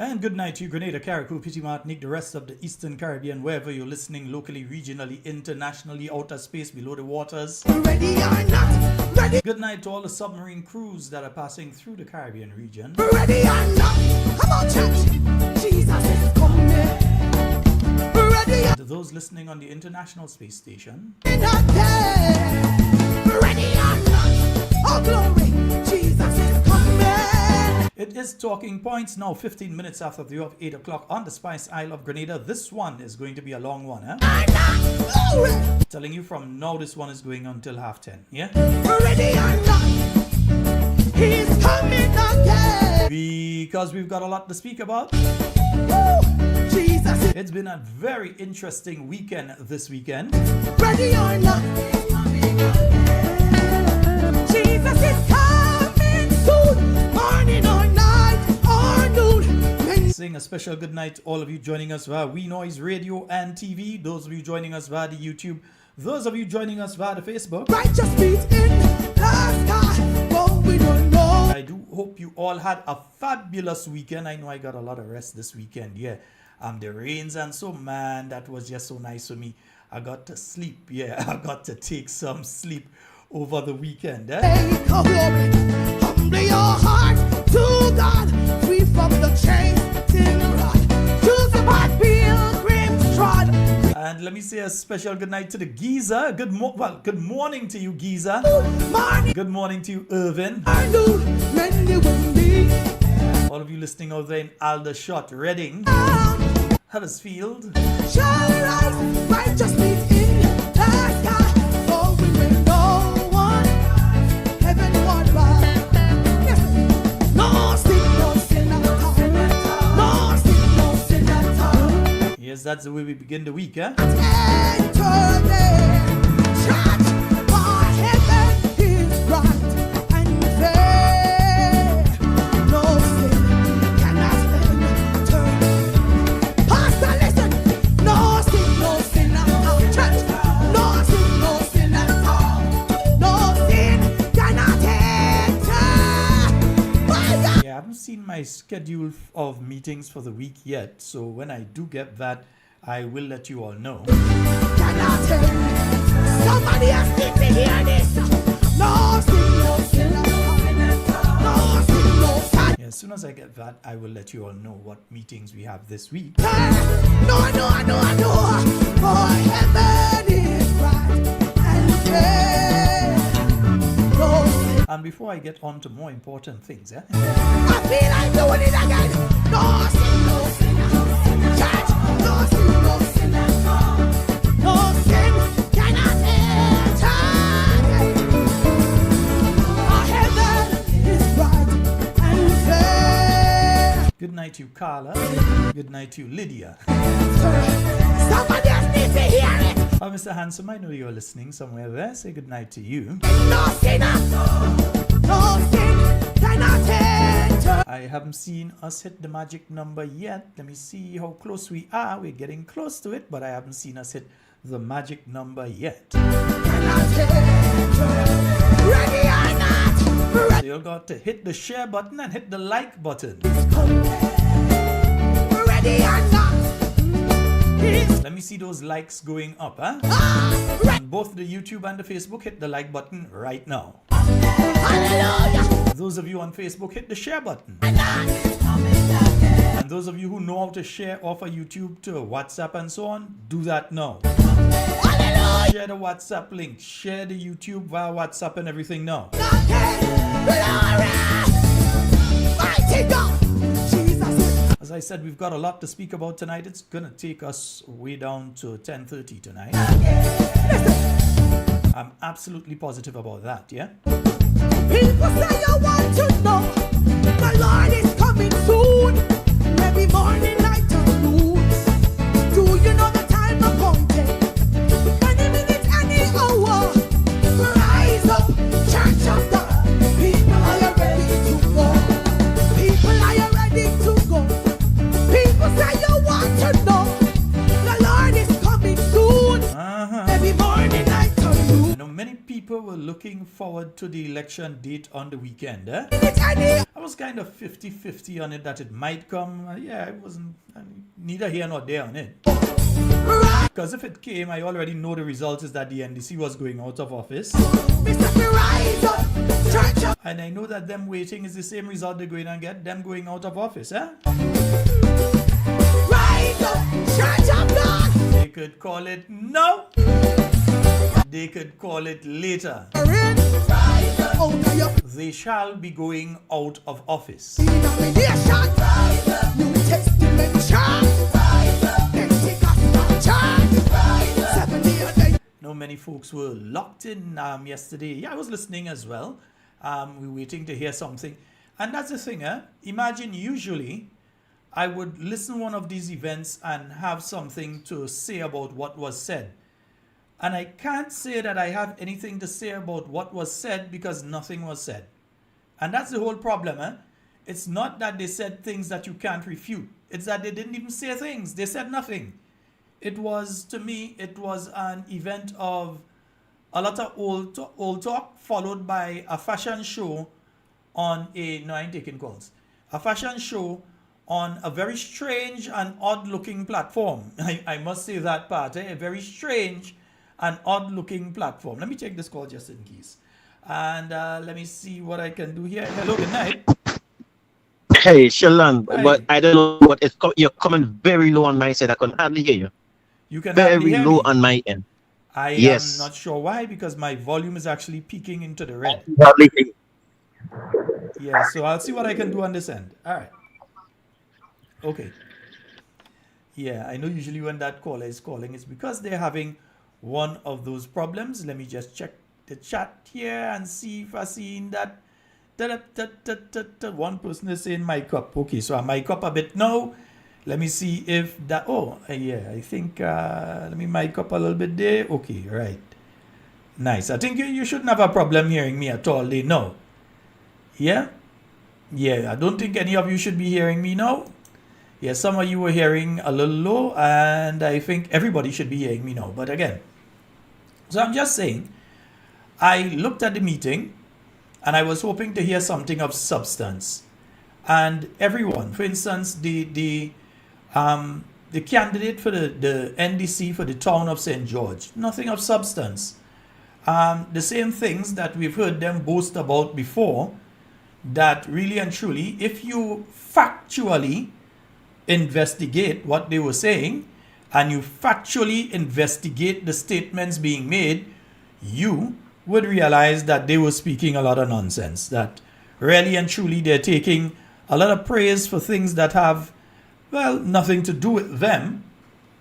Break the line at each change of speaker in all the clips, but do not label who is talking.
And good night to you, Grenada, Carriacou, Petit Martinique, the rest of the Eastern Caribbean, wherever you're listening, locally, regionally, internationally, outer space, below the waters.
Ready or not, ready.
Good night to all the submarine crews that are passing through the Caribbean region.
Ready or not, come on, church. Jesus is coming. Ready or
To those listening on the International Space Station.
not, ready or not. Oh glory, Jesus is coming.
It is Talking Points now, 15 minutes after the hour of 8 o'clock on the Spice Isle of Grenada. This one is going to be a long one, huh?
Glory.
Telling you from now, this one is going until 10:30, yeah?
Ready or not, he's coming again.
Because we've got a lot to speak about.
Woo. Jesus is
It's been a very interesting weekend this weekend.
ready or not, he's coming again. Jesus is coming soon, morning or night or noon.
Saying a special good night to all of you joining us via We Noise Radio and TV. Those of you joining us via the YouTube. Those of you joining us via the Facebook.
Righteous feet in the sky, but we don't know.
I do hope you all had a fabulous weekend. I know I got a lot of rest this weekend. Yeah, the rains and so, man, that was just so nice for me. I got to sleep. Yeah, I got to take some sleep over the weekend.
Take a glory, humble your heart to God, free from the chains, sin rod. Choose the path pilgrims trod.
And let me say a special good night to the Giza. Good morning to you, Giza.
Morning
Good morning to you, Irvin.
or noon, many will be
All of you listening out there in Aldershot, Reading,
down.
Huddersfield,
Shall rise, righteous feet in the sky, for we will no one, heaven one rise. Yes. No sin at all. No sin at all.
yes, that's the way we begin the week, eh?
Enter there, church, for heaven is bright and fair. No sin cannot enter. Pastor, listen. No sin at all. Church, no sin at all. No sin cannot enter. My God.
Yeah, I haven't seen my schedule of meetings for the week yet, so when I do get that, I will let you all know.
Cannot enter. Somebody else needs to hear this. No sin at all. No sin.
Yeah, as soon as I get that, I will let you all know what meetings we have this week.
No. For heaven is bright and fair. No sin.
And before I get on to more important things,
I feel like doing it again. No sin. Church, no sin at all. No sin cannot enter. For heaven is bright and fair.
good night to you, Carla. Good night to you, Lydia.
Somebody else needs to hear it.
Oh, Mr. Handsome, I know you're listening somewhere there. Say good night to you.
No sin cannot enter.
I haven't seen us hit the magic number yet. Let me see how close we are. We're getting close to it, but I haven't seen us hit the magic number yet.
Cannot enter. Ready or not,
So you've got to hit the share button and hit the like button.
ready or not. He's
Let me see those likes going up, huh?
ready.
On both the YouTube and the Facebook, hit the like button right now.
Hallelujah.
Those of you on Facebook, hit the share button.
And
And those of you who know how to share off of YouTube to WhatsApp and so on, do that now.
hallelujah.
Share the WhatsApp link. Share the YouTube via WhatsApp and everything now.
Glory. Mighty God. Jesus is
As I said, we've got a lot to speak about tonight. It's going to take us way down to 10:30 tonight. I'm absolutely positive about that, yeah?
People say you want to know the Lord is coming soon. Maybe morning, night, or noon. Do you know the time appointed? Any minute, any hour. Rise up, church of God. People are you ready to go? People are you ready to go? People say you want to know the Lord is coming soon. Maybe morning, night, or noon.
I know many people were looking forward to the election date on the weekend, eh?
Minute, any
I was kind of 50-50 on it that it might come. Yeah, it wasn't neither here nor there on it. Because if it came, I already know the result is that the NDC was going out of office. And I know that them waiting is the same result they're going to get, them going out of office. Eh? They could call it now. They could call it later. They shall be going out of office. Know many folks were locked in yesterday. Yeah, I was listening as well. We were waiting to hear something. And that's the thing, eh? Imagine usually I would listen one of these events and have something to say about what was said. And I can't say that I have anything to say about what was said because nothing was said. And that's the whole problem, eh? It's not that they said things that you can't refute. It's that they didn't even say things. They said nothing. It was, to me, it was an event of a lot of old talk followed by a fashion show on no, I ain't taking calls. A fashion show on a very strange and odd-looking platform. I must say that part, eh? A very strange and odd-looking platform. Let me take this call just in case. And let me see what I can do here. Hello, good night.
Hey, Sheldon,
Hi.
but I don't know what it's you're coming very low on my side. I can hardly hear you.
You can hardly
Very
hear
low
me.
on my end.
I
Yes.
am not sure why, because my volume is actually peaking into the red.
Hardly hear you.
Yeah, so I'll see what I can do on this end. All right. Okay. Yeah, I know usually when that caller is calling, it's because they're having one of those problems. Let me just check the chat here and see if I seen that. One person is saying mic up. Okay, so I mic up a bit now. Let me see if that. Oh, yeah, I think. Let me mic up a little bit there. Okay, right. Nice. I think you shouldn't have a problem hearing me at all. They know. Yeah? Yeah, I don't think any of you should be hearing me now. Yeah, some of you were hearing a little low, and I think everybody should be hearing me now. But again, so I'm just saying, I looked at the meeting, and I was hoping to hear something of substance. And everyone, for instance, the candidate for the NDC for the town of St. George, nothing of substance. The same things that we've heard them boast about before, that really and truly, if you factually investigate what they were saying and you factually investigate the statements being made, you would realize that they were speaking a lot of nonsense, that really and truly they're taking a lot of praise for things that have, well, nothing to do with them,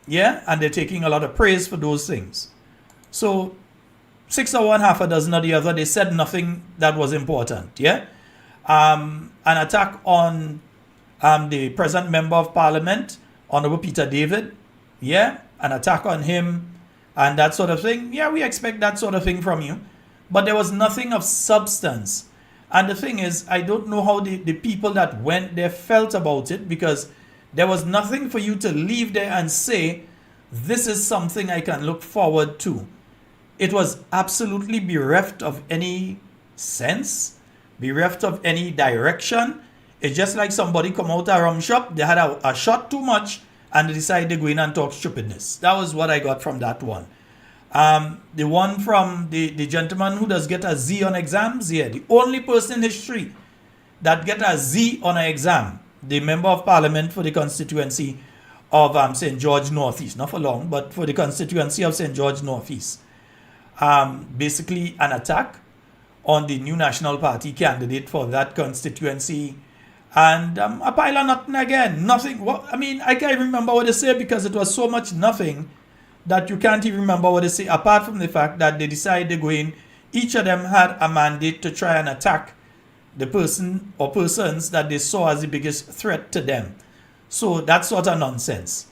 yeah, and they're taking a lot of praise for those things. So 6 of one, half a dozen of the other, they said nothing that was important, yeah. An attack on the present member of parliament, Honorable Peter David, yeah, an attack on him and that sort of thing. Yeah, we expect that sort of thing from you, but there was nothing of substance. And the thing is, I don't know how the people that went there felt about it, because there was nothing for you to leave there and say, this is something I can look forward to. It was absolutely bereft of any sense, bereft of any direction. It's just like somebody come out a rum shop, they had a shot too much, and they decided to go in and talk stupidness. That was what I got from that one. The one from the gentleman who does get a Z on exams, yeah, the only person in history that get a Z on an exam, the member of parliament for the constituency of St. George Northeast, not for long, but for the constituency of St. George Northeast. Basically an attack on the New National Party candidate for that constituency, and a pile of nothing again. Nothing. I mean, I can't remember what they say, because it was so much nothing that you can't even remember what they say, apart from the fact that they decided to go in. Each of them had a mandate to try and attack the person or persons that they saw as the biggest threat to them. So that's sort of nonsense.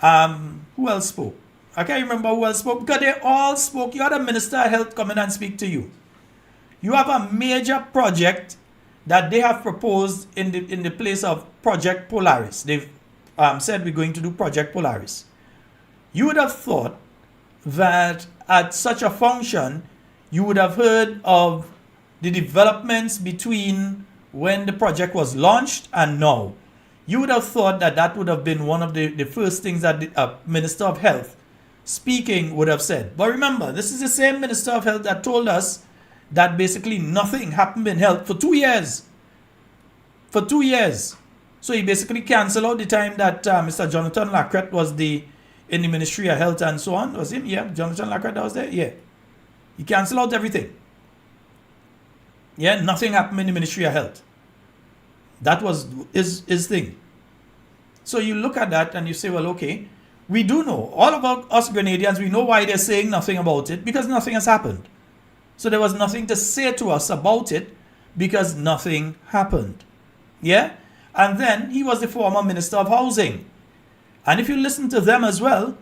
Who else spoke? I can't remember who else spoke, because they all spoke. You had a Minister of Health come in and speak to you. You have a major project that they have proposed in the place of Project Polaris. They've said we're going to do Project Polaris. You would have thought that at such a function, you would have heard of the developments between when the project was launched and now. You would have thought that that would have been one of the first things that the Minister of Health speaking would have said. But remember, this is the same Minister of Health that told us that basically nothing happened in health for 2 years. For 2 years. So he basically canceled out the time that Mr. Jonathan Lacrette was in the Ministry of Health and so on. Was him? Yeah, Jonathan Lacrette that was there? Yeah. He canceled out everything. Yeah, nothing happened in the Ministry of Health. That was his thing. So you look at that and you say, well, okay, we do know. All about us Grenadians, we know why they're saying nothing about it, because nothing has happened. So there was nothing to say to us about it because nothing happened. Yeah? And then he was the former Minister of Housing. And if you listen to them as well,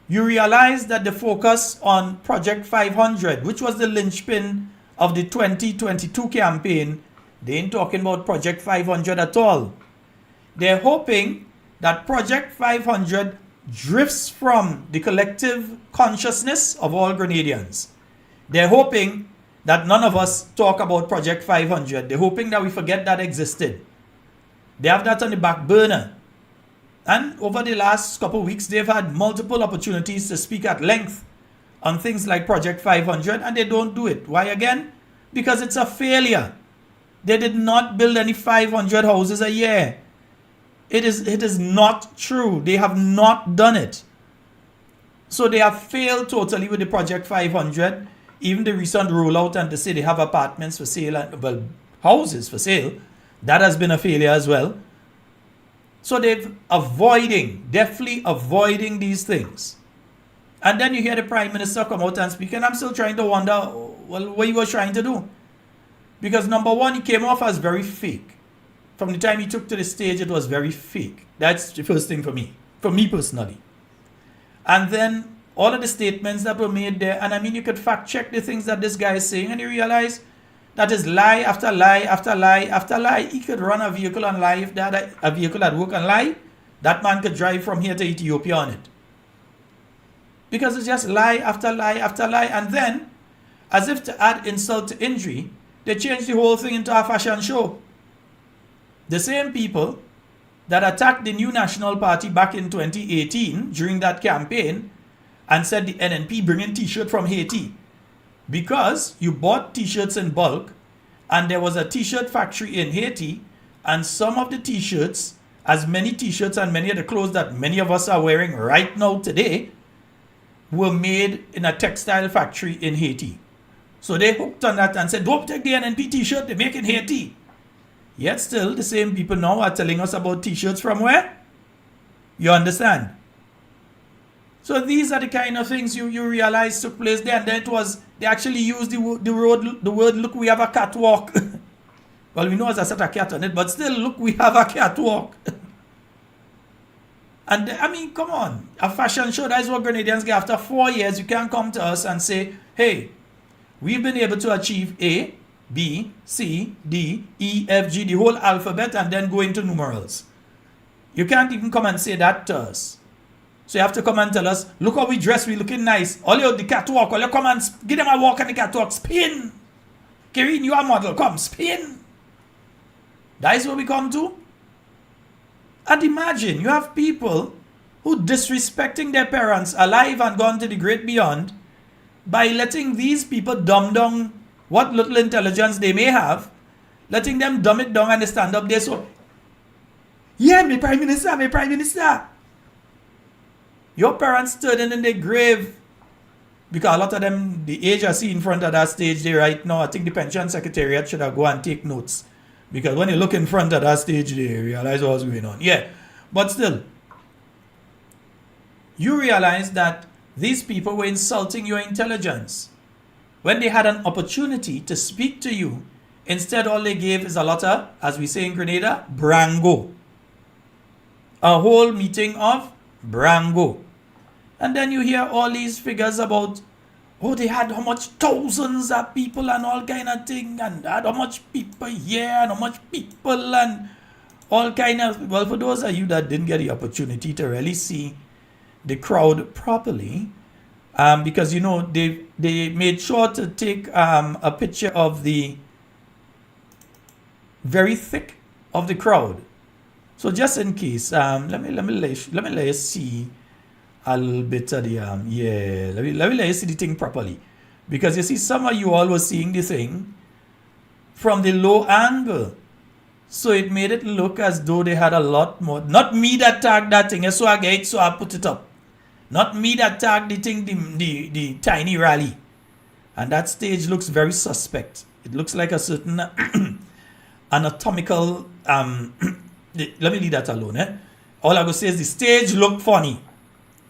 you realize that the focus on Project 500, which was the linchpin of the 2022 campaign, they ain't talking about Project 500 at all. They're hoping that Project 500 drifts from the collective consciousness of all Grenadians. They're hoping that none of us talk about Project 500. They're hoping that we forget that existed. They have that on the back burner. And over the last couple of weeks, they've had multiple opportunities to speak at length on things like Project 500, and they don't do it. Why again? Because it's a failure. They did not build any 500 houses a year. It is not true. They have not done it. So they have failed totally with the Project 500. Even the recent rollout and to say they have apartments for sale and, well, houses for sale, that has been a failure as well. So they're definitely avoiding these things. And then you hear the Prime Minister come out and speak, and I'm still trying to wonder, well, what he was trying to do. Because number one, he came off as very fake. From the time he took to the stage, it was very fake. That's the first thing for me personally. And then all of the statements that were made there, and I mean, you could fact check the things that this guy is saying, and you realize that is lie after lie after lie after lie. He could run a vehicle and lie. If that a vehicle at work and lie, that man could drive from here to Ethiopia on it. Because it's just lie after lie after lie. And then, as if to add insult to injury, they changed the whole thing into a fashion show. The same people that attacked the New National Party back in 2018 during that campaign and said the NNP bringing t-shirt from Haiti because you bought t-shirts in bulk and there was a t-shirt factory in Haiti, and some of the t-shirts, as many t-shirts and many of the clothes that many of us are wearing right now today, were made in a textile factory in Haiti. So they hooked on that and said, don't take the NNP t-shirt, they make in Haiti. Yet still, the same people now are telling us about t-shirts from where? You understand? So these are the kind of things you realize took place there. And then they actually used the word, look, we have a catwalk. Well, we know as I set a cat on it, but still, look, we have a catwalk. And I mean, come on, a fashion show, that is what Grenadians get. After 4 years, you can't come to us and say, hey, we've been able to achieve A, B, C, D, E, F, G, the whole alphabet, and then go into numerals. You can't even come and say that to us. So you have to come and tell us, look how we dress, we looking nice. All you the catwalk, all you come and give them a walk on the catwalk, spin. Karine, you are model, come, spin. That is what we come to. And imagine, you have people who disrespecting their parents alive and gone to the great beyond by letting these people dumb down what little intelligence they may have, letting them dumb it down and they stand up there so, yeah, my Prime Minister, my Prime Minister. Your parents stood in their grave because a lot of them, the age I see in front of that stage there right now, I think the Pension Secretariat should have go and take notes. Because when you look in front of that stage there, you realize what's going on. Yeah, but still, you realize that these people were insulting your intelligence. When they had an opportunity to speak to you, instead all they gave is a lot of, as we say in Grenada, brango. A whole meeting of brango. And then you hear all these figures about, oh, they had how much thousands of people and all kind of thing, and had how much people here and how much people and all kind of, well, for those of you that didn't get the opportunity to really see the crowd properly, because, you know, they made sure to take a picture of the very thick of the crowd. So just in case, let me let you see a little bit of the yeah. Let me let you see the thing properly, because you see some of you all was seeing the thing from the low angle, so it made it look as though they had a lot more. Not me that tagged that thing, so I get it, so I put it up. Not me that tagged the thing, the tiny rally, and that stage looks very suspect. It looks like a certain anatomical let me leave that alone. All I go say is the stage look funny.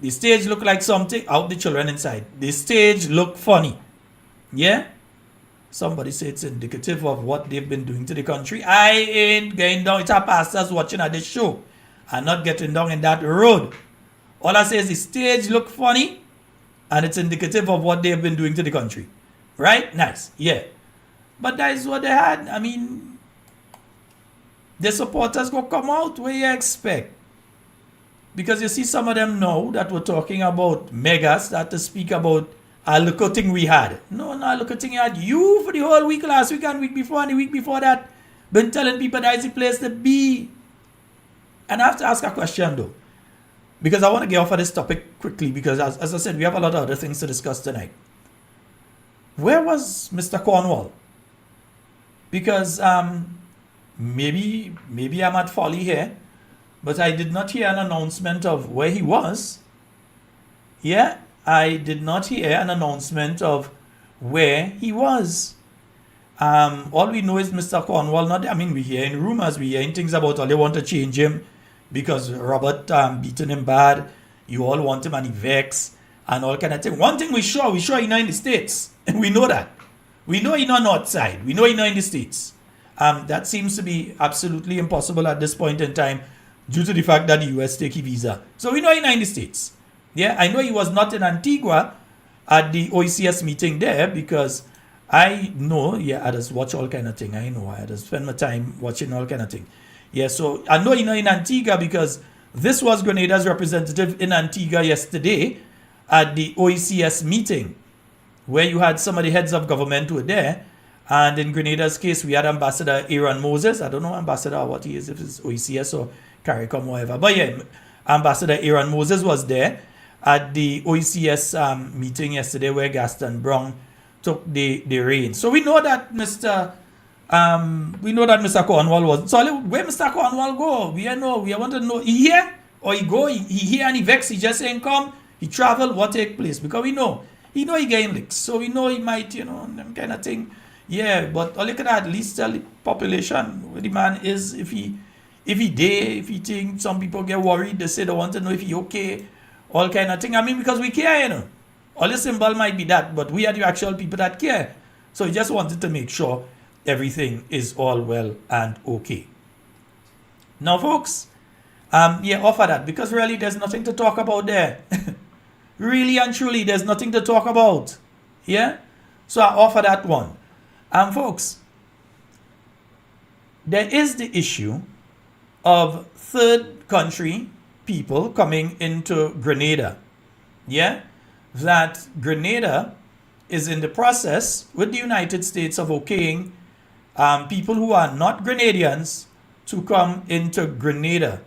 The stage look like something out the children inside. The stage look funny. Yeah? Somebody say it's indicative of what they've been doing to the country. I ain't going down. It's our pastors watching at this show. I'm not getting down in that road. All I say is the stage look funny, and it's indicative of what they've been doing to the country. Right? Nice. Yeah. But that is what they had. I mean, the supporters go come out. What you expect? Because you see some of them now that were talking about megas, that to speak about a look at thing we had. No, look at thing you had. You for the whole week last week and week before and the week before that been telling people that is the place to be. And I have to ask a question though, because I want to get off of this topic quickly, because as I said, we have a lot of other things to discuss tonight. Where was Mr. Cornwall? Because maybe I'm at folly here, but I did not hear an announcement of where he was. Yeah, I did not hear an announcement of where he was. All we know is Mr. Cornwall not there. I mean, we hear in rumors, we hear in things about all they want to change him because Robert beaten him bad. You all want him and he vex and all kind of thing. One thing we sure he's not in the States. And we know that. We know he's not north side. We know he's not in the States. That seems to be absolutely impossible at this point in time due to the fact that the US take a visa. So we know he's not in the States. Yeah, I know he was not in Antigua at the OECS meeting there because I know, yeah, I just watch all kind of thing. I know, I just spend my time watching all kind of thing. Yeah, so I know he's not in Antigua because this was Grenada's representative in Antigua yesterday at the OECS meeting, where you had some of the heads of government who were there. And in Grenada's case, we had Ambassador Aaron Moses. I don't know Ambassador what he is, if it's OECS or CARICOM or whatever. But yeah, Ambassador Aaron Moses was there at the OECS meeting yesterday where Gaston Brown took the reins. So we know that Mr. Cornwall was. So where Mr. Cornwall go? We want to know. He here or he go? He here and he vex. He just ain't come. He travel. What take place? Because we know. He game licks. So we know he might, them kind of thing. Yeah, but look at that. At least tell the population where the man is. If he think some people get worried, they say they want to know if he okay. All kind of thing. I mean, because we care, All the symbol might be that, but we are the actual people that care. So we just wanted to make sure everything is all well and okay. Now, folks, offer that, because really there's nothing to talk about there. Really and truly, there's nothing to talk about. Yeah? So I offer that one. Folks, there is the issue of third country people coming into Grenada. Yeah? That Grenada is in the process with the United States of okaying people who are not Grenadians to come into Grenada.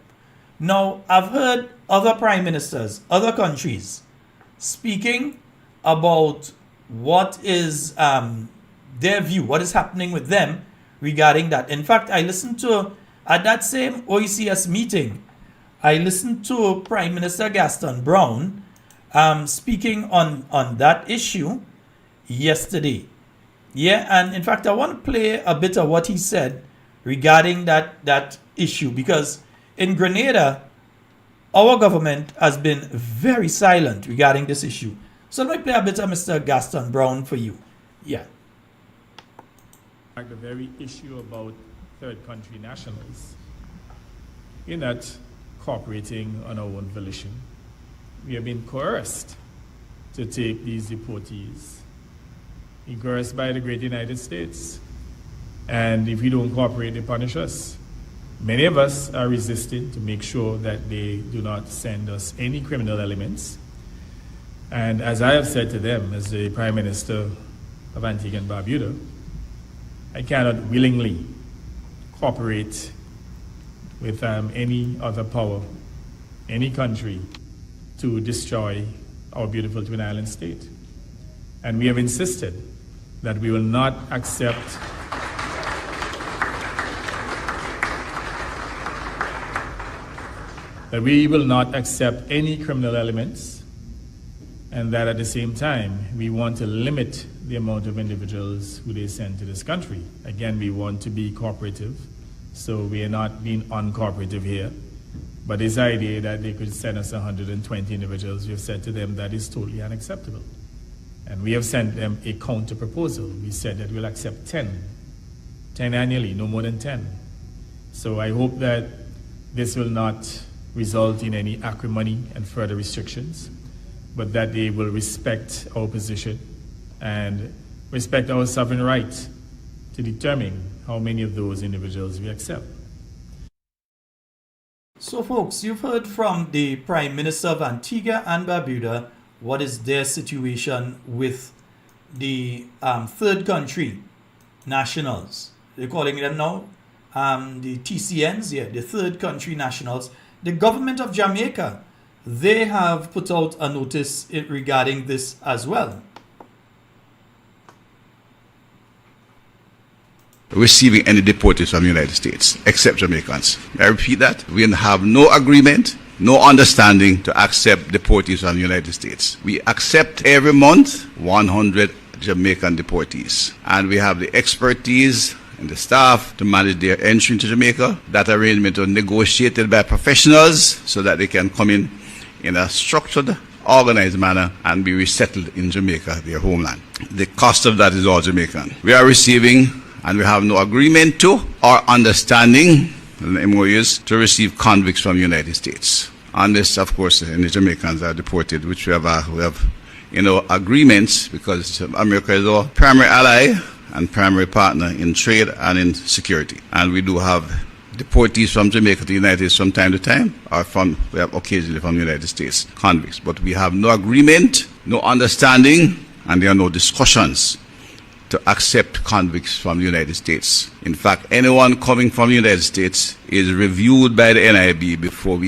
Now, I've heard other prime ministers, other countries, speaking about what is their view, what is happening with them regarding that. In fact, I listened to, at that same OECS meeting, I listened to Prime Minister Gaston Brown speaking on that issue yesterday. Yeah, and in fact, I want to play a bit of what he said regarding that issue, because in Grenada, our government has been very silent regarding this issue. So let me play a bit of Mr. Gaston Brown for you. Yeah.
Like the very issue about third country nationals, in that cooperating on our own volition, we have been coerced to take these deportees, coerced by the great United States. And if we don't cooperate, they punish us. Many of us are resisting to make sure that they do not send us any criminal elements. And as I have said to them, as the Prime Minister of Antigua and Barbuda, I cannot willingly cooperate with any other power, any country, to destroy our beautiful Twin Island state. And we have insisted that we will not accept any criminal elements, and that at the same time, we want to limit the amount of individuals who they send to this country. Again, we want to be cooperative, so we are not being uncooperative here. But this idea that they could send us 120 individuals, we have said to them that is totally unacceptable. And we have sent them a counter proposal. We said that we'll accept 10 annually, no more than 10. So I hope that this will not result in any acrimony and further restrictions, but that they will respect our position and respect our sovereign right to determine how many of those individuals we accept.
So folks, you've heard from the Prime Minister of Antigua and Barbuda what is their situation with the third country nationals. They're calling them now the TCNs, the third country nationals. The government of Jamaica, they have put out a notice regarding this as well.
Receiving any deportees from the United States, except Jamaicans. I repeat that. We have no agreement, no understanding to accept deportees from the United States. We accept every month 100 Jamaican deportees. And we have the expertise and the staff to manage their entry into Jamaica. That arrangement was negotiated by professionals so that they can come in a structured, organized manner and be resettled in Jamaica, their homeland. The cost of that is all Jamaican. We are receiving, and we have no agreement to or understanding, the MOUs, to receive convicts from the United States. Unless, of course, any Jamaicans are deported, which we have agreements, because America is our primary ally and primary partner in trade and in security. And we do have deportees from Jamaica to the United States from time to time, or we have occasionally from the United States convicts. But we have no agreement, no understanding, and there are no discussions to accept convicts from the United States. In fact, anyone coming from the United States is reviewed by the NIB before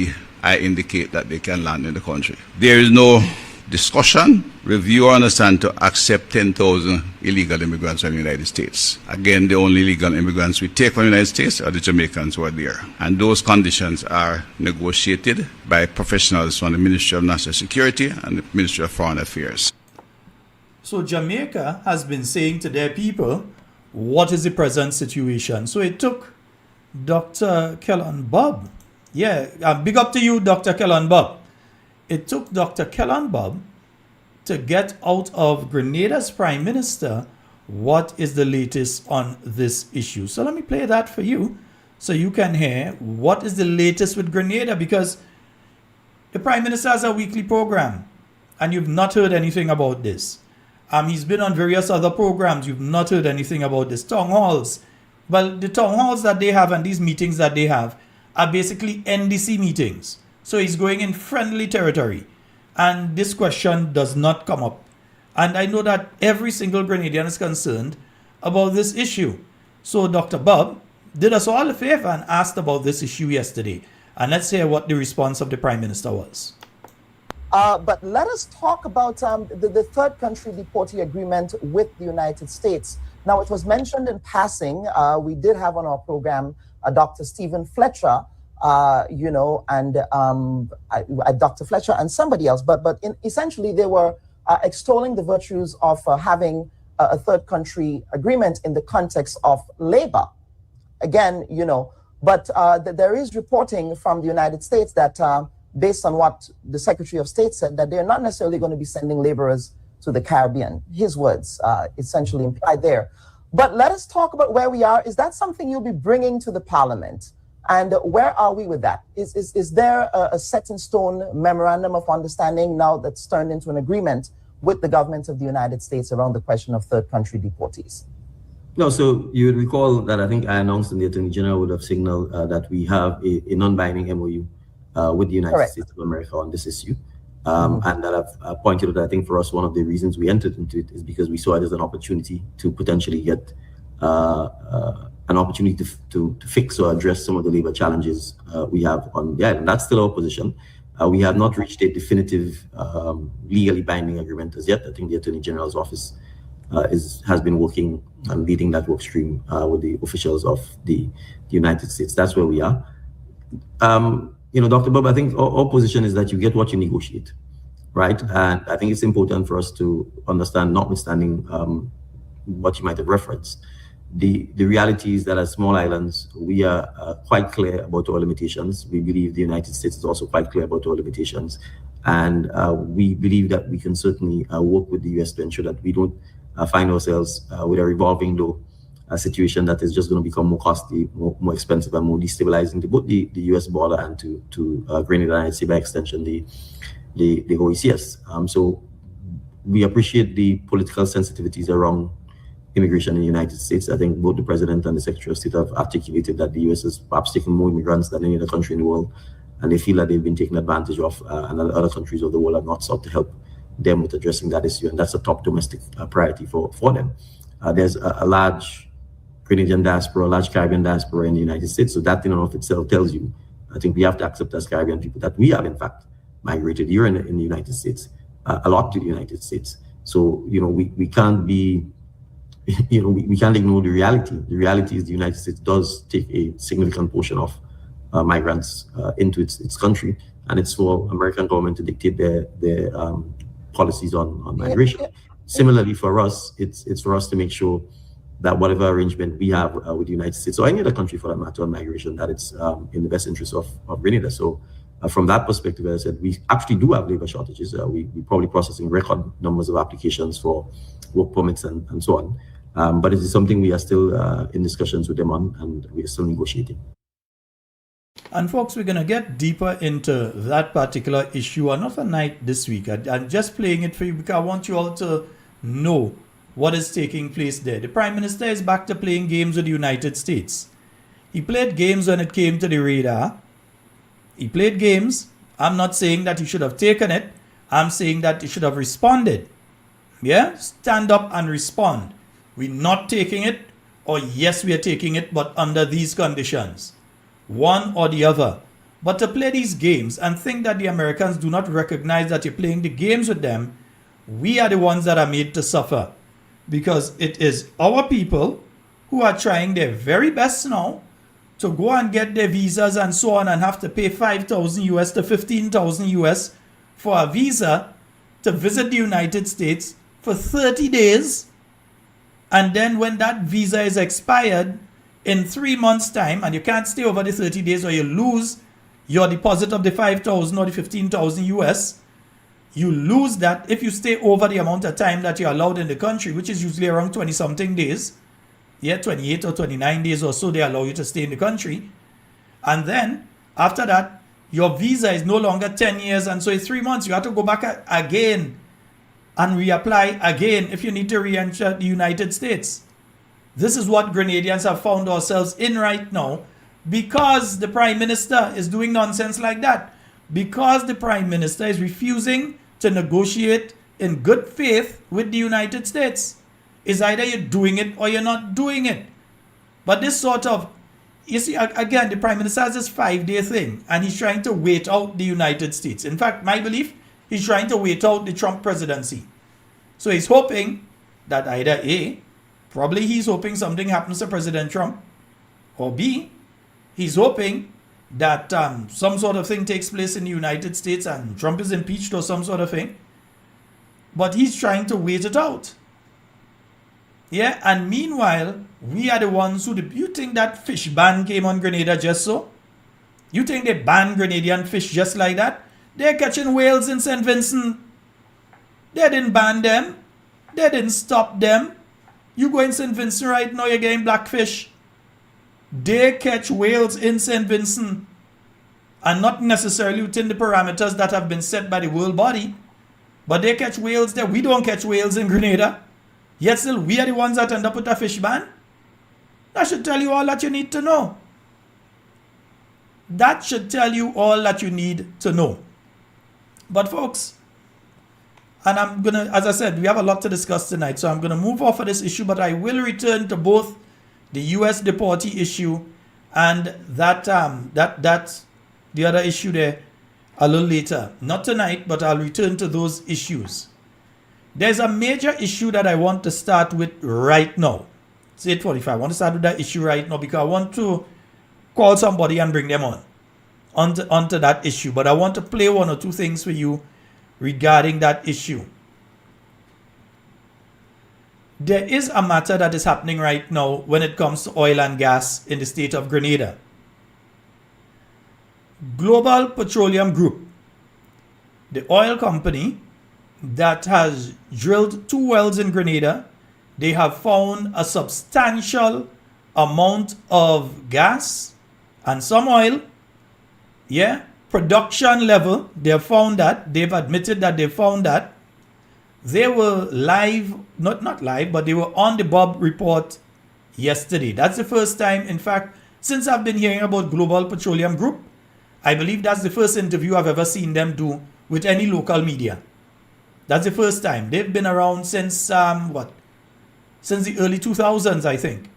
I indicate that they can land in the country. There is no discussion, review, or understand to accept 10,000 illegal immigrants from the United States. Again, the only illegal immigrants we take from the United States are the Jamaicans who are there. And those conditions are negotiated by professionals from the Ministry of National Security and the Ministry of Foreign Affairs.
So Jamaica has been saying to their people, what is the present situation? So it took Dr. Kellan Bob. Big up to you, Dr. Kellan Bob. It took Dr. Kellan Bob to get out of Grenada's Prime Minister what is the latest on this issue. So let me play that for you so you can hear what is the latest with Grenada, because the Prime Minister has a weekly program and you've not heard anything about this. He's been on various other programs. You've not heard anything about this. Town halls. Well, the town halls that they have and these meetings that they have are basically NDC meetings. So he's going in friendly territory. And this question does not come up. And I know that every single Grenadian is concerned about this issue. So Dr. Bob did us all a favor and asked about this issue yesterday. And let's hear what the response of the Prime Minister was.
But let us talk about the third country deportee agreement with the United States. Now, it was mentioned in passing. We did have on our program Dr. Stephen Fletcher, and Dr. Fletcher and somebody else. But essentially, they were extolling the virtues of having a third country agreement in the context of labor. Again, but there is reporting from the United States that based on what the Secretary of State said, that they're not necessarily going to be sending laborers to the Caribbean. His words essentially implied there. But let us talk about where we are. Is that something you'll be bringing to the Parliament? And where are we with that? Is there a set in stone memorandum of understanding now that's turned into an agreement with the government of the United States around the question of third country deportees?
No, so you would recall that I think I announced and the Attorney General would have signaled that we have a non-binding MOU with the United States of America on this issue. And that I've pointed out that I think for us, one of the reasons we entered into it is because we saw it as an opportunity to potentially get an opportunity to fix or address some of the labor challenges we have on the island. That's still our position. We have not reached a definitive legally binding agreement as yet. I think the Attorney General's office has been working and leading that work stream with the officials of the United States. That's where we are. Dr. Bob, I think our position is that you get what you negotiate, right? And I think it's important for us to understand, notwithstanding what you might have referenced, the reality is that as small islands, we are quite clear about our limitations. We believe the United States is also quite clear about our limitations. And we believe that we can certainly work with the US to ensure that we don't find ourselves with a revolving door situation that is just going to become more costly, more expensive, and more destabilizing to both the US border and to Grenada and I'd say by extension the OECS. So we appreciate the political sensitivities around immigration in the United States. I think both the President and the Secretary of State have articulated that the US has perhaps taken more immigrants than any other country in the world, and they feel that they've been taken advantage of, and other countries of the world have not sought to help them with addressing that issue, and that's a top domestic priority for them. There's a large Grenadian diaspora, a large Caribbean diaspora in the United States, so that in and of itself tells you, I think we have to accept as Caribbean people that we have in fact migrated here in the United States, a lot to the United States. So, we can't be, we can't ignore the reality. The reality is the United States does take a significant portion of migrants into its country, and it's for American government to dictate their policies on migration. Similarly, for us, it's for us to make sure that whatever arrangement we have with the United States, or any other country for that matter, on migration, that it's in the best interest of Grenada. So from that perspective, as I said, we actually do have labor shortages. We're probably processing record numbers of applications for work permits and so on. But it is something we are still in discussions with them on, and we are still negotiating.
And folks, we're going to get deeper into that particular issue another night this week. I'm just playing it for you because I want you all to know what is taking place there. The Prime Minister is back to playing games with the United States. He played games when it came to the radar. He played games. I'm not saying that he should have taken it. I'm saying that he should have responded. Yeah? Stand up and respond. We're not taking it, or yes, we are taking it, but under these conditions. One or the other. But to play these games and think that the Americans do not recognize that you're playing the games with them, we are the ones that are made to suffer. Because it is our people who are trying their very best now to go and get their visas and so on, and have to pay $5,000 US to $15,000 US for a visa to visit the United States for 30 days. And then when that visa is expired in 3 months' time, and you can't stay over the 30 days, or you lose your deposit of the $5,000 or the $15,000 US, you lose that if you stay over the amount of time that you're allowed in the country, which is usually around 20-something days. Yeah, 28 or 29 days or so they allow you to stay in the country. And then, after that, your visa is no longer 10 years, and so in 3 months, you have to go back again and reapply again if you need to re-enter the United States. This is what Grenadians have found ourselves in right now, because the Prime Minister is doing nonsense like that. Because the Prime Minister is refusing to negotiate in good faith with the United States. It's either you're doing it or you're not doing it. But this sort of, you see, again, the Prime Minister has this 5-day thing, and he's trying to wait out the United States. In fact, my belief, he's trying to wait out the Trump presidency. So he's hoping that either A, probably he's hoping something happens to President Trump, or B, he's hoping that some sort of thing takes place in the United States and Trump is impeached or some sort of thing. But he's trying to wait it out. Yeah, and meanwhile, we are the ones who, you think that fish ban came on Grenada just so? You think they banned Grenadian fish just like that? They're catching whales in St. Vincent. They didn't ban them. They didn't stop them. You go in St. Vincent right now, you're getting blackfish. They catch whales in St. Vincent, and not necessarily within the parameters that have been set by the world body, but they catch whales there. We don't catch whales in Grenada. Yet still, we are the ones that end up with a fish ban. That should tell you all that you need to know. That should tell you all that you need to know. But folks, and I'm going to, as I said, we have a lot to discuss tonight, so I'm going to move off of this issue, but I will return to both the U.S. deportee issue, and that the other issue there a little later. Not tonight, but I'll return to those issues. There's a major issue that I want to start with right now. It's 8:45. I want to start with that issue right now because I want to call somebody and bring them onto that issue. But I want to play one or two things for you regarding that issue. There is a matter that is happening right now when it comes to oil and gas in the state of Grenada. Global Petroleum Group, the oil company that has drilled 2 wells in Grenada, they have found a substantial amount of gas and some oil. Yeah, production level, they have found that. They've admitted that they found that. They were live, not live, but they were on the Bob report yesterday. That's the first time, in fact, since I've been hearing about Global Petroleum Group, I believe that's the first interview I've ever seen them do with any local media. That's the first time. They've been around since, since the early 2000s, I think.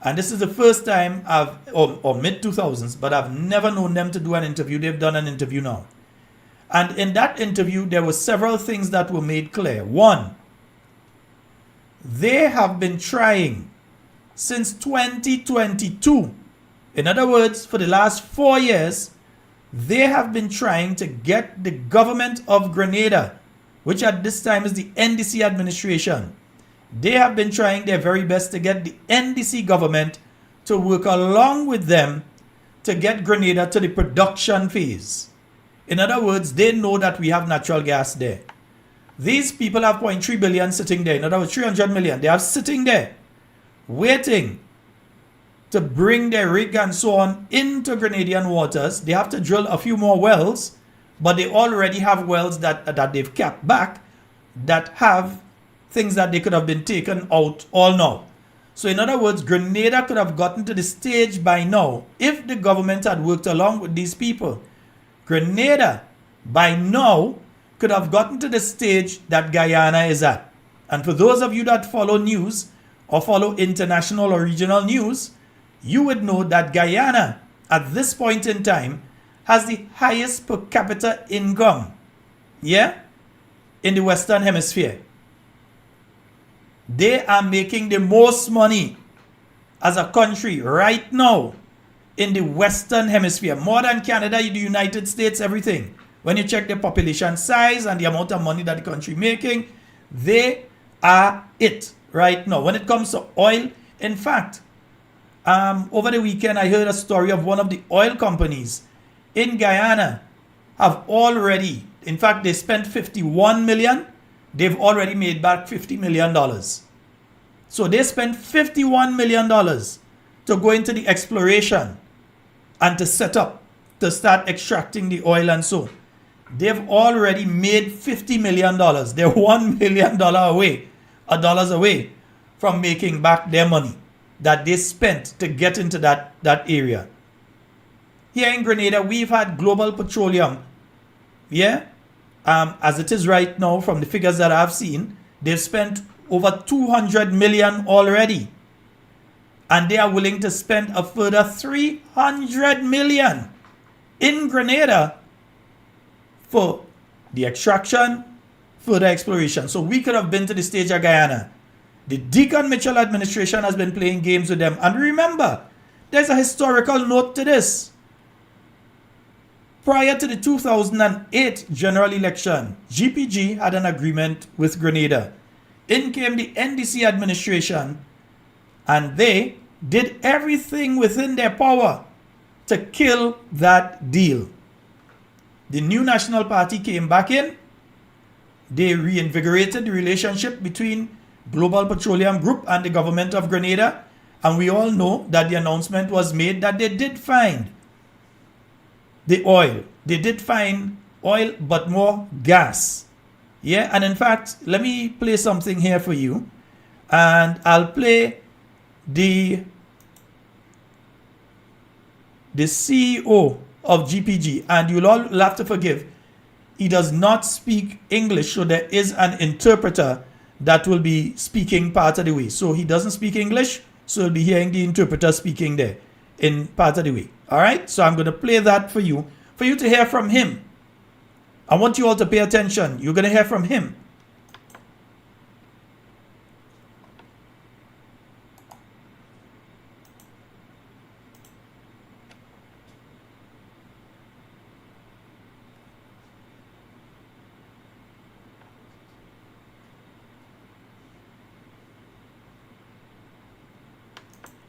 And this is the first time or mid-2000s, but I've never known them to do an interview. They've done an interview now. And in that interview, there were several things that were made clear. One, they have been trying since 2022. In other words, for the last 4 years, they have been trying to get the government of Grenada, which at this time is the NDC administration. They have been trying their very best to get the NDC government to work along with them to get Grenada to the production phase. In other words, they know that we have natural gas there. These people have 0.3 billion sitting there. In other words, 300 million. They are sitting there waiting to bring their rig and so on into Grenadian waters. They have to drill a few more wells, but they already have wells that they've kept back that have things that they could have been taken out all now. So in other words, Grenada could have gotten to the stage by now if the government had worked along with these people. Grenada by now could have gotten to the stage that Guyana is at. And for those of you that follow news or follow international or regional news, you would know that Guyana at this point in time has the highest per capita income, in the Western Hemisphere. They are making the most money as a country right now in the Western Hemisphere, more than Canada, the United States, everything. When you check the population size and the amount of money that the country making, they are it right now. When it comes to oil, in fact, over the weekend, I heard a story of one of the oil companies in Guyana have already, in fact, they spent 51 million. They've already made back $50 million. So they spent $51 million to go into the exploration and to set up, to start extracting the oil and so. They've already made $50 million. They're $1 million away from making back their money that they spent to get into that area. Here in Grenada, we've had Global Petroleum, as it is right now from the figures that I've seen, they've spent over 200 million already. And they are willing to spend a further 300 million in Grenada for the extraction, further exploration. So we could have been to the stage of Guyana. The Deacon Mitchell administration has been playing games with them. And remember, there's a historical note to this. Prior to the 2008 general election, GPG had an agreement with Grenada. In came the NDC administration, and they did everything within their power to kill that deal. The New National Party came back in. They reinvigorated the relationship between Global Petroleum Group and the government of Grenada. And we all know that the announcement was made that they did find the oil. They did find oil, but more gas. And in fact, let me play something here for you. And I'll play the CEO of GPG. And you'll all have to forgive, he does not speak English, so there is an interpreter that will be speaking part of the way. So he doesn't speak English, So you'll be hearing the interpreter speaking there in part of the way. All right? So I'm going to play that for you to hear from him. I want you all to pay attention. You're going to hear from him.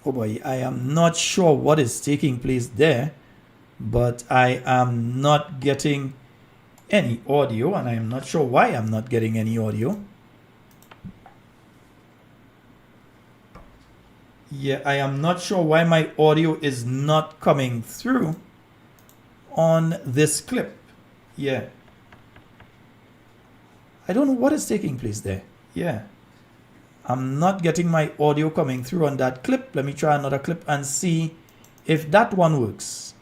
Oh boy, I am not sure what is taking place there, but I am not getting any audio, and I am not sure why I'm not getting any audio. Yeah, I am not sure why my audio is not coming through on this clip. Yeah. I don't know what is taking place there. Yeah. I'm not getting my audio coming through on that clip. Let me try another clip and see if that one works.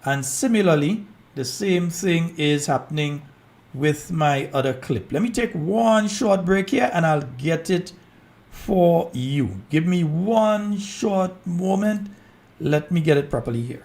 And similarly, the same thing is happening with my other clip. Let me take one short break here and I'll get it for you. Give me one short moment. Let me get it properly here.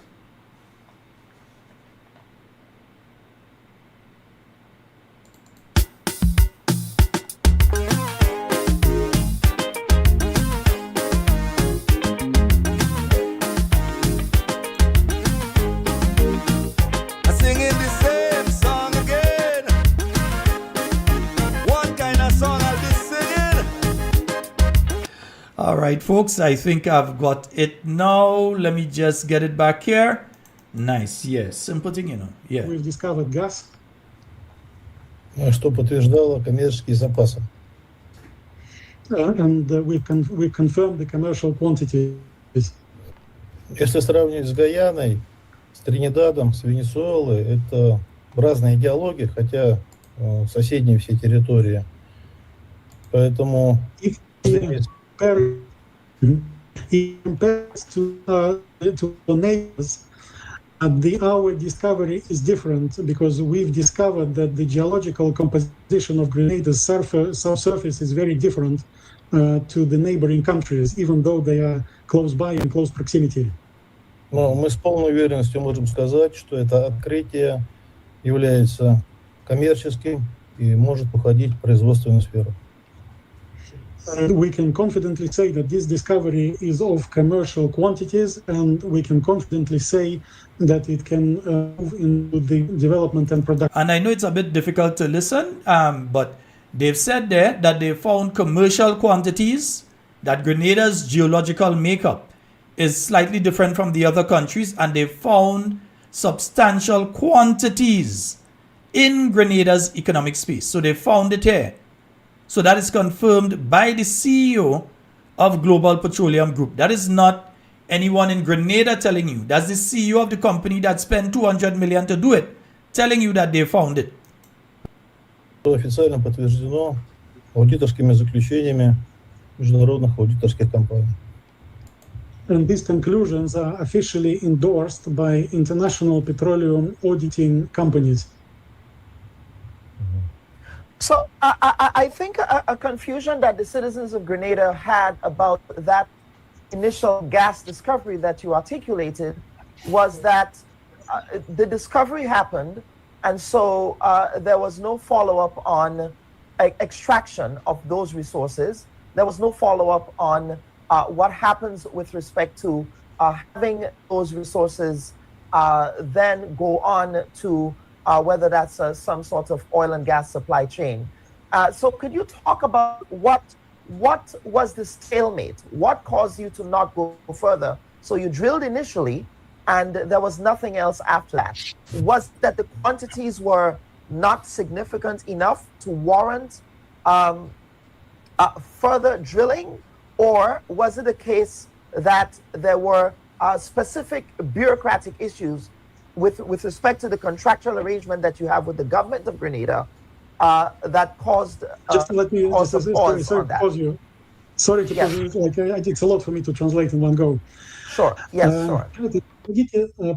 All right, folks, I think I've got it now. Let me just get it back here. Nice, yes, simple thing, you know. Yeah.
We've discovered gas.
Что подтверждало коммерческие запасы.
And we confirmed the commercial quantities.
Если сравнивать с Гаяной, с Тринидадом, с Венесуэлой, это разные идеологии, хотя соседние все территории. Поэтому
It compares to neighbors, our discovery is different because we've discovered that the geological composition of Grenada's subsurface is very different to the neighboring countries, even though they are close by in close proximity.
Но мы с полной уверенностью можем сказать, что это открытие является коммерческим и может уходить в производственную сферу.
And we can confidently say that this discovery is of commercial quantities, and we can confidently say that it can move into the development and production.
And I know it's a bit difficult to listen, but they've said there that they found commercial quantities, that Grenada's geological makeup is slightly different from the other countries, and they found substantial quantities in Grenada's economic space. So they found it here. So that is confirmed by the CEO of Global Petroleum Group. That is not anyone in Grenada telling you. That's the CEO of the company that spent $200 million to do it, telling you that they found it.
Официально подтверждено аудиторскими заключениями международных аудиторских компаний.
And these conclusions are officially endorsed by international petroleum auditing companies.
So I think a confusion that the citizens of Grenada had about that initial gas discovery that you articulated was that the discovery happened, and so there was no follow-up on extraction of those resources. There was no follow-up on what happens with respect to having those resources then go on to whether that's some sort of oil and gas supply chain. So could you talk about what was the stalemate? What caused you to not go further? So you drilled initially and there was nothing else after that. Was that the quantities were not significant enough to warrant further drilling? Or was it a case that there were specific bureaucratic issues with respect to the contractual arrangement that you have with the government of Grenada that caused
just let me
pause on that?
Pause you. Sorry to pause you. It's a lot for me to translate in one go.
Sure. Yes. Sure.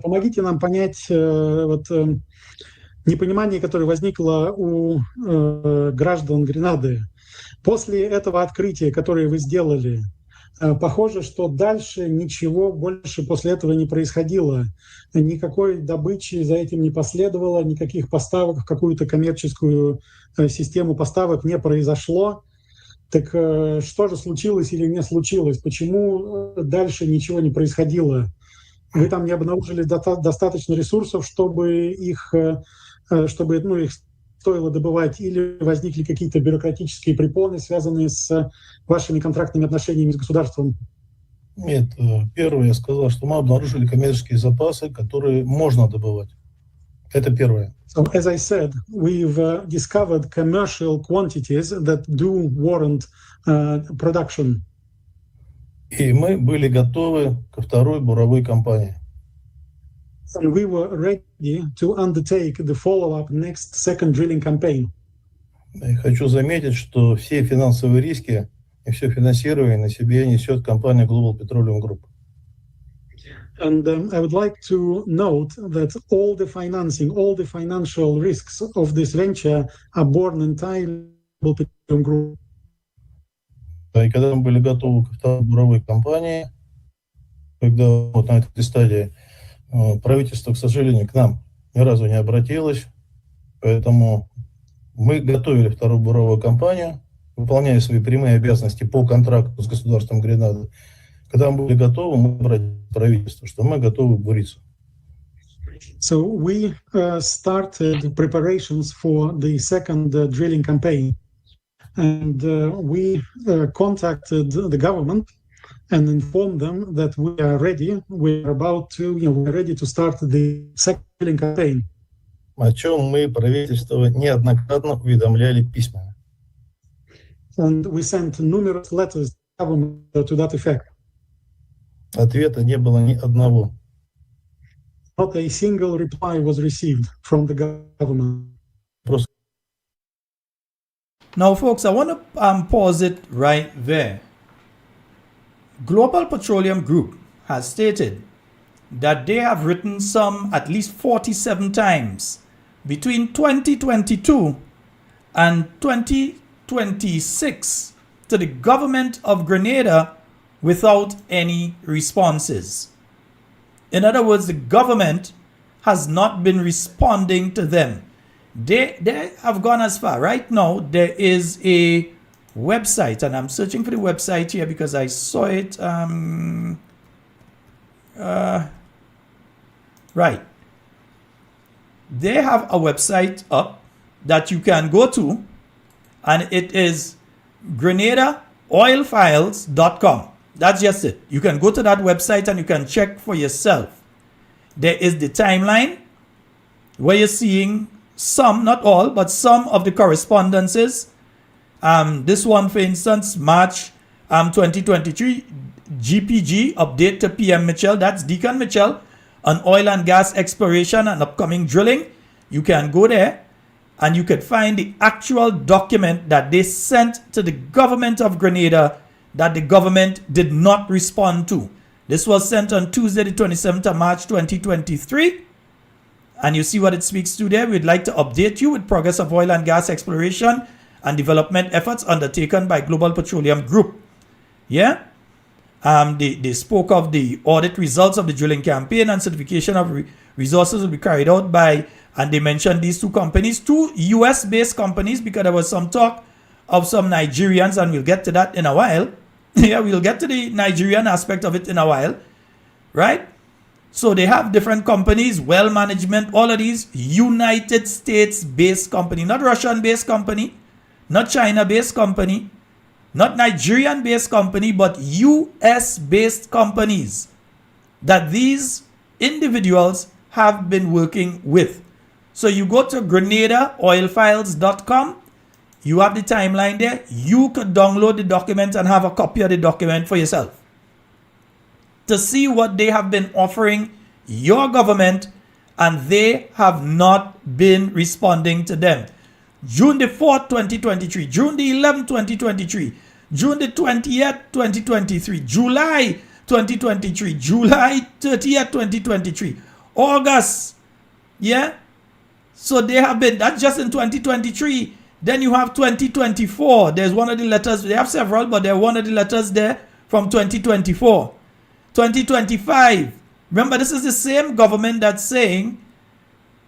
Помогите нам понять вот непонимание, которое возникло у граждан Гренады. После этого открытия, которое вы сделали, похоже, что дальше ничего больше после этого не происходило. Никакой добычи за этим не последовало, никаких поставок в какую-то коммерческую систему поставок не произошло. Так что же случилось или не случилось? Почему дальше ничего не происходило? Вы там не обнаружили достаточно ресурсов, чтобы их стоило добывать, или возникли какие-то бюрократические препоны, связанные с вашими контрактными отношениями с государством?
Нет, первое я сказал, что мы обнаружили коммерческие запасы, которые можно добывать. Это первое.
So, as I said, we've discovered commercial quantities that do warrant production.
И мы были готовы ко второй буровой кампании.
And we were ready to undertake the follow-up next second drilling campaign.
И хочу заметить, что все финансовые риски и все финансирование на себе несет компания Global Petroleum Group.
And I would like to note that all the financing, all the financial risks of this venture are borne entirely by Global Petroleum Group.
И когда мы были готовы к второй буровой кампании, когда вот на этой стадии правительство, к сожалению, к нам ни разу не обратилось, поэтому мы готовили вторую буровую кампанию, выполняя свои прямые обязанности по контракту с государством Гренады. Когда мы были готовы, мы обратились к правительству, что мы готовы буриться.
So we started preparations for the second drilling campaign, and we contacted the government and informed them that we are ready. We're ready to start the second drilling campaign.
О чем мы правительство неоднократно уведомляли письменно.
And we sent numerous letters to the government to that effect.
Ответа не было ни одного.
Not a single reply was received from the government.
Просто
Now, folks, I want to pause it right there. Global Petroleum Group has stated that they have written at least 47 times between 2022 and 2026 to the government of Grenada without any responses. In other words, the government has not been responding to them. They have gone as far. Right now, there is a website, and I'm searching for the website here because I saw it. Right. They have a website up that you can go to, and it is GrenadaOilFiles.com. That's just it. You can go to that website and you can check for yourself. There is the timeline where you're seeing some, not all, but some of the correspondences. This one, for instance, March 2023, GPG update to PM Mitchell. That's Deacon Mitchell on oil and gas exploration and upcoming drilling. You can go there and you can find the actual document that they sent to the government of Grenada that the government did not respond to. This was sent on Tuesday, the 27th of March, 2023. And you see what it speaks to there. We'd like to update you with progress of oil and gas exploration and development efforts undertaken by Global Petroleum Group. Yeah? They spoke of the audit results of the drilling campaign and certification of resources will be carried out by, and they mentioned these two companies, two US-based companies, because there was some talk of some Nigerians, and we'll get to that in a while. Yeah, we'll get to the Nigerian aspect of it in a while, right? So they have different companies, well management, all of these United States-based company, not Russian-based company, not China-based company, not Nigerian-based company, but US-based companies that these individuals have been working with. So you go to GrenadaOilFiles.com. You have the timeline there. You could download the document and have a copy of the document for yourself to see what they have been offering your government, and they have not been responding to them. June the 4th, 2023, June the 11th, 2023, June the 20th, 2023, July 2023, July 30th, 2023, August, yeah, So they have been, that's just in 2023. Then you have 2024. There's one of the letters, they have several, but there's one of the letters there from 2024. 2025. Remember, this is the same government that's saying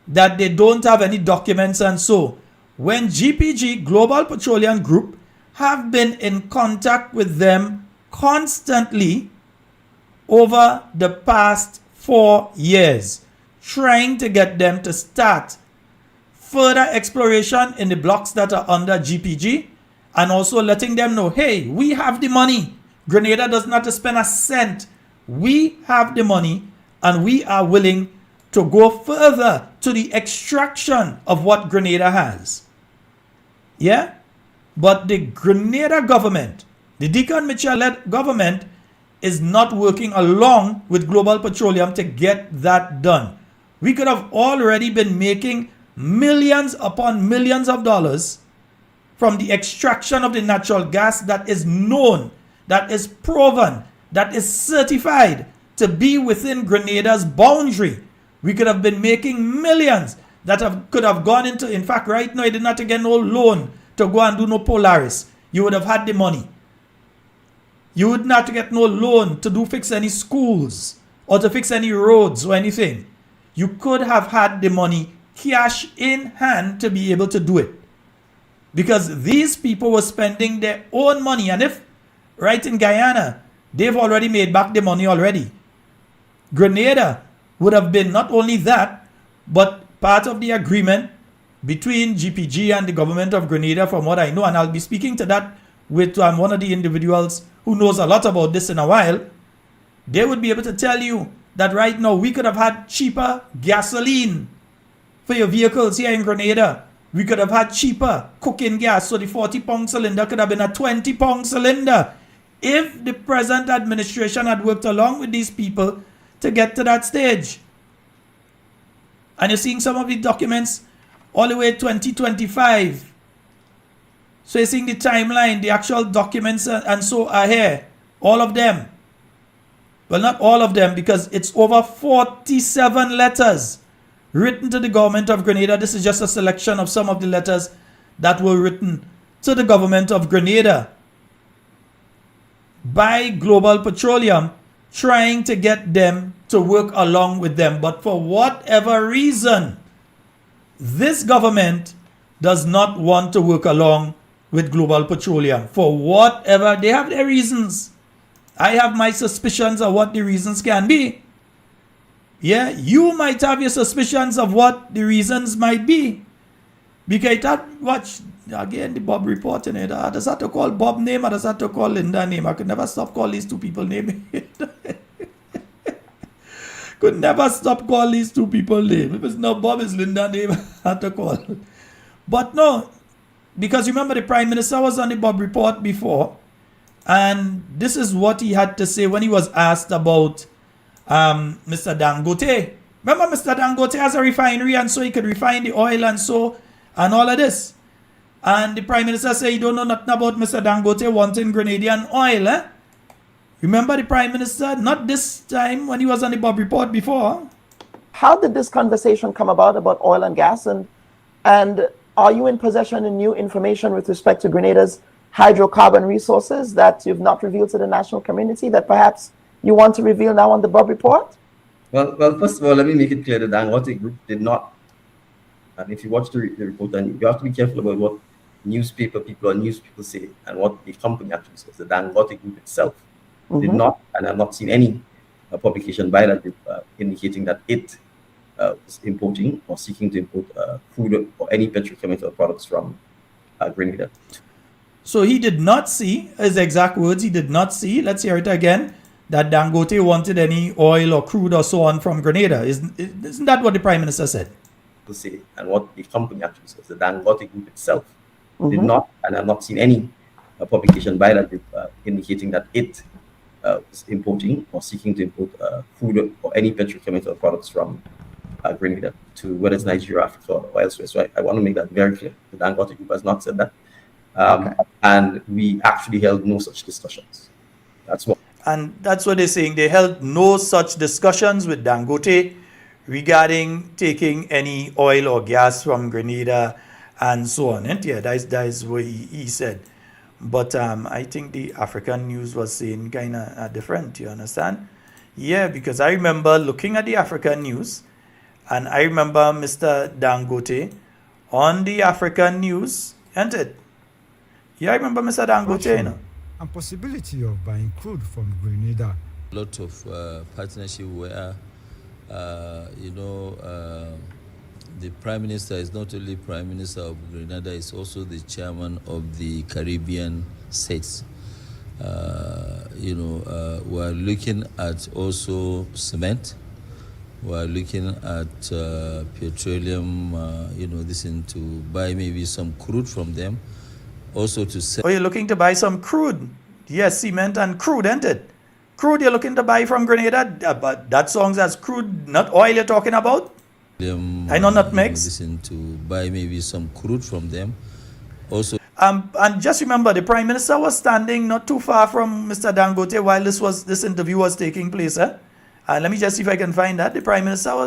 that they don't have any documents, and so when GPG, Global Petroleum Group, have been in contact with them constantly over the past 4 years, trying to get them to start further exploration in the blocks that are under GPG, and also letting them know, hey, we have the money. Grenada does not have to spend a cent. We have the money, and we are willing to go further to the extraction of what Grenada has. Yeah? But the Grenada government, the Deacon Mitchell-led government, is not working along with Global Petroleum to get that done. We could have already been making millions upon millions of dollars from the extraction of the natural gas that is known, that is proven, that is certified to be within Grenada's boundary. We could have been making millions that could have gone into, in fact, right now, you did not get no loan to go and do no Polaris. You would have had the money. You would not get no loan to fix any schools or to fix any roads or anything. You could have had the money cash in hand to be able to do it. Because these people were spending their own money. And if, right in Guyana, they've already made back the money already. Grenada would have been not only that, but part of the agreement between GPG and the government of Grenada, from what I know, and I'll be speaking to that with one of the individuals who knows a lot about this in a while. They would be able to tell you that right now we could have had cheaper gasoline for your vehicles here in Grenada. We could have had cheaper cooking gas, so the 40-pound cylinder could have been a 20-pound cylinder if the present administration had worked along with these people to get to that stage. And you're seeing some of the documents all the way 2025. So you're seeing the timeline, the actual documents and so are here. All of them. Well, not all of them, because it's over 47 letters written to the government of Grenada. This is just a selection of some of the letters that were written to the government of Grenada by Global Petroleum, trying to get them to work along with them. But for whatever reason, this government does not want to work along with Global Petroleum. For whatever, they have their reasons. I have my suspicions of what the reasons can be. Yeah, you might have your suspicions of what the reasons might be. Because that watch again the Bob report in it. I just have to call Bob name, I just have to call Linda name. I could never stop calling these two people name. Could never stop calling these two people name. If it's not Bob, it's Linda name. I have to call. But no, because remember the Prime Minister was on the Bob report before, and this is what he had to say when he was asked about Mr. Dangote. Remember, Mr. Dangote has a refinery, and so he could refine the oil and so, and all of this. And the Prime Minister said he don't know nothing about Mr. Dangote wanting Grenadian oil. Eh? Remember the Prime Minister? Not this time when he was on the Bob report before.
How did this conversation come about oil and gas? And are you in possession of new information with respect to Grenada's hydrocarbon resources that you've not revealed to the national community that perhaps you want to reveal now on the Bob report?
Well, first of all, let me make it clear that the Dangote Group did not. And if you watch the report, and you have to be careful about what newspaper people or news people say and what the company actually says. The Dangote Group itself did not, and I've not seen any publication by that group indicating that it is importing or seeking to import crude or any petrochemical products from Grenada.
So he did not see, his exact words, he did not see, let's hear it again, that Dangote wanted any oil or crude or so on from Grenada. Isn't that what the Prime Minister said?
To say, and what the company actually says. The Dangote Group itself did not, and I've not seen any publication by that group indicating that it is importing or seeking to import crude or any petrochemical products from Grenada to whether it's Nigeria, Africa, or elsewhere. So I want to make that very clear. The Dangote Group has not said that. And we actually held no such discussions. That's what.
And that's what they're saying. They held no such discussions with Dangote regarding taking any oil or gas from Grenada and so on. And yeah, that is what he said. But I think the African news was saying kind of different, you understand? Yeah, because I remember looking at the African news, and I remember Mr. Dangote on the African news, isn't it? Yeah, I remember Mr. Dangote, you know.
And possibility of buying crude from Grenada.
A lot of partnership where, the Prime Minister is not only Prime Minister of Grenada, is also the chairman of the Caribbean states. We're looking at also cement. We're looking at petroleum, to buy maybe some crude from them. Also to sell.
Oh, you're looking to buy some crude? Yes, cement and crude, isn't it? Crude you're looking to buy from Grenada, but that sounds as crude, not oil you're talking about? I know not mix.
To buy maybe some crude from them. Also.
And just remember, the Prime Minister was standing not too far from Mr. Dangote while this interview was taking place. Let me just see if I can find that. The Prime Minister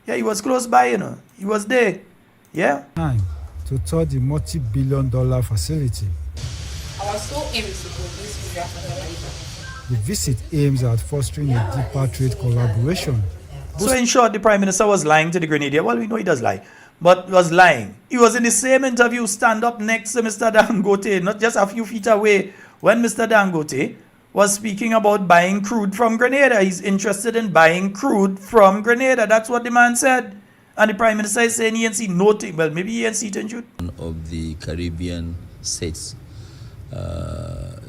he was close by, you know. He was there. Yeah.
Time to tour the multi-billion-dollar facility.
Our sole aim is to produce urea fertilizer.
The visit aims at fostering a deeper trade collaboration.
So in short, the Prime Minister was lying to the Grenadian. Well, we know he does lie, but was lying. He was in the same interview, stand up next to Mr. Dangote, not just a few feet away, when Mr. Dangote was speaking about buying crude from Grenada. He's interested in buying crude from Grenada. That's what the man said. And the Prime Minister is saying he ain't see nothing. Well, maybe he ain't see it, shoot.
Of the Caribbean states. We're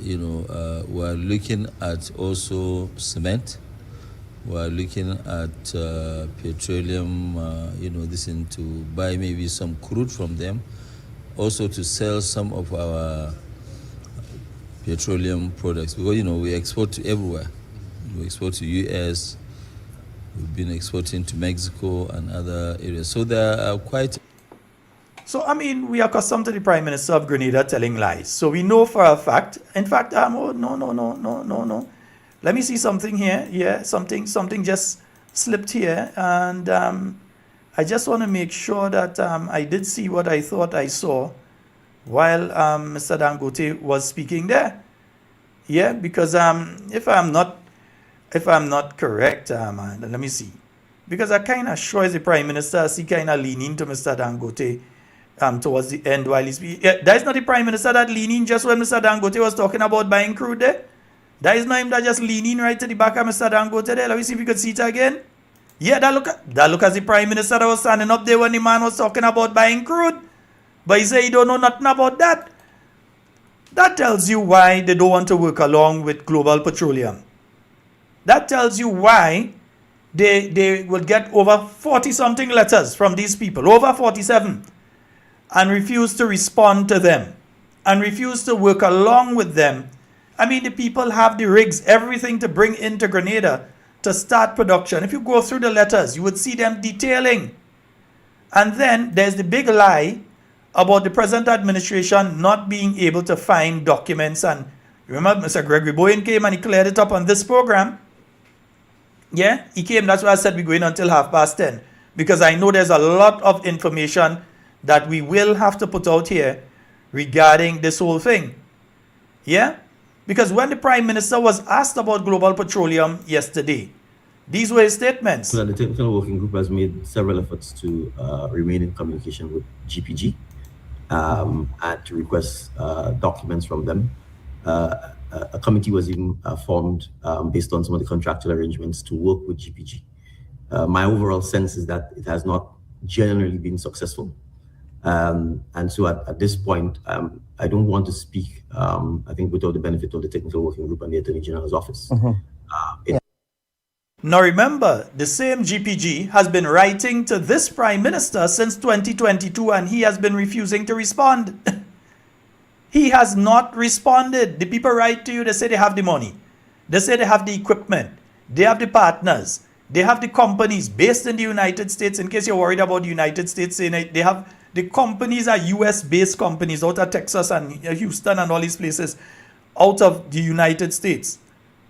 looking at also cement. We're looking at petroleum, to buy maybe some crude from them. Also to sell some of our petroleum products. Because, we export to everywhere. We export to US. We've been exporting to Mexico and other areas. So there are quite...
So, we are accustomed to the Prime Minister of Grenada telling lies. So we know for a fact. In fact, no. Let me see something here. Yeah, something just slipped here. And I just want to make sure that I did see what I thought I saw while Mr. Dangote was speaking there. Yeah, because if I'm not correct, let me see. Because I kind of sure as the Prime Minister, he kind of leaning to Mr. Dangote towards the end while he's speaking. Yeah, that is not the Prime Minister that leaning just when Mr. Dangote was talking about buying crude there. That is not him that just leaning right to the back of Mr. Dangote there. Let me see if we could see it again. Yeah, that look as the Prime Minister that was standing up there when the man was talking about buying crude. But he said he don't know nothing about that. That tells you why they don't want to work along with Global Petroleum. That tells you why they will get over 40-something letters from these people, over 47, and refuse to respond to them, and refuse to work along with them. The people have the rigs, everything to bring into Grenada to start production. If you go through the letters, you would see them detailing. And then there's the big lie about the present administration not being able to find documents. And remember, Mr. Gregory Bowen came and he cleared it up on this program. Yeah, he came. That's why I said we're going until 10:30. Because I know there's a lot of information that we will have to put out here regarding this whole thing. Yeah? Because when the Prime Minister was asked about Global Petroleum yesterday, these were his statements.
So the Technical Working Group has made several efforts to remain in communication with GPG and to request documents from them. A committee was even formed based on some of the contractual arrangements to work with GPG. My overall sense is that it has not generally been successful. And so at this point, I don't want to speak, I think, without the benefit of the Technical Working Group and the Attorney General's office.
Now remember, the same GPG has been writing to this Prime Minister since 2022 and he has been refusing to respond. He has not responded. The people write to you, they say they have the money. They say they have the equipment. They have the partners. They have the companies based in the United States. In case you're worried about the United States, they have the companies are US-based companies out of Texas and Houston and all these places out of the United States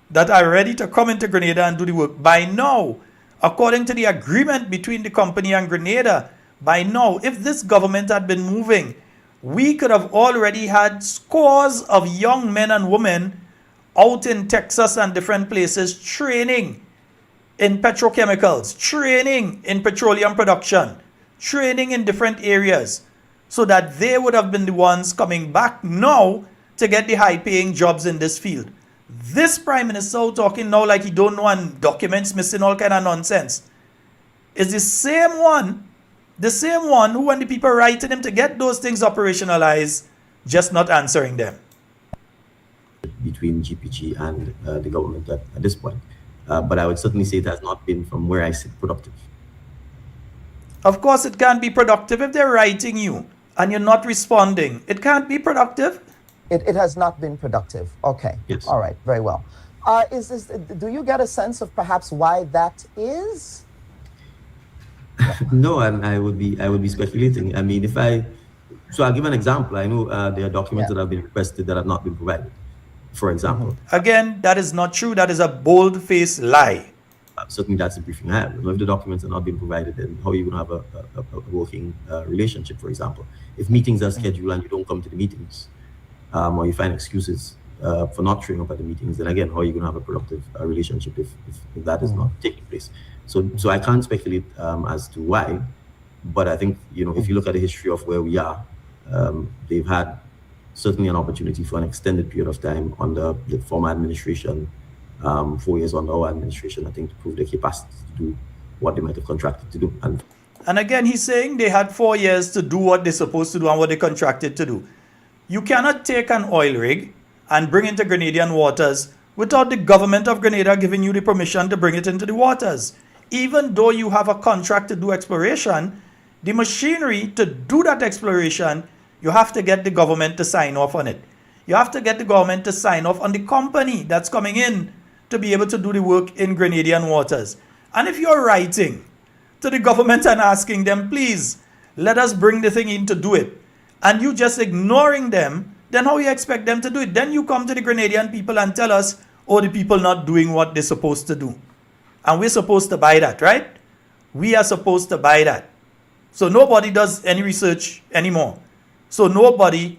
that are ready to come into Grenada and do the work. By now, according to the agreement between the company and Grenada, by now, if this government had been moving, we could have already had scores of young men and women out in Texas and different places training in petrochemicals, training in petroleum production, training in different areas, so that they would have been the ones coming back now to get the high-paying jobs in this field. This Prime Minister talking now like he don't know and documents missing, all kind of nonsense, is the same one who, when the people writing him to get those things operationalized, just not answering them.
Between GPG and the government at this point. But I would certainly say it has not been, from where I sit, productive.
Of course, it can't be productive if they're writing you and you're not responding. It can't be productive.
It has not been productive. Okay.
Yes.
All right. Very well. Do you get a sense of perhaps why that is?
No, and I would be speculating. I mean, so I'll give an example. I know there are documents that have been requested that have not been provided, for example.
Again, that is not true. That is a bold-faced lie.
Certainly, that's the briefing I have. If the documents are not being provided, then how are you going to have a working relationship, for example? If meetings are scheduled and you don't come to the meetings, or you find excuses for not showing up at the meetings, then again, how are you going to have a productive relationship if that is not taking place? So I can't speculate as to why, but I think, if you look at the history of where we are, they've had certainly an opportunity for an extended period of time under the former administration, 4 years under our administration, I think, to prove their capacity to do what they might have contracted to do.
And again, he's saying they had 4 years to do what they're supposed to do and what they contracted to do. You cannot take an oil rig and bring into Grenadian waters without the government of Grenada giving you the permission to bring it into the waters. Even though you have a contract to do exploration, the machinery to do that exploration, you have to get the government to sign off on it. You have to get the government to sign off on the company that's coming in to be able to do the work in Grenadian waters. And if you're writing to the government and asking them, please, let us bring the thing in to do it, and you just ignoring them, then how you expect them to do it? Then you come to the Grenadian people and tell us, oh, the people not doing what they're supposed to do. And we're supposed to buy that, right? We are supposed to buy that. So nobody does any research anymore. So nobody,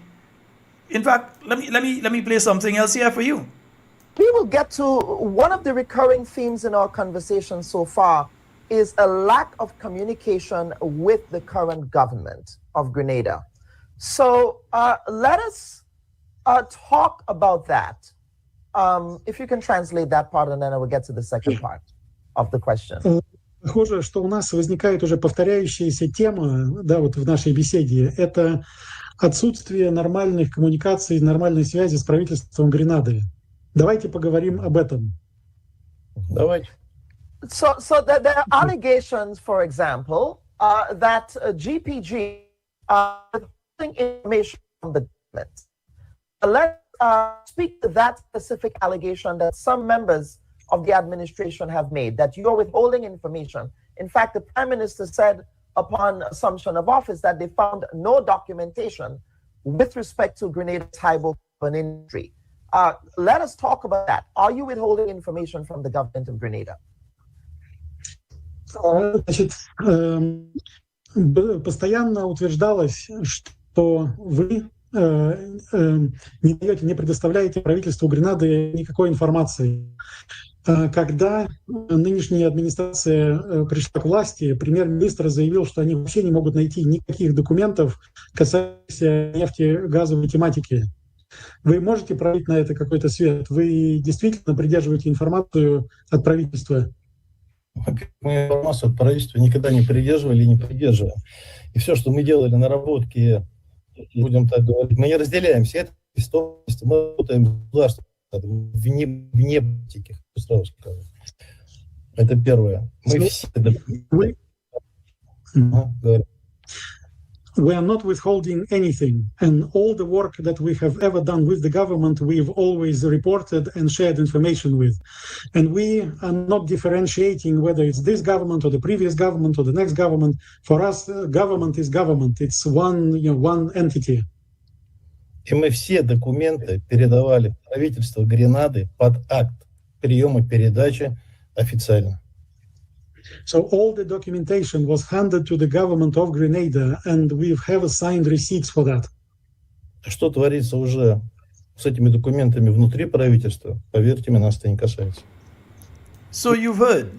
in fact, let me play something else here for you.
We will get to one of the recurring themes in our conversation so far is a lack of communication with the current government of Grenada. So let us talk about that. If you can translate that part, and then I will get to the second part of the question.
Похоже, что у нас возникает уже повторяющаяся тема, да, вот в нашей беседе. Это отсутствие нормальных коммуникаций, нормальной связи с правительством Гренады. Давайте поговорим об этом.
Давайте.
So there are allegations, for example, that GPG withholding information from the government. Let's speak to that specific allegation that some members of the administration have made, that you're withholding information. In fact, the Prime Minister said upon assumption of office that they found no documentation with respect to Grenada's hydrocarbon industry. Let us talk about that. Are you withholding information from the government of Grenada?
Значит, постоянно утверждалось, что вы не предоставляете правительству Гренады никакой информации. Когда нынешняя администрация пришла к власти, премьер-министр заявил, что они вообще не могут найти никаких документов, касающихся нефти, газовой тематики. Вы можете пролить на это какой-то свет? Вы действительно придерживаете информацию от правительства?
Мы информацию от правительства никогда не придерживали и не придерживаем. И все, что мы делали наработки, будем так говорить, мы не разделяем все это, мы работаем с государством вне политики, сразу скажу. Это первое. Мы все
We are not withholding anything, and all the work that we have ever done with the government, we've always reported and shared information with. And we are not differentiating whether it's this government or the previous government or the next government. For us, government is government. It's one entity.
И мы все документы передавали правительству Гренады под акт приема передачи официально.
So all the documentation was handed to the government of Grenada, and we have signed receipts for that.
Что творится уже с этими документами внутри правительства, поверьте мне, нас это не касается.
So you've heard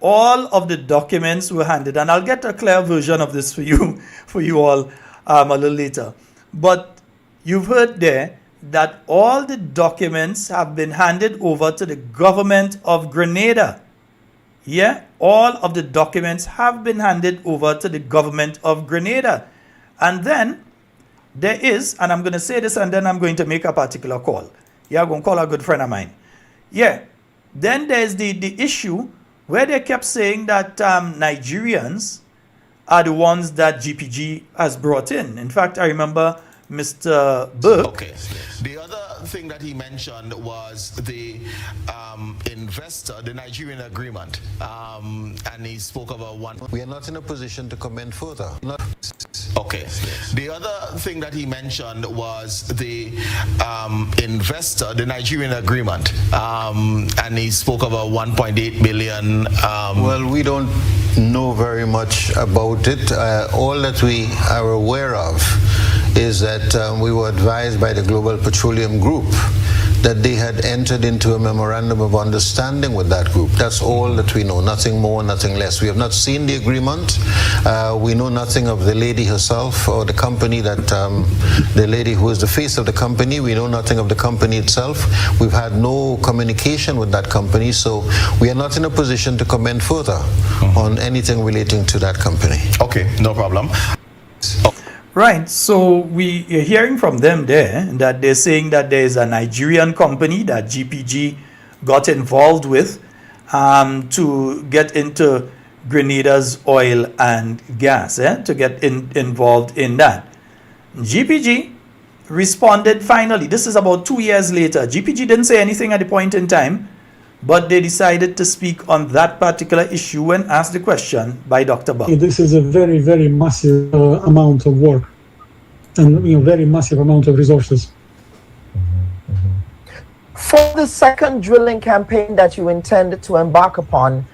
all of the documents were handed, and I'll get a clear version of this for you all a little later. But you've heard there that all the documents have been handed over to the government of Grenada. Yeah, all of the documents have been handed over to the government of Grenada. And then there is, and I'm going to say this and then I'm going to make a particular call. Yeah, I'm going to call a good friend of mine. Yeah, then there's the issue where they kept saying that Nigerians are the ones that GPG has brought in. In fact, I remember Mr. Burke.
Okay. The other thing that he mentioned was the investor, the Nigerian agreement, and he spoke about one.
We are not in a position to comment further.
Okay. The other thing that he mentioned was the investor, the Nigerian agreement, and he spoke about 1.8 billion.
Well, we don't know very much about it. All that we are aware of is that we were advised by the Global Petroleum Group that they had entered into a memorandum of understanding with that group. That's all that we know, nothing more, nothing less. We have not seen the agreement. We know nothing of the lady herself or the company that, the lady who is the face of the company. We know nothing of the company itself. We've had no communication with that company, so we are not in a position to comment further on anything relating to that company.
Okay, no problem.
Right, so we are hearing from them there that they're saying that there is a Nigerian company that GPG got involved with to get into Grenada's oil and gas, to get involved in that. GPG responded finally. This is about 2 years later. GPG didn't say anything at the point in time, but they decided to speak on that particular issue when asked the question by Dr. Buck.
This is a very, very massive amount of work and very massive amount of resources.
For the second drilling campaign that you intend to embark upon,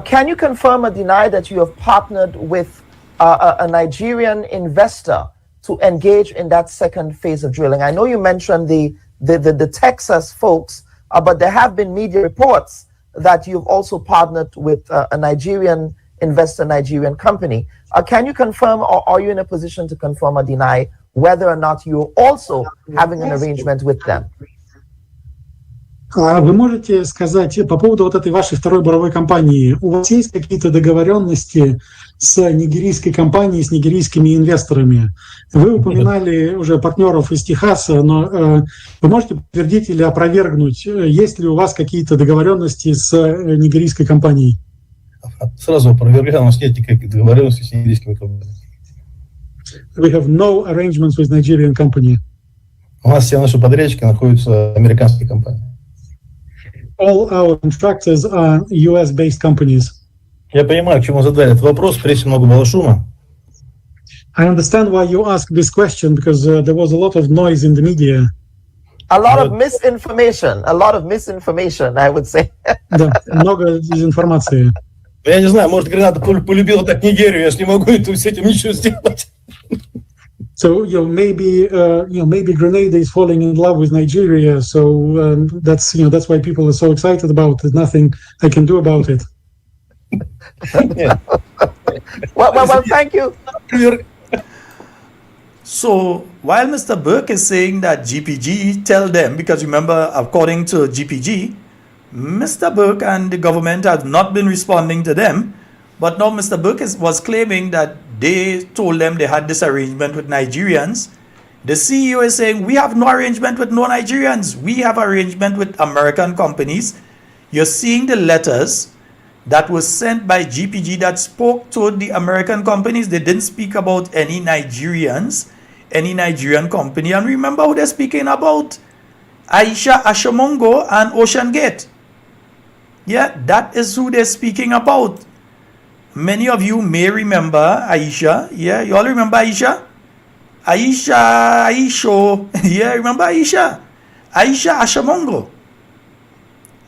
can you confirm or deny that you have partnered with a Nigerian investor to engage in that second phase of drilling? I know you mentioned the Texas folks, but there have been media reports that you've also partnered with a Nigerian investor, Nigerian company. Can you confirm, or are you in a position to confirm or deny whether or not you're also having an arrangement with them?
Вы можете сказать по поводу вот этой вашей второй буровой компании, у вас есть какие-то договоренности с нигерийской компанией, с нигерийскими инвесторами? Вы упоминали уже партнеров из Техаса, но вы можете подтвердить или опровергнуть, есть ли у вас какие-то договоренности с нигерийской компанией?
Сразу опровергаю, у нас нет никаких договоренностей с нигерийскими компаниями.
We have no arrangements with Nigerian company.
У нас все наши подрядчики находятся в американских компаниях.
All our contractors are US-based companies.
Я понимаю, к чему задали этот вопрос, в прессе много было шума.
I understand why you asked this question, because there was a lot of noise in the media.
A lot of misinformation, I would say.
Да, много дезинформации.
Я не знаю, может, Гренада полюбила так Нигерию, я же не могу с этим ничего сделать.
So maybe Grenada is falling in love with Nigeria. So that's why people are so excited about it. Nothing I can do about it.
well, thank you.
So while Mr. Burke is saying that GPG tell them, because remember, according to GPG, Mr. Burke and the government have not been responding to them. But now Mr. Burke was claiming that they told them they had this arrangement with Nigerians. The CEO is saying, we have no arrangement with no Nigerians. We have arrangement with American companies. You're seeing the letters that was sent by GPG that spoke to the American companies. They didn't speak about any Nigerians, any Nigerian company. And remember who they're speaking about? Aisha Ashomongo and Ocean Gate. Yeah, that is who they're speaking about. Many of you may remember Aisha. Yeah, you all remember Aisha? Aisha. Yeah, remember Aisha? Aisha Ashomongo.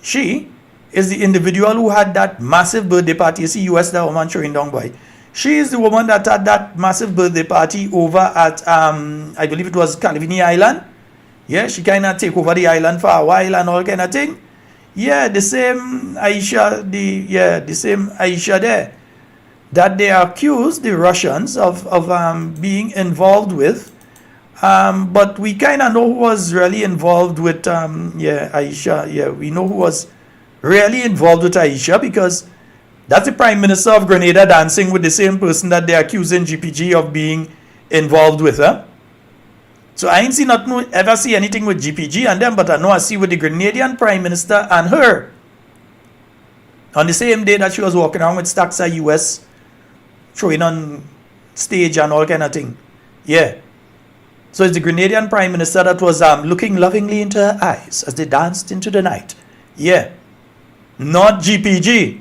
She is the individual who had that massive birthday party. You see US, that woman showing down by. She is the woman that had that massive birthday party over at, I believe it was Calivini Island. Yeah, she kind of take over the island for a while and all kind of thing. Yeah, the same Aisha, the same Aisha there, that they accused the Russians of being involved with. But we kind of know who was really involved with, Aisha. Yeah, we know who was really involved with Aisha, because that's the Prime Minister of Grenada dancing with the same person that they're accusing GPG of being involved with her. So I ain't ever see anything with GPG and them, but I know I see with the Grenadian Prime Minister and her on the same day that she was walking around with stacks of US, throwing on stage and all kind of thing. Yeah. So it's the Grenadian Prime Minister that was looking lovingly into her eyes as they danced into the night. Yeah. Not GPG.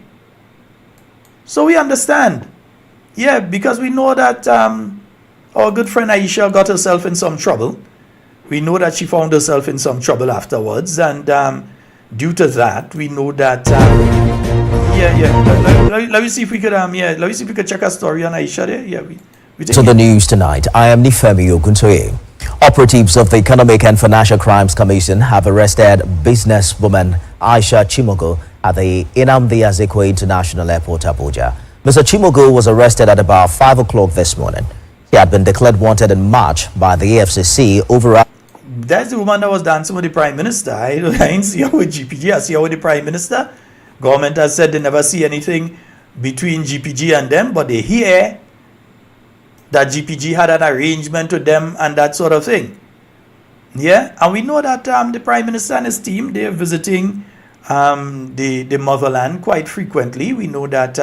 So we understand. Yeah, because we know that our good friend Aisha got herself in some trouble. We know that she found herself in some trouble afterwards, and due to that, we know that. Let me see if we could let me see if we could check a story on Aisha there. Yeah, we
To the news tonight, I am Nifemi Oguntoye. Operatives of the Economic and Financial Crimes Commission have arrested businesswoman Aisha Chimogo at the Nnamdi Azikiwe International Airport, Abuja. Mr. Chimogo was arrested at about 5 o'clock this morning. He had been declared wanted in March by the AFCC over.
That's the woman that was dancing with the Prime Minister. I didn't see her with GPG. I see her with the Prime Minister. Government has said they never see anything between GPG and them, but they hear that GPG had an arrangement with them and that sort of thing. Yeah, and we know that the Prime Minister and his team, they're visiting the motherland quite frequently. We know that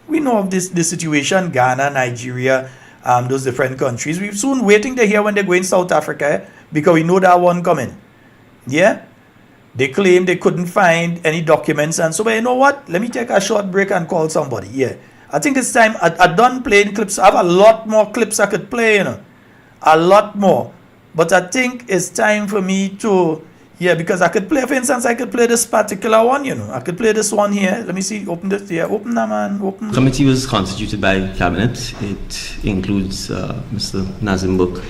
we know of this situation, Ghana, Nigeria, those different countries. We're soon waiting to hear when they go in South Africa, because we know that one coming. Yeah, they claim they couldn't find any documents, and so, but you know what? Let me take a short break and call somebody. Yeah, I think it's time. I'm done playing clips. I have a lot more clips I could play, you know, a lot more. But I think it's time for me to, because I could play, for instance, I could play this particular one, you know. I could play this one here. Let me see, open this, open that, man, open.
The committee was constituted by Cabinet. It includes Mr. Nazim Book,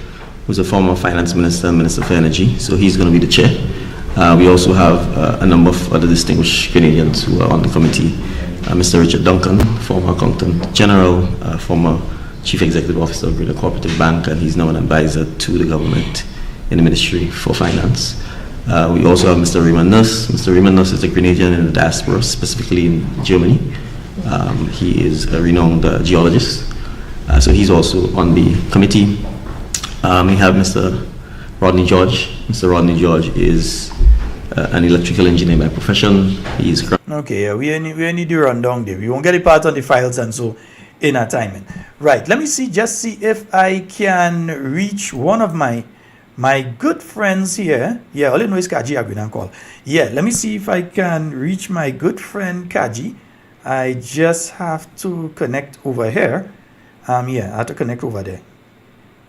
who's a former finance minister and minister for energy, so he's going to be the chair. We also have a number of other distinguished Canadians who are on the committee. Mr. Richard Duncan, former accountant general, former chief executive officer of Grenada Cooperative Bank, and he's now an advisor to the government in the Ministry for Finance. We also have Mr. Raymond Nuss. Mr. Raymond Nuss is a Grenadian in the diaspora, specifically in Germany. He is a renowned geologist, so he's also on the committee. We have Mr. Rodney George. Mr. Rodney George is an electrical engineer by profession. He is
okay. We need to run down there. We won't get it part on the files and so in a timing. Right. Let me see. Just see if I can reach one of my good friends here. Yeah, all I know is Kaji. I'm gonna call. Yeah. Let me see if I can reach my good friend Kaji. I just have to connect over here. I have to connect over there.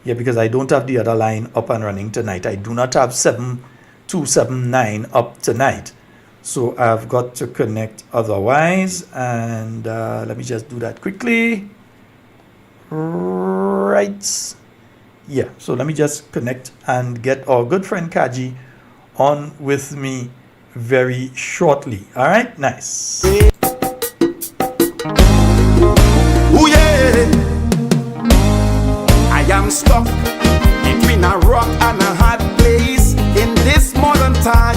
Yeah, because I don't have the other line up and running tonight. I do not have 7279 up tonight. So I've got to connect otherwise. And let me just do that quickly. Right. Yeah, so let me just connect and get our good friend Kaji on with me very shortly. All right, nice.
Ooh, yeah. I am stuck between a rock and a hard place in this modern time.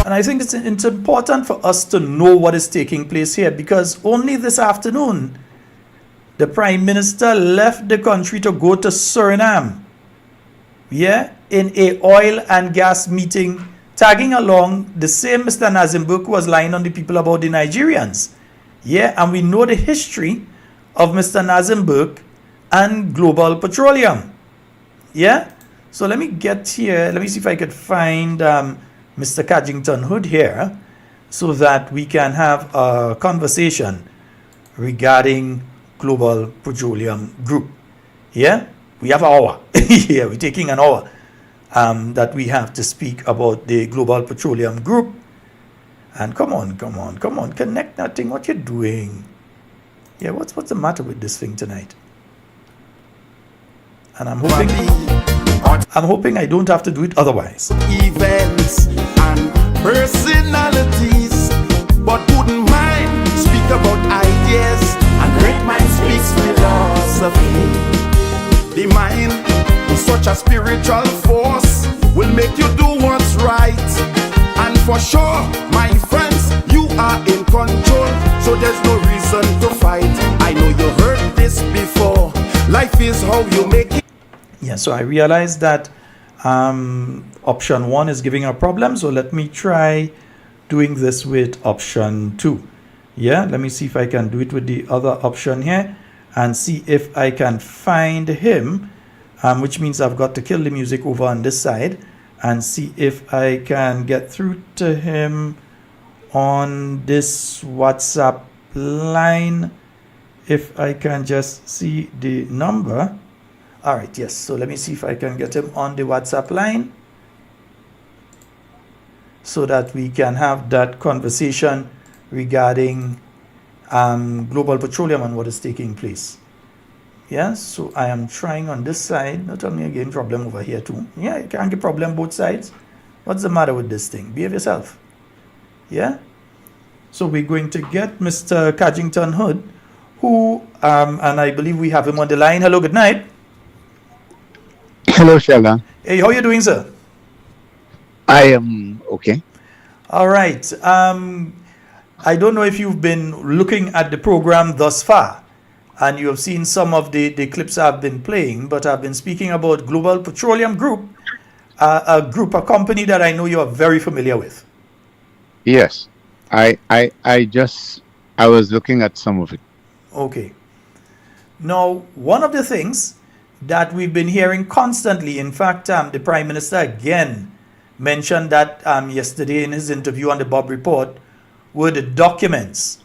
And I think it's important for us to know what is taking place here, because only this afternoon the Prime Minister left the country to go to Suriname. Yeah, in a oil and gas meeting, tagging along the same Mr. Nazim Book who was lying on the people about the Nigerians. Yeah, and we know the history of Mr. Nazim Book and Global Petroleum. Yeah, so let me get here. Let me see if I could find Mr. Cadgington Hood here so that we can have a conversation regarding Global Petroleum Group. Yeah, we have an hour. Yeah, we're taking an hour that we have to speak about the Global Petroleum Group. And come on, connect nothing. What you doing? Yeah, what's the matter with this thing tonight? And I'm hoping I don't have to do it otherwise.
Events and personalities, but wouldn't mind speak about ideas, and great mind speaks philosophy. The mind is such a spiritual force, will make you do what's right. And for sure, my friends, you are in control, so there's no reason to fight. I know you heard this before. Life is how you make it.
Yeah, so I realized that option 1 is giving a problem, so let me try doing this with option 2. Yeah, let me see if I can do it with the other option here and see if I can find him, which means I've got to kill the music over on this side and see if I can get through to him on this WhatsApp line. If I can just see the number. All right, yes, so let me see if I can get him on the WhatsApp line so that we can have that conversation regarding global petroleum and what is taking place. Yeah, so I am trying on this side. Don't tell me again problem over here too. Yeah, you can't get problem both sides. What's the matter with this thing? Behave yourself. Yeah, so we're going to get Mr. Cadgington Hood, who and I believe we have him on the line. Hello, good night.
Hello, Sheldon.
Hey, how are you doing, sir?
I am okay.
All right. I don't know if you've been looking at the program thus far and you have seen some of the clips I've been playing, but I've been speaking about Global Petroleum Group, a company that I know you are very familiar with.
Yes. I was looking at some of it.
Okay. Now, one of the things that we've been hearing constantly, in fact, the Prime Minister again mentioned that yesterday in his interview on the Bob Report, were the documents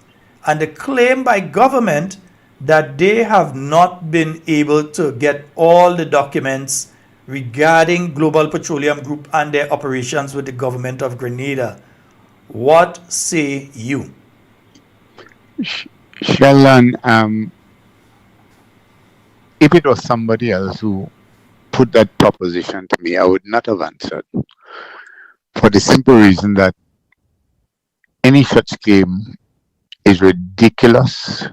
and the claim by government that they have not been able to get all the documents regarding Global Petroleum Group and their operations with the government of Grenada. What say you?
Sheldon, if it was somebody else who put that proposition to me, I would not have answered. For the simple reason that any such claim is ridiculous,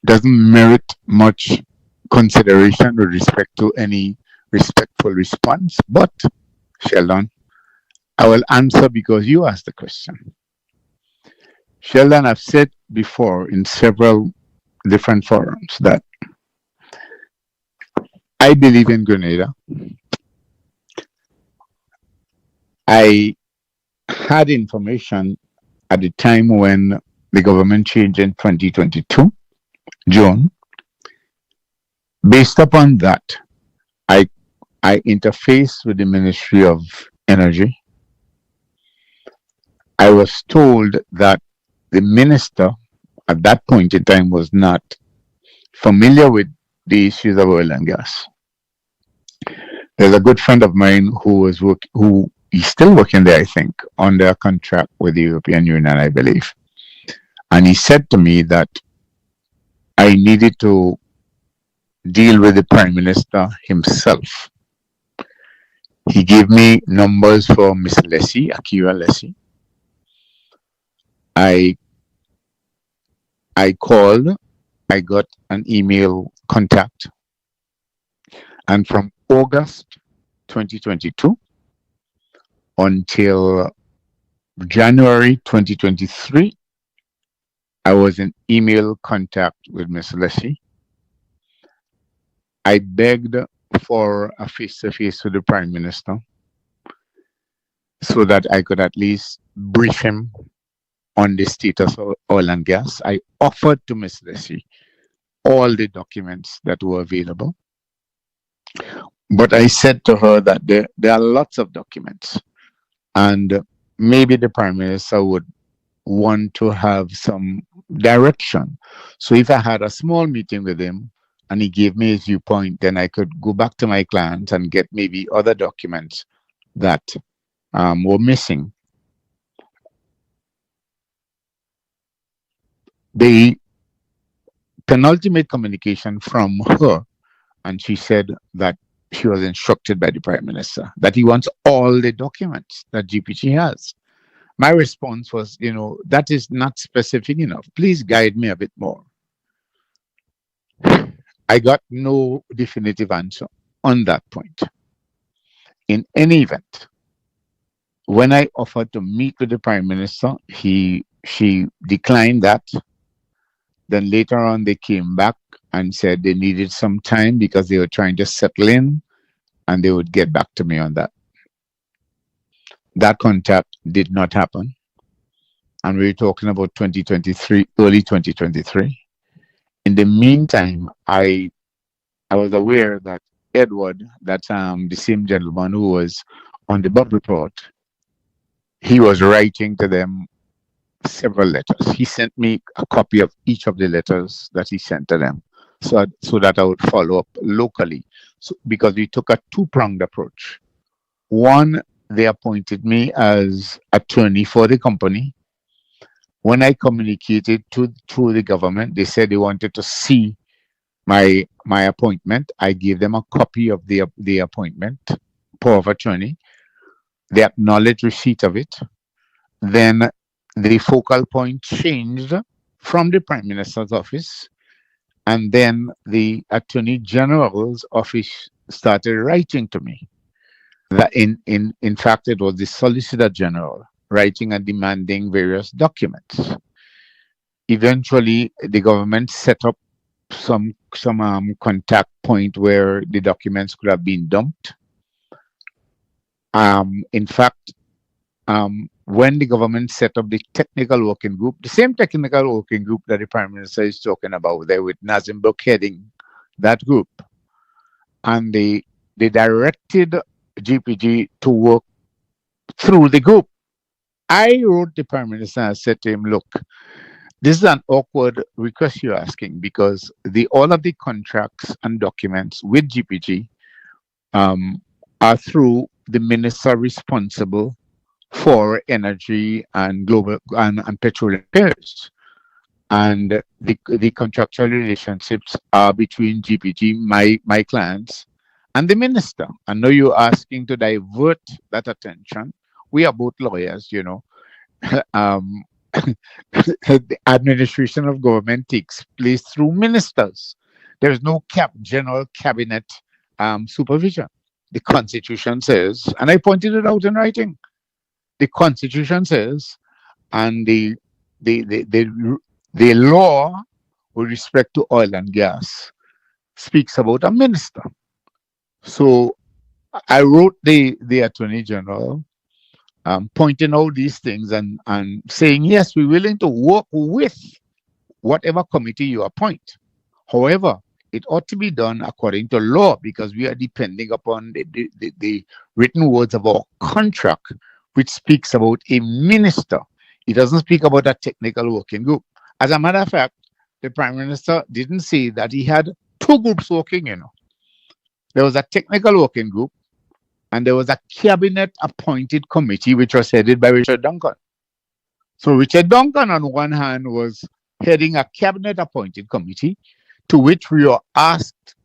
doesn't merit much consideration with respect to any respectful response. But, Sheldon, I will answer because you asked the question. Sheldon, I've said before in several different forums that I believe in Grenada. I had information at the time when the government changed in 2022, June. Based upon that, I interfaced with the Ministry of Energy. I was told that the minister at that point in time was not familiar with the issues of oil and gas. There's a good friend of mine who is still working there, I think, on their contract with the European Union, I believe. And he said to me that I needed to deal with the Prime Minister himself. He gave me numbers for Miss Leslie, Akira Leslie. I called, I got an email contact, and from August 2022 until January 2023, I was in email contact with Miss Leslie. I begged for a face-to-face with the Prime Minister so that I could at least brief him on the status of oil and gas. I offered to Miss Leslie all the documents that were available. But I said to her that there are lots of documents, and maybe the Prime Minister would want to have some direction. So if I had a small meeting with him and he gave me his viewpoint, then I could go back to my clients and get maybe other documents that were missing. the penultimate communication from her, and she said that she was instructed by the Prime Minister that he wants all the documents that GPG has. My response was, that is not specific enough. Please guide me a bit more. I got no definitive answer on that point. In any event, when I offered to meet with the Prime Minister, she declined that. Then later on, they came back and said they needed some time because they were trying to settle in, and they would get back to me on that. That contact did not happen. And we were talking about 2023, early 2023. In the meantime, I was aware that Edward, that's the same gentleman who was on the Bob report, he was writing to them several letters. He sent me a copy of each of the letters that he sent to them, so that I would follow up locally. So, because we took a two-pronged approach. One, they appointed me as attorney for the company. When I communicated to the government, they said they wanted to see my appointment. I gave them a copy of the appointment, power of attorney. They acknowledged receipt of it. Then the focal point changed from the Prime Minister's office, and then the Attorney General's office started writing to me. That in fact, it was the Solicitor General writing and demanding various documents. Eventually, the government set up some contact point where the documents could have been dumped. In fact, when the government set up the technical working group, the same technical working group that the Prime Minister is talking about there with Nazim Burke heading that group, and they directed GPG to work through the group. I wrote the Prime Minister and said to him, look, this is an awkward request you're asking, because all of the contracts and documents with GPG are through the minister responsible for energy and global and petroleum affairs. And the contractual relationships are between GPG, my clients, and the minister. I know you're asking to divert that attention. We are both lawyers, the administration of government takes place through ministers. There is no general cabinet supervision. The Constitution says, and I pointed it out in writing, the Constitution says, and the law with respect to oil and gas speaks about a minister. So I wrote the Attorney General pointing out these things and saying, yes, we're willing to work with whatever committee you appoint. However, it ought to be done according to law, because we are depending upon the written words of our contract, which speaks about a minister. It doesn't speak about a technical working group. As a matter of fact, the Prime Minister didn't say that he had two groups working, There was a technical working group, and there was a cabinet-appointed committee, which was headed by Richard Duncan. So Richard Duncan, on one hand, was heading a cabinet-appointed committee, to which we were asked,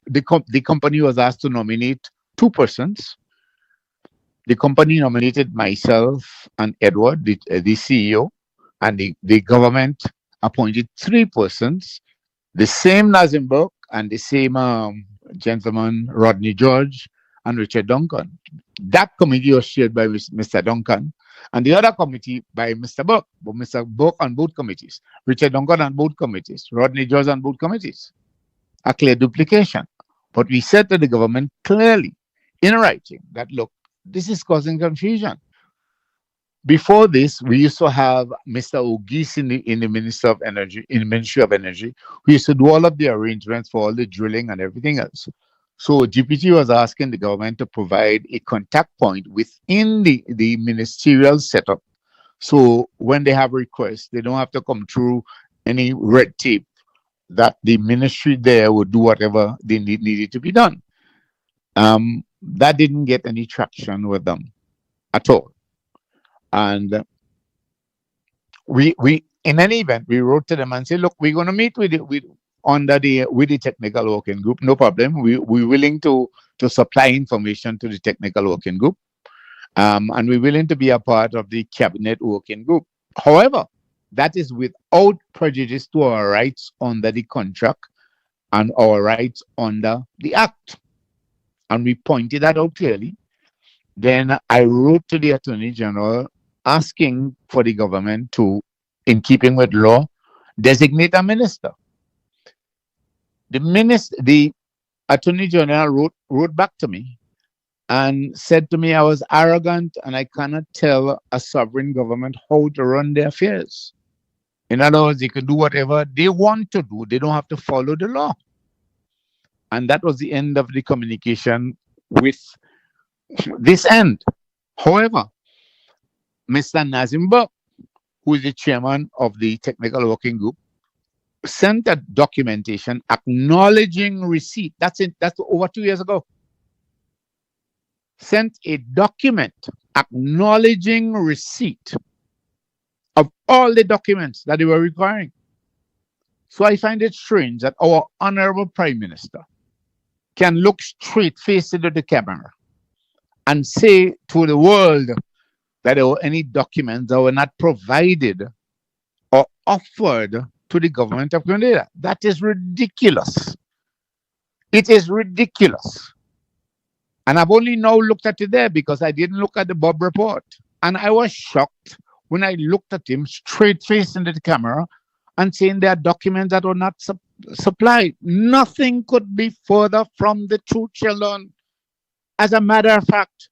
the company was asked to nominate two persons. The company nominated myself and Edward, the CEO, and the government appointed three persons, the same Nazim Burke and the same gentleman, Rodney George, and Richard Duncan. That committee was chaired by Mr. Duncan, and the other committee by Mr. Burke. But Mr. Burke on both committees, Richard Duncan on both committees, Rodney George on both committees. A clear duplication. But we said to the government clearly in writing that, look, this is causing confusion. Before this, we used to have Mr. Ogis in the Ministry of Energy, who used to do all of the arrangements for all the drilling and everything else. So GPT was asking the government to provide a contact point within the ministerial setup. So when they have requests, they don't have to come through any red tape, that the ministry there would do whatever they needed to be done. That didn't get any traction with them at all. And in any event, we wrote to them and said, look, we're going to meet with the technical working group. No problem. We're willing to supply information to the technical working group. And we're willing to be a part of the cabinet working group. However, that is without prejudice to our rights under the contract and our rights under the act. And we pointed that out clearly. Then I wrote to the Attorney General asking for the government to, in keeping with law, designate a minister. The Attorney General wrote back to me and said to me I was arrogant and I cannot tell a sovereign government how to run their affairs. In other words, they can do whatever they want to do. They don't have to follow the law. And that was the end of the communication with this end. However, Mr. Nazim Burke, who is the chairman of the technical working group, sent a documentation acknowledging receipt. That's over 2 years ago. Sent a document acknowledging receipt of all the documents that they were requiring. So I find it strange that our honorable Prime Minister can look straight face into the camera and say to the world that there were any documents that were not provided or offered to the government of Grenada. That is ridiculous. It is ridiculous. And I've only now looked at it there because I didn't look at the Bob report. And I was shocked when I looked at him straight face into the camera and saying there are documents that were not supplied. Nothing could be further from the truth, Sheldon. As a matter of fact,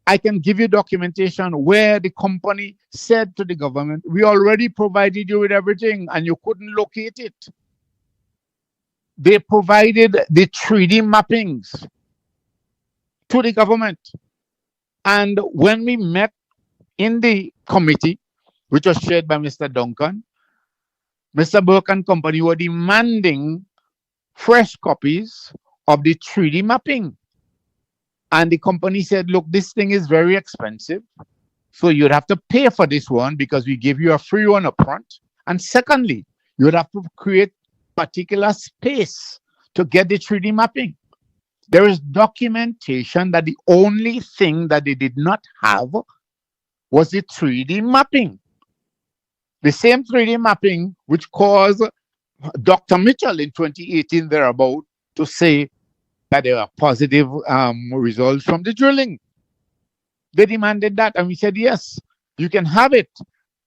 I can give you documentation where the company said to the government, we already provided you with everything and you couldn't locate it. They provided the 3D mappings to the government. And when we met in the committee, which was chaired by Mr. Duncan, Mr. Burke and company were demanding fresh copies of the 3D mapping. And the company said, look, this thing is very expensive. So you'd have to pay for this one because we give you a free one up front. And secondly, you'd have to create particular space to get the 3D mapping. There is documentation that the only thing that they did not have was the 3D mapping. The same 3D mapping which caused Dr. Mitchell in 2018 thereabout to say that there are positive results from the drilling. They demanded that, and we said, yes, you can have it.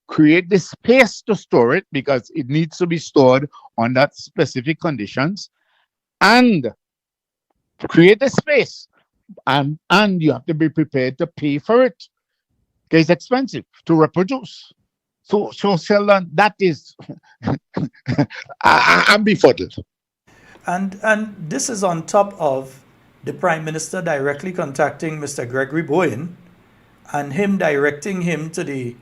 Create the space to store it because it needs to be stored on that specific conditions, and create a space, and you have to be prepared to pay for it because it's expensive to reproduce. So Sheldon, that is, I'm befuddled.
And this is on top of the Prime Minister directly contacting Mr. Gregory Bowen and him directing him to the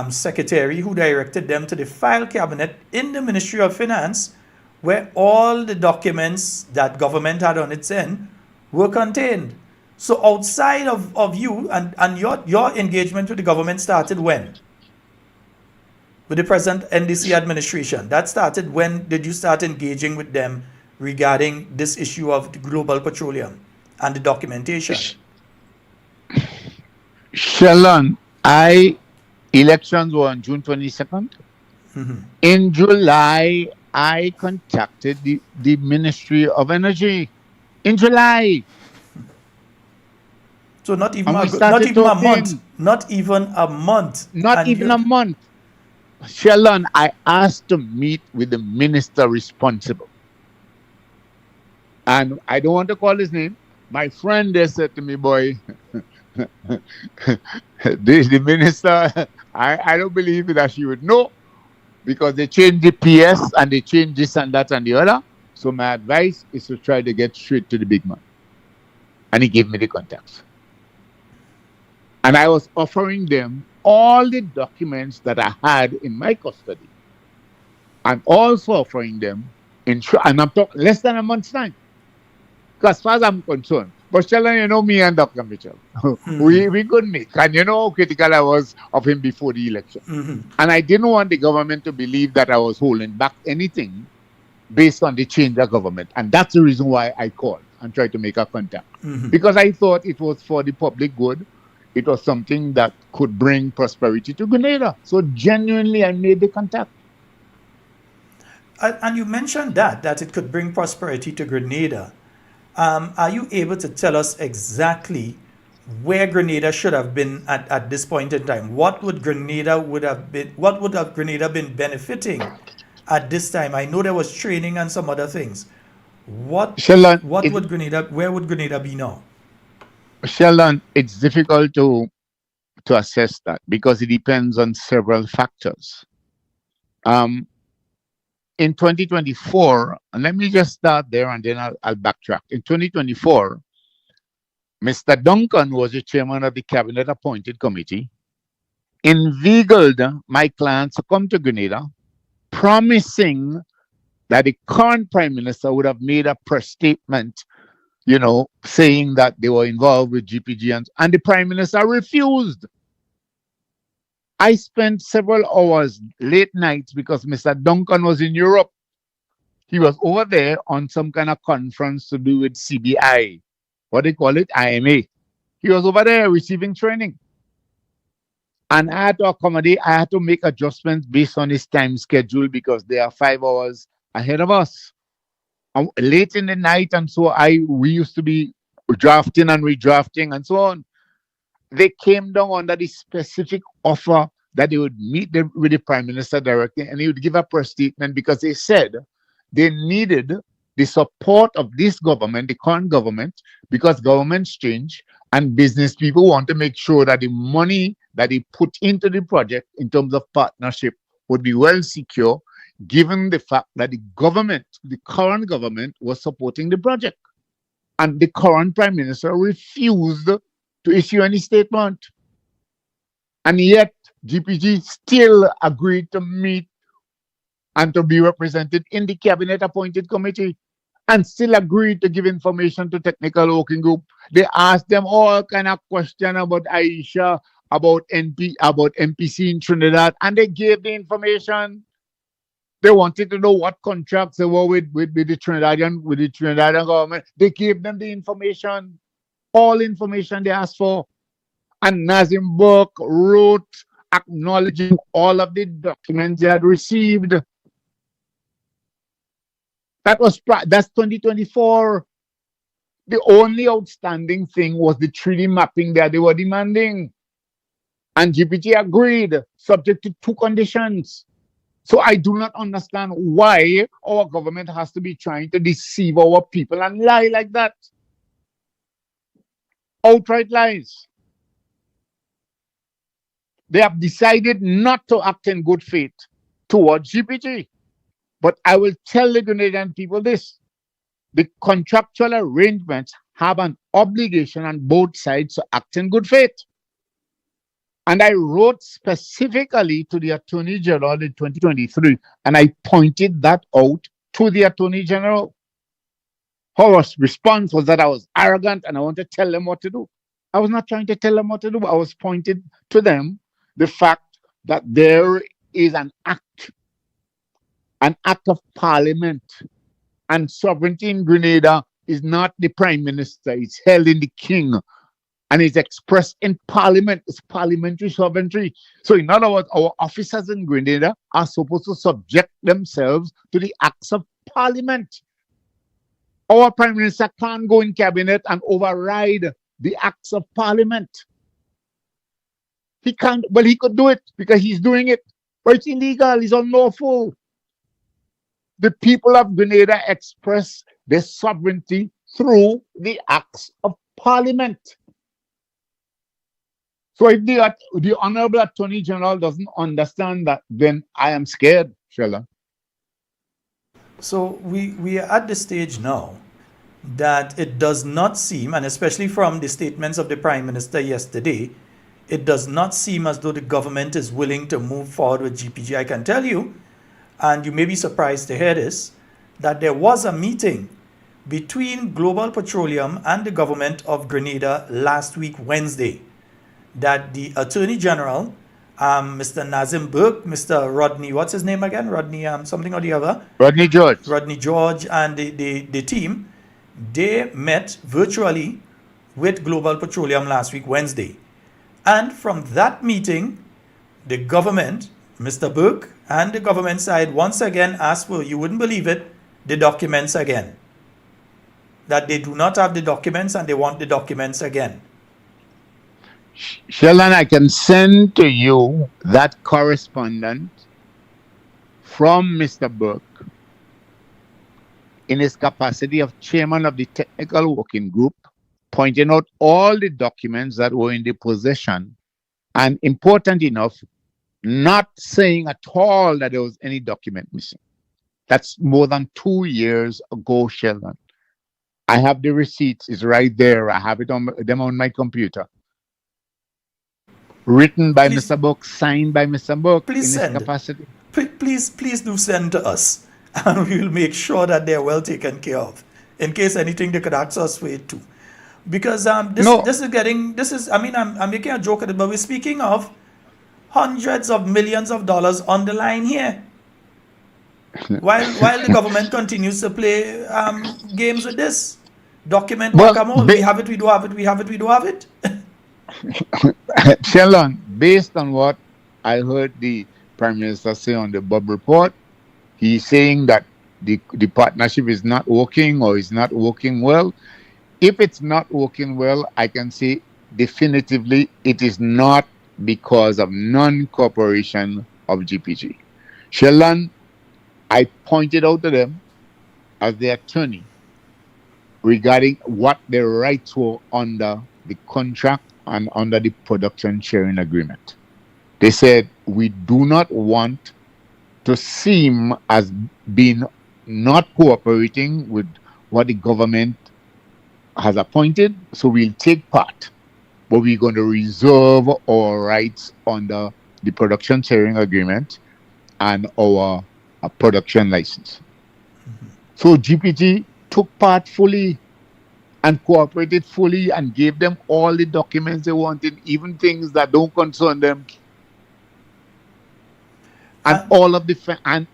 secretary who directed them to the file cabinet in the Ministry of Finance, where all the documents that government had on its end were contained. So outside of you and your engagement with the government started when? With the present NDC administration. That started when did you start engaging with them regarding this issue of the global petroleum and the documentation?
Sheldon, elections were on June 22nd. Mm-hmm. In July, I contacted the Ministry of Energy. In July.
So not even a month. Not even a month.
Not even a month. Sheldon, I asked to meet with the minister responsible. And I don't want to call his name. My friend there said to me, boy, the minister, I don't believe that she would know because they changed the PS and they changed this and that and the other. So my advice is to try to get straight to the big man. And he gave me the contacts. And I was offering them all the documents that I had in my custody. I'm also offering them, and I'm talking less than a month's time. Because as far as I'm concerned, But Sheldon, you know me and Dr. Mitchell, we could meet. And you know how critical I was of him before the election. And I didn't want the government to believe that I was holding back anything based on the change of government. And that's the reason why I called and tried to make a contact. Because I thought it was for the public good. It was something that could bring prosperity to Grenada. So genuinely, I made the contact.
And you mentioned that it could bring prosperity to Grenada. Are you able to tell us exactly where Grenada should have been at this point in time? What would Grenada been benefiting at this time? I know there was training and some other things. Where would Grenada be now?
Sheldon, it's difficult to assess that because it depends on several factors. In 2024, and let me just start there and then I'll backtrack. In 2024, Mr. Duncan was the chairman of the cabinet appointed committee, inveigled my clients to come to Grenada, promising that the current prime minister would have made a press statement, you know, saying that they were involved with GPG, and the prime minister refused. I spent several hours, late nights, because Mr. Duncan was in Europe. He was over there on some kind of conference to do with CBI, what they call it, IMA. He was over there receiving training. And I had to accommodate, I had to make adjustments based on his time schedule because they are 5 hours ahead of us. And late in the night, and so we used to be drafting and redrafting and so on. They came down under the specific offer that they would meet with the prime minister directly and he would give a press statement because they said they needed the support of this government, the current government, because governments change and business people want to make sure that the money that they put into the project in terms of partnership would be well secure, given the fact that the government, the current government, was supporting the project. And the current prime minister refused to issue any statement. And yet, GPG still agreed to meet and to be represented in the cabinet appointed committee and still agreed to give information to technical working group. They asked them all kind of questions about Aisha, about MPC in Trinidad, and they gave the information. They wanted to know what contracts they were with the Trinidadian government. They gave them the information. All information they asked for. And Nazim Burke wrote acknowledging all of the documents they had received. That's 2024. The only outstanding thing was the 3D mapping that they were demanding. And GPT agreed, subject to 2 conditions. So I do not understand why our government has to be trying to deceive our people and lie like that. Outright lies. They have decided not to act in good faith towards GPT. But I will tell the Grenadian people this. The contractual arrangements have an obligation on both sides to act in good faith. And I wrote specifically to the Attorney General in 2023, and I pointed that out to the Attorney General. Her response was that I was arrogant and I wanted to tell them what to do. I was not trying to tell them what to do. I was pointing to them the fact that there is an act of parliament, and sovereignty in Grenada is not the prime minister. It's held in the king, and it's expressed in parliament. It's parliamentary sovereignty. So in other words, our officers in Grenada are supposed to subject themselves to the acts of parliament. Our prime minister can't go in cabinet and override the acts of parliament. He can't, well, he could do it because he's doing it, but it's illegal, it's unlawful. The people of Grenada express their sovereignty through the acts of parliament. So if the Honorable Attorney General doesn't understand that, then I am scared, Sheldon.
So we are at the stage now that it does not seem, and especially from the statements of the Prime Minister yesterday, it does not seem as though the government is willing to move forward with GPG. I can tell you, and you may be surprised to hear this, that there was a meeting between Global Petroleum and the government of Grenada last week, Wednesday, that the Attorney General, Mr. Nazim Burke, Mr. Rodney, what's his name again? Rodney something or the other?
Rodney George.
Rodney George and the team, they met virtually with Global Petroleum last week, Wednesday. And from that meeting, the government, Mr. Burke, and the government side once again asked for, you wouldn't believe it, the documents again. That they do not have the documents and they want the documents again.
Sheldon, I can send to you that correspondence from Mr. Burke in his capacity of chairman of the technical working group, pointing out all the documents that were in the possession, and important enough, not saying at all that there was any document missing. That's more than 2 years ago, Sheldon. I have the receipts, it's right there. I have them on my computer. Written by Mr. Burke, signed by Mr. Burke in his capacity.
Please do send to us, and we will make sure that they're well taken care of, in case anything they could ask us for it too. Because I'm making a joke at it, but we're speaking of hundreds of millions of dollars on the line here. While the government continues to play games with this. Document whack-a-mole. We have it, we do have it, we have it, we do have it.
Sheldon, based on what I heard the Prime Minister say on the Bob report, he's saying that the partnership is not working or is not working well. If it's not working well, I can say definitively it is not because of non-cooperation of GPG. Sheldon, I pointed out to them as the attorney regarding what their rights were under the contract and under the production sharing agreement. They said, we do not want to seem as being not cooperating with what the government has appointed, so we'll take part, but we're going to reserve our rights under the production sharing agreement and our production license. So GPG took part fully and cooperated fully and gave them all the documents they wanted, even things that don't concern them, and all of the and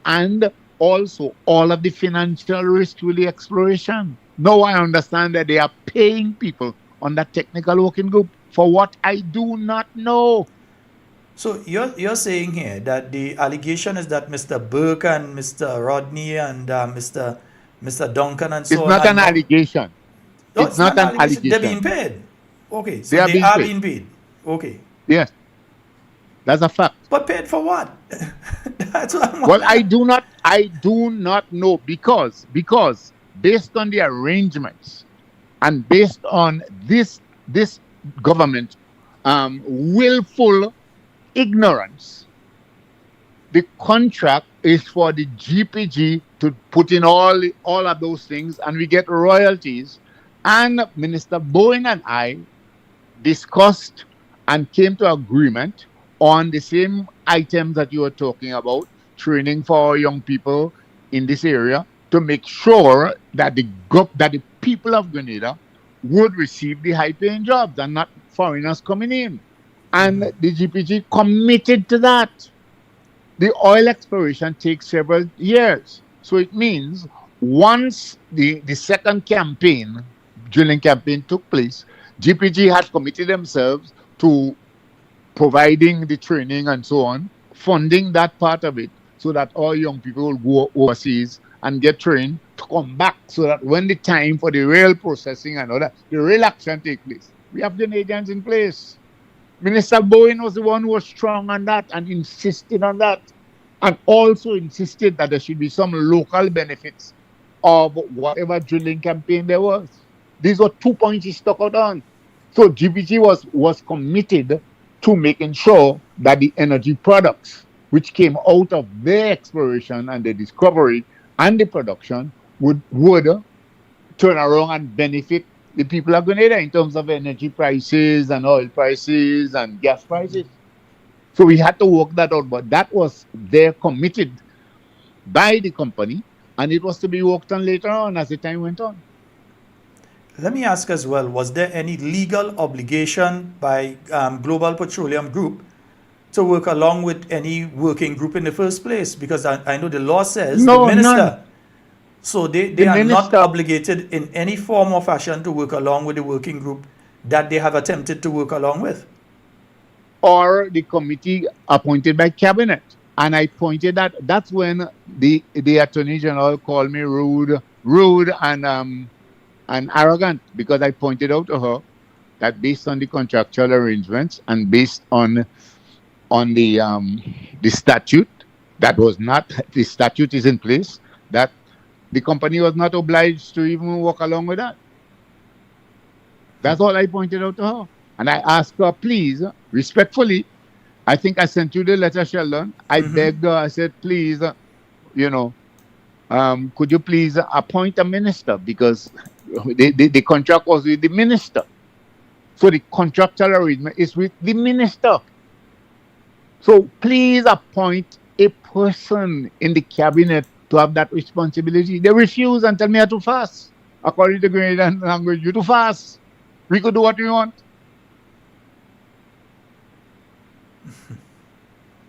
also all of the financial risk with the exploration. Now I understand that they are paying people on that technical working group for what I do not know.
So you're saying here that the allegation is that Mr. Burke and Mr. Rodney and Mr. Duncan and so on.
It's not an allegation.
No,
it's not an allegation.
They're being paid. Okay, so they are being paid. Okay.
Yes. That's a fact.
But paid for what? That's what I'm
wondering. Well, I do not know because based on the arrangements and based on this government willful ignorance, the contract is for the GPG to put in all of those things, and we get royalties. And Minister Bowen and I discussed and came to agreement on the same items that you were talking about, training for our young people in this area, to make sure that the people of Grenada would receive the high-paying jobs and not foreigners coming in. And the GPG committed to that. The oil exploration takes several years. So it means once the second campaign, drilling campaign took place, GPG had committed themselves to providing the training and so on, funding that part of it so that all young people will go overseas and get trained to come back so that when the time for the real processing and all that, the real action take place, we have Grenadians in place. Minister Bowen was the one who was strong on that and insisted on that, and also insisted that there should be some local benefits of whatever drilling campaign there was. These were 2 points he stuck out on. So GPG was committed to making sure that the energy products which came out of their exploration and the discovery and the production would turn around and benefit the people of Grenada in terms of energy prices and oil prices and gas prices. So we had to work that out, but that was there committed by the company, and it was to be worked on later on as the time went on.
Let me ask as well, was there any legal obligation by Global Petroleum Group to work along with any working group in the first place? Because I know the law says
No,
the minister.
none.
So they
The
are not
minister-
obligated in any form or fashion to work along with the working group that they have attempted to work along with.
Or the committee appointed by cabinet. And I pointed that that's when the Attorney General called me rude and arrogant, because I pointed out to her that based on the contractual arrangements and based on the statute, the statute is in place, that the company was not obliged to even walk along with that. That's all I pointed out to her. And I asked her, please, respectfully, I think I sent you the letter, Sheldon. I begged her, I said, please, could you please appoint a minister? Because the contract was with the minister. So the contractual arrangement is with the minister. So please appoint a person in the cabinet to have that responsibility. They refuse and tell me how to fast. According to Grenadian language, you to fast. We could do what we want.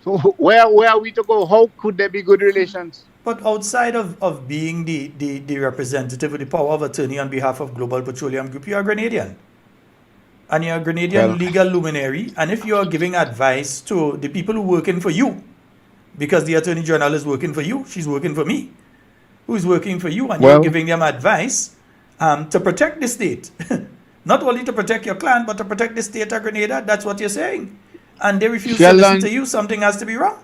So where are we to go? How could there be good relations?
But outside of being the representative with the power of attorney on behalf of Global Petroleum Group, you're a Grenadian. And you're a Grenadian legal luminary. And if you're giving advice to the people who are working for you, because the Attorney General is working for you, she's working for me, who is working for you, and you're giving them advice to protect the state. Not only to protect your clan, but to protect the state of Grenada. That's what you're saying. And they refuse to listen to you. Something has to be wrong.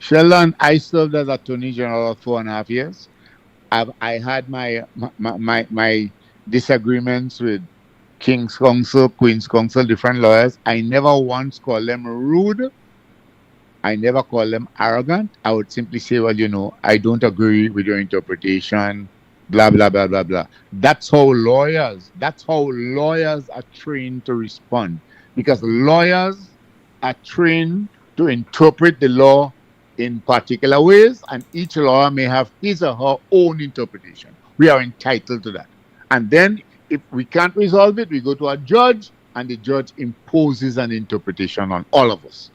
Sheldon, I served as Attorney General for 4.5 years. I had my disagreements with King's Counsel, Queen's Counsel, different lawyers. I never once called them rude. I never called them arrogant. I would simply say, well, I don't agree with your interpretation, blah, blah, blah, blah, blah. That's how lawyers are trained to respond. Because lawyers are trained to interpret the law in particular ways, and each lawyer may have his or her own interpretation. We are entitled to that. And then if we can't resolve it, we go to a judge, and the judge imposes an interpretation on all of us.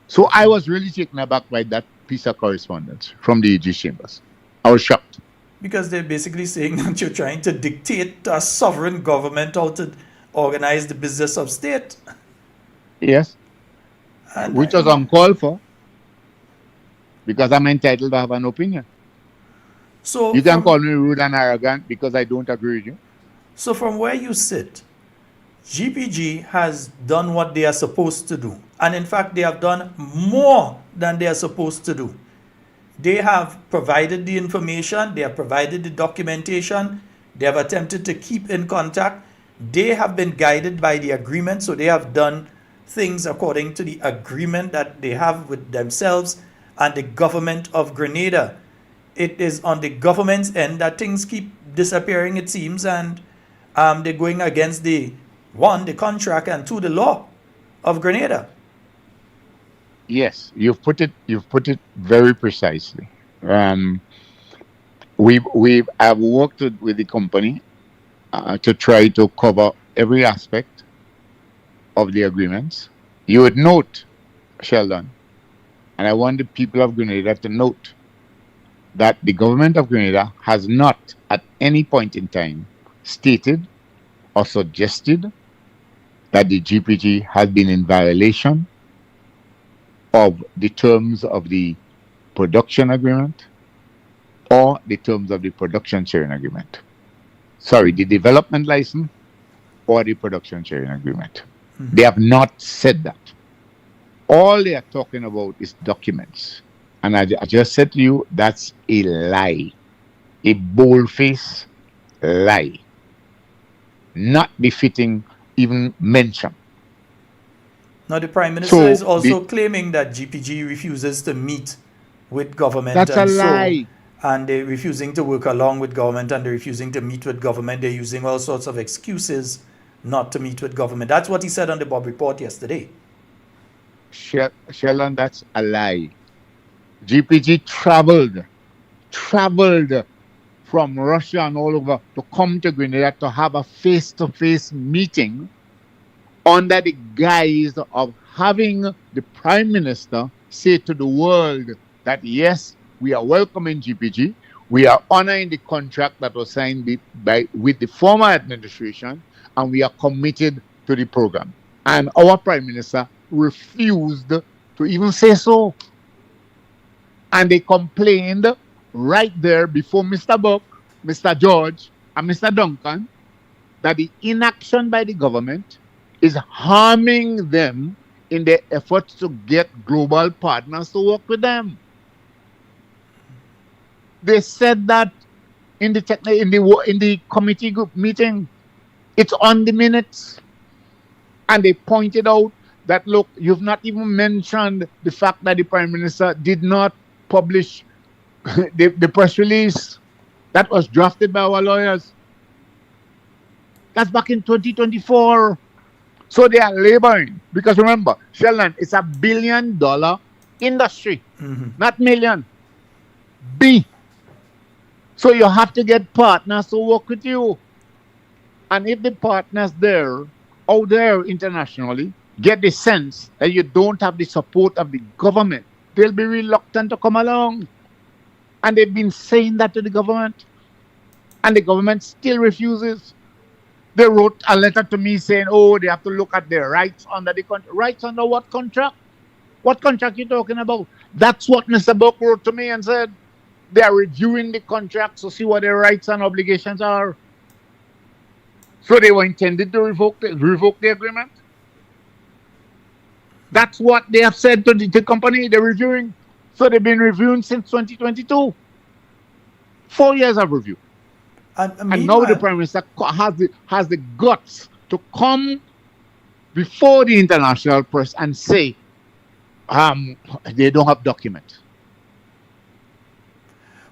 So I was really taken aback by that piece of correspondence from the AG Chambers. I was shocked.
Because they're basically saying that you're trying to dictate to a sovereign government how to organize the business of state.
Yes. Which was uncalled for. Because I'm entitled to have an opinion.
So
you can call me rude and arrogant because I don't agree with you.
So from where you sit, GPG has done what they are supposed to do. And in fact, they have done more than they are supposed to do. They have provided the information, they have provided the documentation, they have attempted to keep in contact. They have been guided by the agreement, so they have done things according to the agreement that they have with themselves and the government of Grenada. It is on the government's end that things keep disappearing, it seems, and they're going against the contract, and two, the law of Grenada.
Yes, you've put it very precisely. I've worked with the company to try to cover every aspect of the agreements. You would note, Sheldon, and I want the people of Grenada to note that the government of Grenada has not at any point in time stated or suggested that the GPG has been in violation of the terms of the production agreement or the terms of the production sharing agreement. Sorry, the development license or the production sharing agreement. Mm-hmm. They have not said that. All they are talking about is documents. And I just said to you, that's a lie. A bold-faced lie. Not befitting even mention.
Now, the Prime Minister is also claiming that GPG refuses to meet with government.
That's a lie.
And they're refusing to work along with government, and they're refusing to meet with government. They're using all sorts of excuses not to meet with government. That's what he said on the Bob Report yesterday.
Sheldon, that's a lie. GPG traveled from Russia and all over to come to Grenada to have a face-to-face meeting under the guise of having the Prime Minister say to the world that yes, we are welcoming GPG, we are honoring the contract that was signed with the former administration, and we are committed to the program. And our Prime Minister refused to even say so. And they complained right there before Mr. Buck, Mr. George, and Mr. Duncan that the inaction by the government is harming them in their efforts to get global partners to work with them. They said that in the committee group meeting. It's on the minutes. And they pointed out that, look, you've not even mentioned the fact that the Prime Minister did not publish the press release that was drafted by our lawyers. That's back in 2024. So they are laboring. Because remember, Sheldon, it's $1 billion industry, not million. B. So you have to get partners to work with you. And if the partners out there internationally get the sense that you don't have the support of the government, they'll be reluctant to come along. And they've been saying that to the government. And the government still refuses. They wrote a letter to me saying, oh, they have to look at their rights under the contract. Rights under what contract? What contract are you talking about? That's what Mr. Buck wrote to me and said. They are reviewing the contracts to see what their rights and obligations are. So they were intended to revoke the agreement. That's what they have said to the company they're reviewing. So they've been reviewing since 2022. 4 years of review. And now the Prime Minister has the guts to come before the international press and say they don't have documents.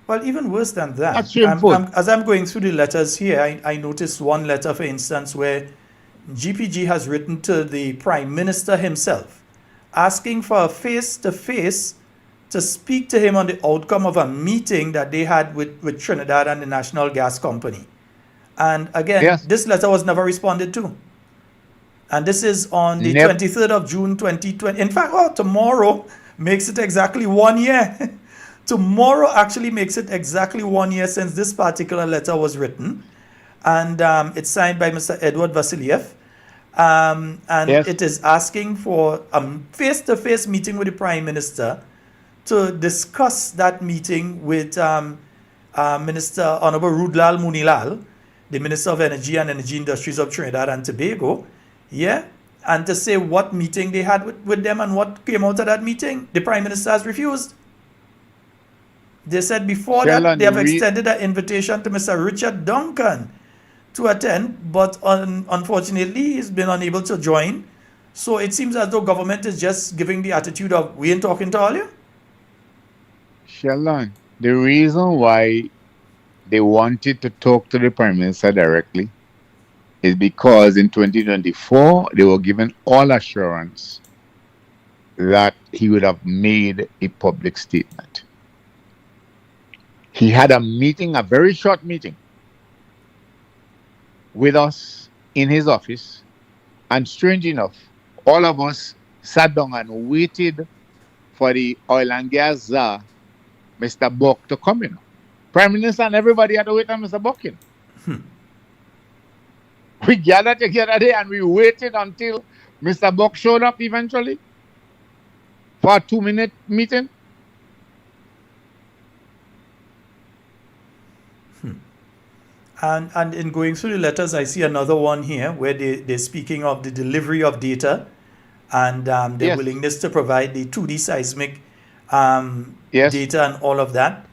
Well, even worse than that,
That's
as I'm going through the letters here, I noticed one letter, for instance, where GPG has written to the Prime Minister himself, asking for a face-to-face to speak to him on the outcome of a meeting that they had with Trinidad and the National Gas Company. And again, this letter was never responded to. And this is on the 23rd of June, 2020. In fact, tomorrow makes it exactly 1 year. Tomorrow actually makes it exactly 1 year since this particular letter was written. And it's signed by Mr. Edward Vasiliev. It is asking for a face-to-face meeting with the Prime Minister to discuss that meeting with Minister Honorable Rudlal Munilal, the Minister of Energy and Energy Industries of Trinidad and Tobago, and to say what meeting they had with them and what came out of that meeting. The Prime Minister has refused. They said before that they have extended an invitation to Mr. Richard Duncan to attend, but unfortunately he's been unable to join. So it seems as though government is just giving the attitude of, we ain't talking to all you.
Sheldon, the reason why they wanted to talk to the Prime Minister directly is because in 2024 they were given all assurance that he would have made a public statement. He had a meeting, a very short meeting, with us in his office, and strange enough, all of us sat down and waited for the oil and gas czar, Mr. Buck, to come in. Prime Minister and everybody had to wait on Mr. Buck in. We gathered together there and we waited until Mr. Buck showed up eventually for a 2-minute meeting.
And in going through the letters, I see another one here where they're speaking of the delivery of data and their willingness to provide the 2D seismic data and all of that.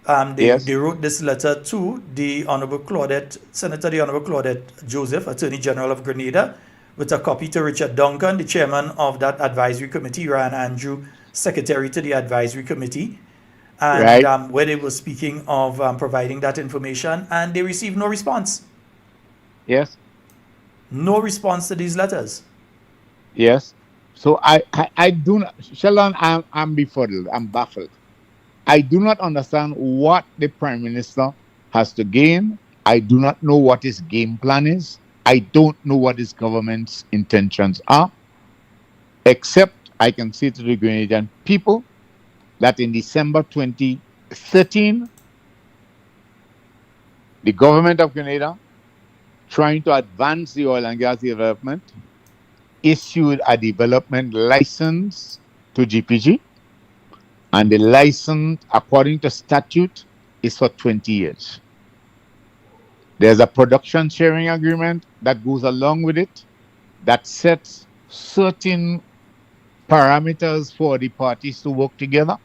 They wrote this letter to the Honorable Senator Claudette Joseph, Attorney General of Grenada, with a copy to Richard Duncan, the chairman of that advisory committee, Ryan Andrew, secretary to the advisory committee. And where they were speaking of providing that information, and they received no response.
Yes.
No response to these letters.
Yes. So I do not, Sheldon, I'm befuddled, I'm baffled. I do not understand what the Prime Minister has to gain. I do not know what his game plan is. I don't know what his government's intentions are, except I can say to the Grenadian people that in December 2013, the government of Grenada, trying to advance the oil and gas development, issued a development license to GPG, and the license, according to statute, is for 20 years. There's a production sharing agreement that goes along with it that sets certain parameters for the parties to work together.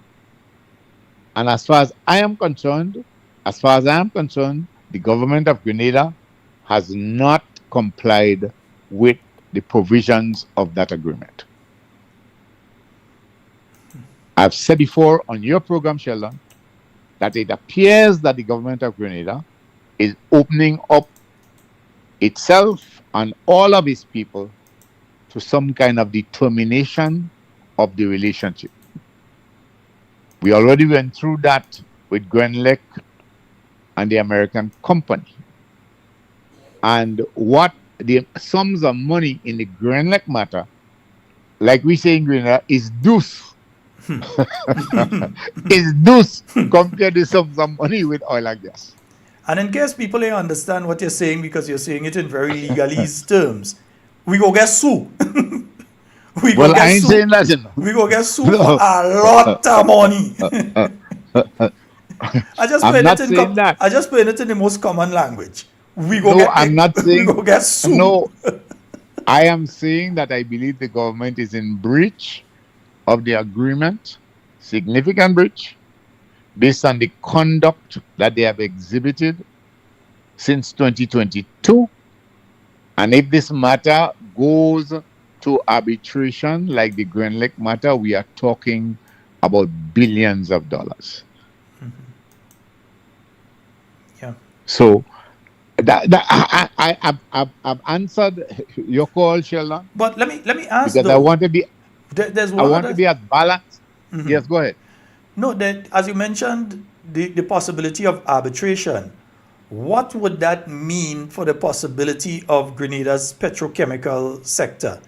And as far as I am concerned, the government of Grenada has not complied with the provisions of that agreement. I've said before on your program, Sheldon, that it appears that the government of Grenada is opening up itself and all of its people to some kind of determination of the relationship. We already went through that with Grenlec and the American company. And what the sums of money in the Grenlec matter, like we say in Grenada, is deuce. Is deuce compared to sums of money with oil and gas.
And in case people don't understand what you're saying, because you're saying it in very legalese terms, we go get sued.
Well, I ain't saying that.
We go get sued for a lot of money. I just put it in the most common language.
I'm not saying.
We go get sued.
No, I am saying that I believe the government is in breach of the agreement, significant breach, based on the conduct that they have exhibited since 2022. And if this matter goes to arbitration, like the Grenlec matter, we are talking about billions of dollars.
Mm-hmm. Yeah.
So I've answered your call, Sheldon.
But let me ask,
because I want to be.
There's
I want to be as balanced. Mm-hmm. Yes, go ahead.
No, that as you mentioned, the possibility of arbitration. What would that mean for the possibility of Grenada's petrochemical sector?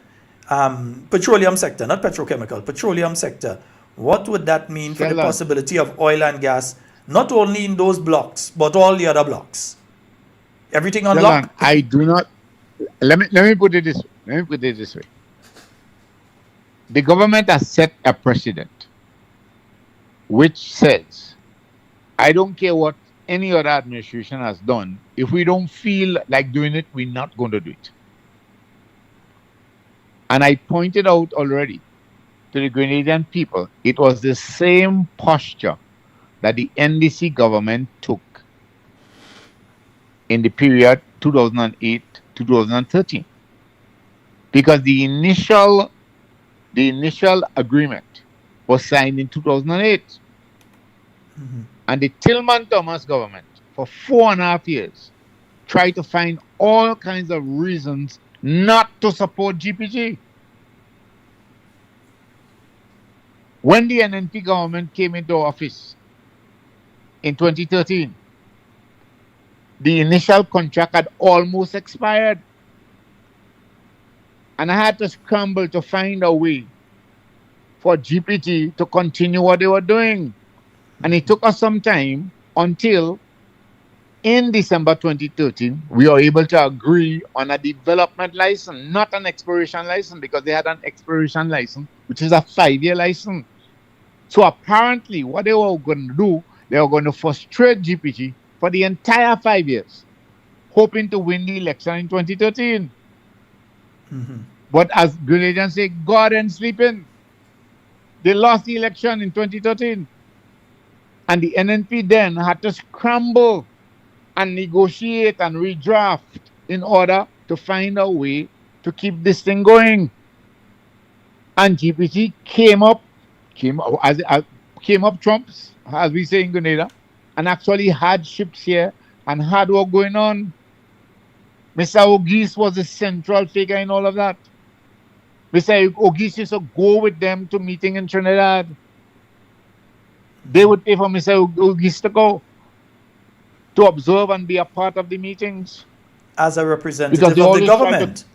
Petroleum sector, not petrochemical, petroleum sector. What would that mean for the possibility of oil and gas, not only in those blocks, but all the other blocks? Everything unlocked?
I do not. Let me put it this way. The government has set a precedent which says, I don't care what any other administration has done. If we don't feel like doing it, we're not going to do it. And I pointed out already to the Grenadian people, it was the same posture that the NDC government took in the period 2008-2013. Because the initial agreement was signed in 2008. Mm-hmm. And the Tillman Thomas government, for 4.5 years, tried to find all kinds of reasons not to support GPG. When the NNP government came into office in 2013, the initial contract had almost expired. And I had to scramble to find a way for GPG to continue what they were doing. And it took us some time until in December 2013, we were able to agree on a development license, not an exploration license, because they had an exploration license, which is a 5-year license. So apparently what they were going to do, they were going to frustrate GPG for the entire 5 years, hoping to win the election in 2013. Mm-hmm. But as Grenadians say, God ain't sleeping. They lost the election in 2013. And the NNP then had to scramble and negotiate and redraft in order to find a way to keep this thing going. And GPG came up trumps, as we say in Grenada, and actually had ships here and had work going on. Mr. Ogis was the central figure in all of that. Mr. Ogis used to go with them to meeting in Trinidad. They would pay for Mr. Ogis to go to observe and be a part of the meetings.
As a representative
Because they
of the
always try to-
government.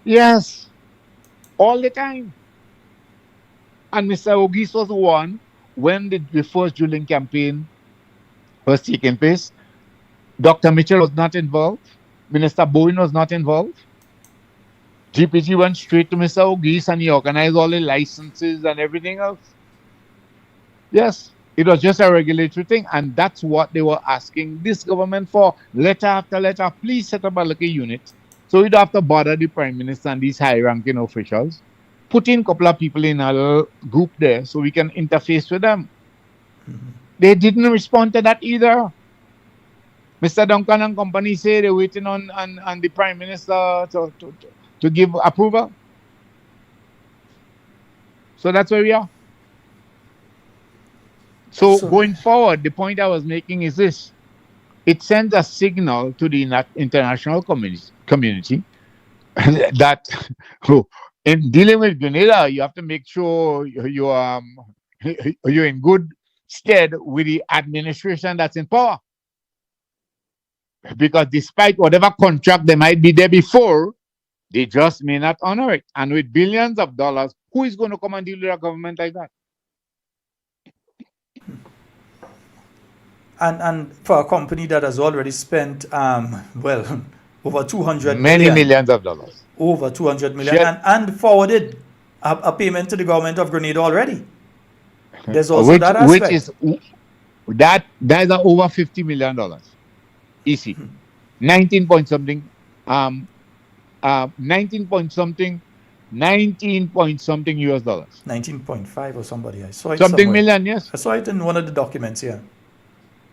Yes, all the time. And Mr. Ogis was the one when the first drilling campaign was taking place. Dr. Mitchell was not involved. Minister Bowen was not involved. GPG went straight to Mr. Ogis and he organized all the licenses and everything else. Yes, it was just a regulatory thing, and that's what they were asking this government for. Letter after letter, please set up a little unit so we don't have to bother the Prime Minister and these high-ranking officials. Put in a couple of people in a little group there so we can interface with them. They didn't respond to that either. Mr. Duncan and company say they're waiting on the Prime Minister to give approval. So that's where we are. So going forward, the point I was making is this. It sends a signal to the international community that in dealing with Grenada, you have to make sure you're in good stead with the administration that's in power. Because despite whatever contract they might be there before, they just may not honor it. And with billions of dollars, who is going to come and deal with a government like that?
And for a company that has already spent, over 200
Many millions of dollars.
Over 200 million.
Sure.
And forwarded a payment to the government of Grenada already. There's also that aspect.
Which is, that is over $50 million. Easy. 19 point something US dollars.
19.5 or somebody. I saw it
Something
somewhere.
million, yes.
I saw it in one of the documents, yeah.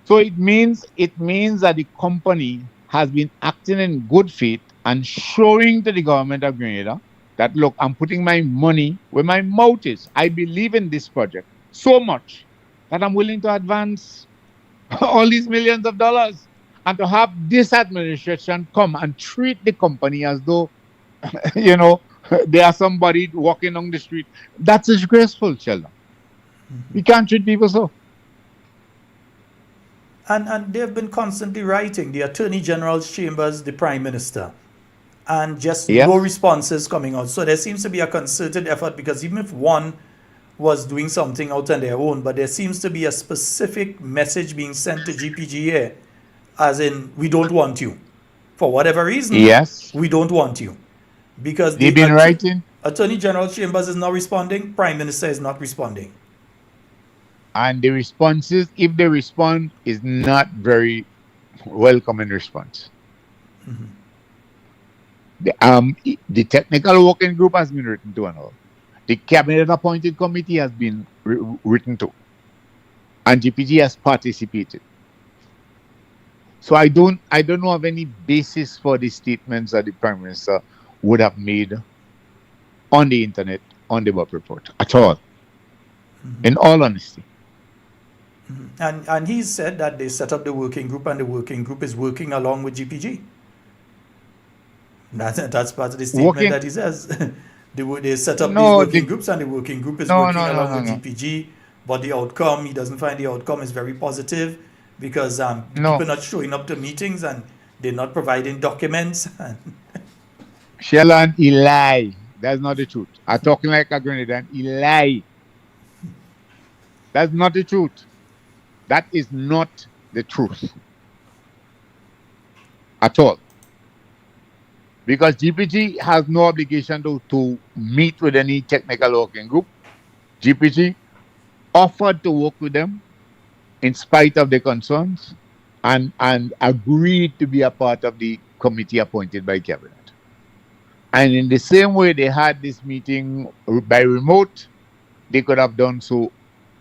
So it means that the company has been acting in good faith and showing to the government of Grenada that, look, I'm putting my money where my mouth is. I believe in this project so much that I'm willing to advance all these millions of dollars. And to have this administration come and treat the company as though, they are somebody walking on the street, that's disgraceful, Sheldon. We can't treat people so.
And they've been constantly writing, the Attorney General's chambers, the Prime Minister, and just no responses coming out. So there seems to be a concerted effort, because even if one was doing something out on their own, but there seems to be a specific message being sent to GPGA, as in, we don't want you. For whatever reason, we don't want you. Because
they've been writing.
Attorney General Chambers is not responding, Prime Minister is not responding.
And the responses, if they respond, is not very welcoming response. The technical working group has been written to and all. The cabinet appointed committee has been written to. And GPG has participated. So I don't know of any basis for the statements that the Prime Minister would have made on the internet, on the Bob report, at all. In all honesty.
And he said that they set up the working group, and the working group is working along with GPG. That's part of the statement that he says. They set up these working groups, and the working group is working along with GPG. But the outcome, he doesn't find the outcome is very positive, because people are not showing up to meetings and they're not providing documents.
Sheldon, he lie. That's not the truth. I'm talking like a Grenadian. He lie. That's not the truth. That is not the truth. At all. Because GPG has no obligation to meet with any technical working group. GPG offered to work with them in spite of the concerns, and agreed to be a part of the committee appointed by cabinet. And in the same way they had this meeting by remote, they could have done so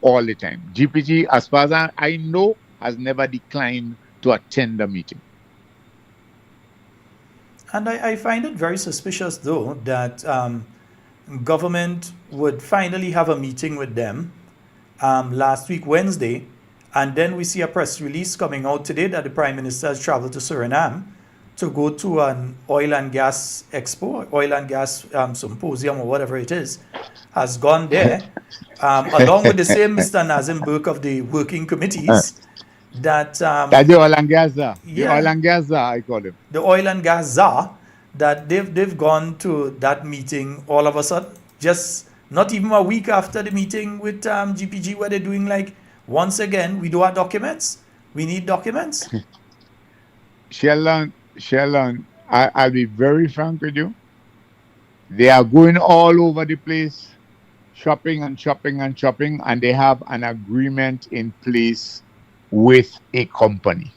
all the time. GPG, as far as I know, has never declined to attend the meeting.
And I find it very suspicious, though, that government would finally have a meeting with them last week, Wednesday, and then we see a press release coming out today that the Prime Minister has traveled to Suriname to go to an oil and gas expo, oil and gas symposium, or whatever it is, has gone there, along with the same Mr. Nazim Burke of the working committees. that
That's the oil and gas czar. The
yeah.
oil and gas czar, I call him.
the oil and gas czar, that they've gone to that meeting all of a sudden, just not even a week after the meeting with GPG, where they're doing like, once again, we do our documents. We need documents.
Sheldon, I'll be very frank with you. They are going all over the place, shopping, and they have an agreement in place with a company.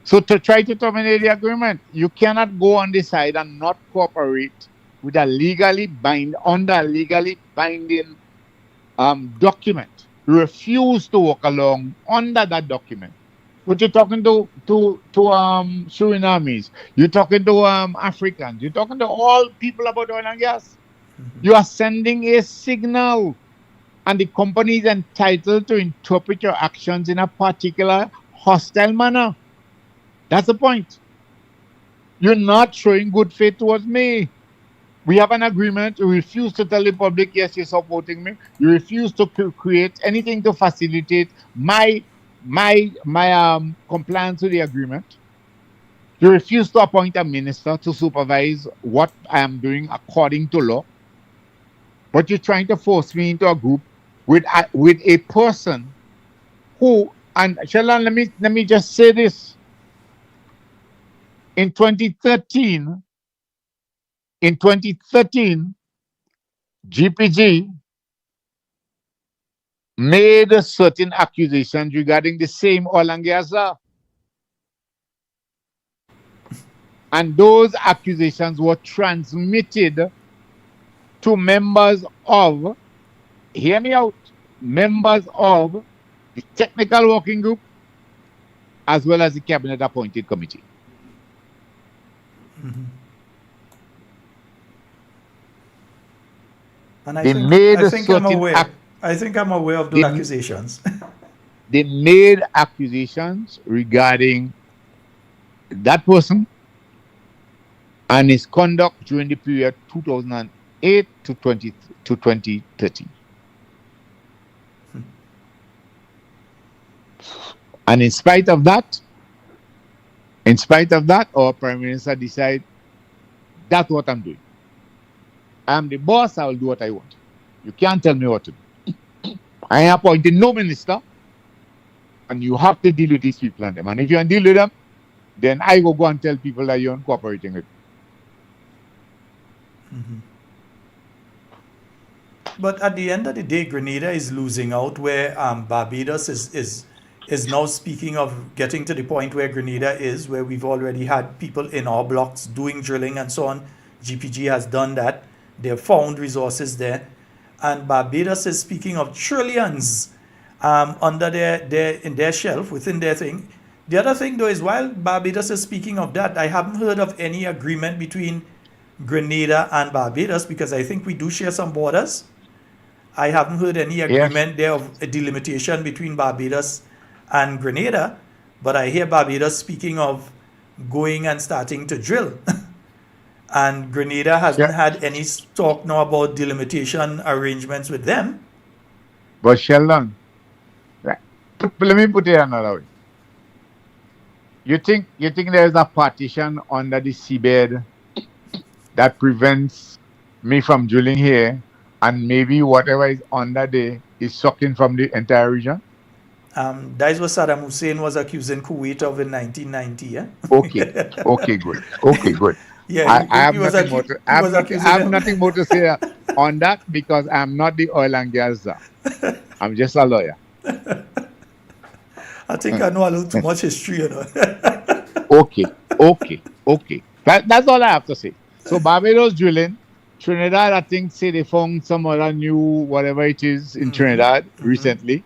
So to try to terminate the agreement, you cannot go on the side and not cooperate with a legally binding document. You refuse to walk along under that document. But you're talking to Surinamese, you're talking to Africans, you're talking to all people about oil and gas. You are sending a signal, and the company is entitled to interpret your actions in a particular hostile manner. That's the point. You're not showing good faith towards me. We have an agreement. You refuse to tell the public, yes, you're supporting me. You refuse to create anything to facilitate my compliance with the agreement. You refuse to appoint a minister to supervise what I am doing according to law. But you're trying to force me into a group with a person who, and Sheldon, let me just say this. In 2013, GPG made certain accusations regarding the same oil and gas czar. And those accusations were transmitted to members of, hear me out, members of the technical working group as well as the cabinet appointed committee.
Mm-hmm. And I think I'm aware of those accusations.
They made accusations regarding that person and his conduct during the period 2008 to 2013. And in spite of that, our Prime Minister decided, that's what I'm doing. I'm the boss, I will do what I want. You can't tell me what to do. I ain't appointed no minister, and you have to deal with these people and them. And if you don't deal with them, then I will go and tell people that you're cooperating with.
Mm-hmm. But at the end of the day, Grenada is losing out, where Barbados is now speaking of getting to the point where Grenada is, where we've already had people in our blocks doing drilling and so on. GPG has done that. They've found resources there. And Barbados is speaking of trillions under in their shelf, within their thing. The other thing, though, is while Barbados is speaking of that, I haven't heard of any agreement between Grenada and Barbados, because I think we do share some borders. I haven't heard any agreement there of a delimitation between Barbados and Grenada, but I hear Barbados speaking of going and starting to drill. And Grenada hasn't had any talk now about delimitation arrangements with them.
But Sheldon, let me put it another way. You think there's a partition under the seabed that prevents me from drilling here, and maybe whatever is under there is sucking from the entire region?
That is what Saddam Hussein was accusing Kuwait of in 1990, yeah?
Okay, good.
Yeah,
I have nothing more to say on that, because I'm not the oil and gas czar. I'm just a lawyer.
I think I know a little too much history, you know.
Okay. That's all I have to say. So Barbados drilling. Trinidad, I think, say they found some other new whatever it is in Trinidad recently.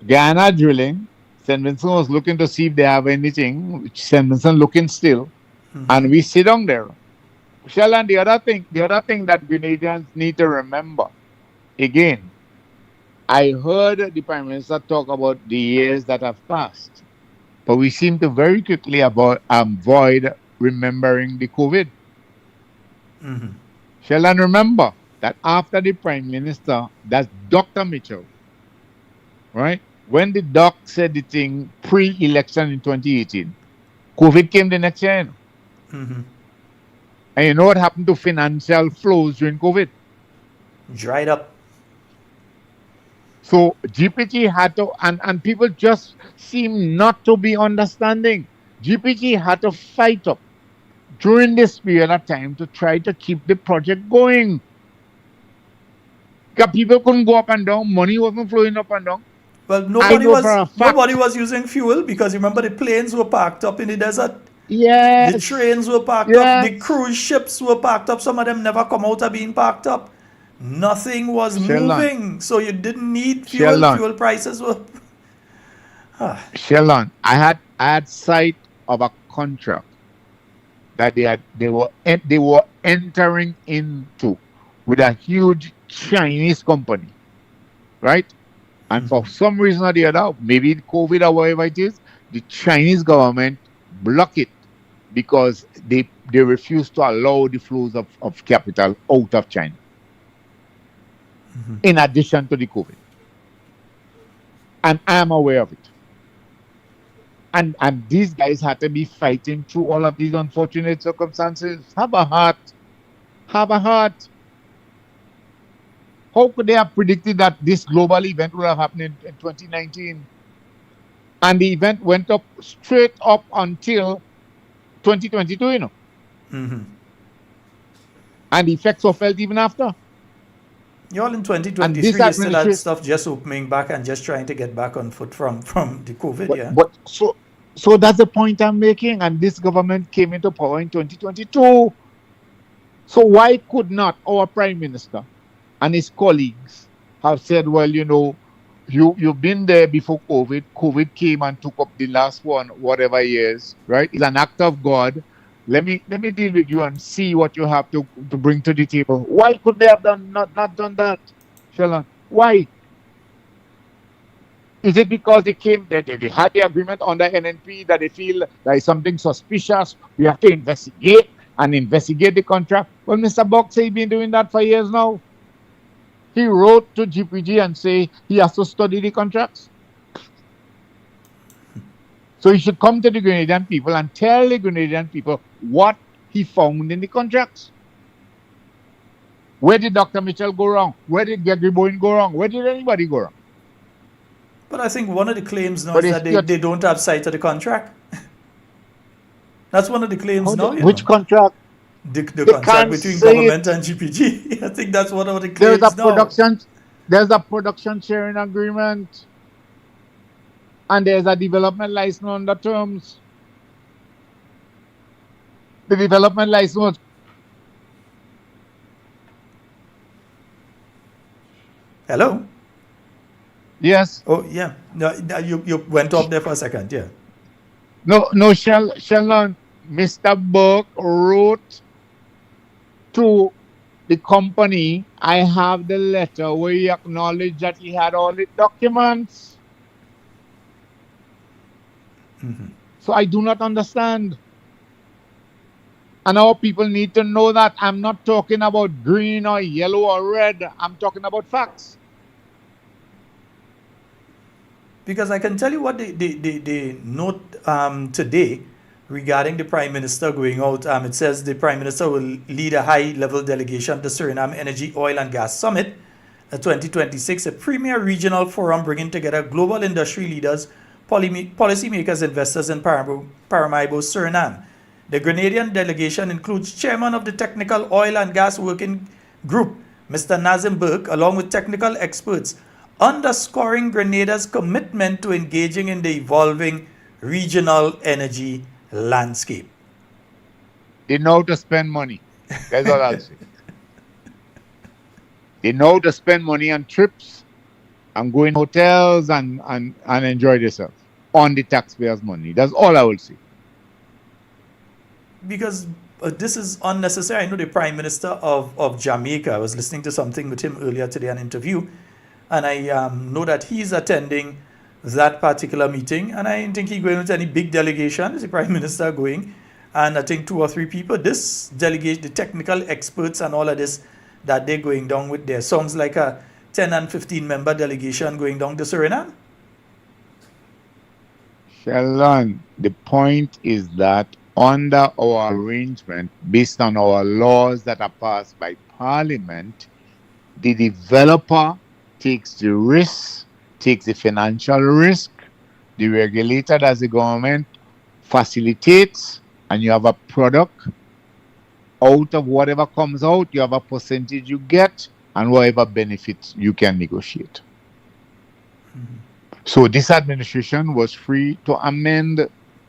Guyana drilling. St. Vincent was looking to see if they have anything. St. Vincent looking still. And we sit down there. Sheldon, the other thing that Grenadians need to remember, again, I heard the Prime Minister talk about the years that have passed, but we seem to very quickly avoid remembering the COVID.
Mm-hmm.
Sheldon, remember that after the Prime Minister, that's Dr. Mitchell, right, when the doc said the thing pre-election in 2018, COVID came the next year. And you know what happened to financial flows during COVID?
Dried up.
So GPG had to, and people just seem not to be understanding. GPG had to fight up during this period of time to try to keep the project going. Because people couldn't go up and down, money wasn't flowing up and down.
Well, nobody was using fuel because remember the planes were parked up in the desert.
Yes.
The trains were parked up. The cruise ships were parked up. Some of them never come out of being parked up. Nothing was moving. So you didn't need fuel. Fuel prices were...
Sheldon, I had sight of a contract that they were entering into with a huge Chinese company, right? And for some reason or the other, maybe COVID or whatever it is, the Chinese government blocked it because they refused to allow the flows of capital out of China. In addition to the COVID. And I'm aware of it. And these guys had to be fighting through all of these unfortunate circumstances. Have a heart. Have a heart. How could they have predicted that this global event would have happened in 2019? And the event went up straight up until 2022, you know. And the effects were felt even after.
You're all in 2023, you still had stuff just opening back and just trying to get back on foot from the COVID,
But so that's the point I'm making. And this government came into power in 2022. So why could not our Prime Minister and his colleagues have said, well, you know, you've been there before COVID. COVID came and took up the last whatever years, right? It's an act of God. Let me deal with you and see what you have to bring to the table. Why could they have not done that, Sheldon? Why? Is it because they had the agreement under NNP that they feel there is something suspicious? We have to investigate the contract. Well, Mr. Buck said he's been doing that for years now. He wrote to GPG and say he has to study the contracts. So he should come to the Grenadian people and tell the Grenadian people what he found in the contracts. Where did Dr. Mitchell go wrong? Where did Gregory Bowen go wrong? Where did anybody go wrong?
But I think one of the claims now is that they don't have sight of the contract. That's one of the claims now.
Which contract?
The contract between government and GPG. I think that's one of the claims
There's a production sharing agreement. And there's a development license on the terms. The development license was...
Hello?
Yes.
Oh, yeah. No, you went off there for a second, yeah.
No, Sheldon, Mr. Burke wrote to the company, I have the letter where he acknowledged that he had all the documents. So I do not understand. And our people need to know that I'm not talking about green or yellow or red. I'm talking about facts.
Because I can tell you what they note today regarding the Prime Minister going out. It says the Prime Minister will lead a high-level delegation to Suriname Energy, Oil and Gas Summit 2026, a premier regional forum bringing together global industry leaders, policymakers, investors in Paramaribo, Suriname. The Grenadian delegation includes Chairman of the Technical Oil and Gas Working Group, Mr. Nazim Burke, along with technical experts, underscoring Grenada's commitment to engaging in the evolving regional energy landscape.
They know how to spend money. That's all I'll say. They know how to spend money on trips and go in hotels and enjoy themselves on the taxpayers' money. That's all I will say.
Because this is unnecessary. I know the Prime Minister of Jamaica, I was listening to something with him earlier today, an interview, and I know that he's attending that particular meeting, and I don't think he's going with any big delegation. Is the Prime Minister going? And I think 2 or 3 people. This delegation, the technical experts and all of this, that they're going down with there. Sounds like a 10 and 15 member delegation going down to Suriname.
Sheldon, the point is that under our arrangement, based on our laws that are passed by Parliament, the developer takes the risk, takes the financial risk, the regulator, as the government, facilitates, and you have a product. Out of whatever comes out, you have a percentage you get, and whatever benefits you can negotiate. So this administration was free to amend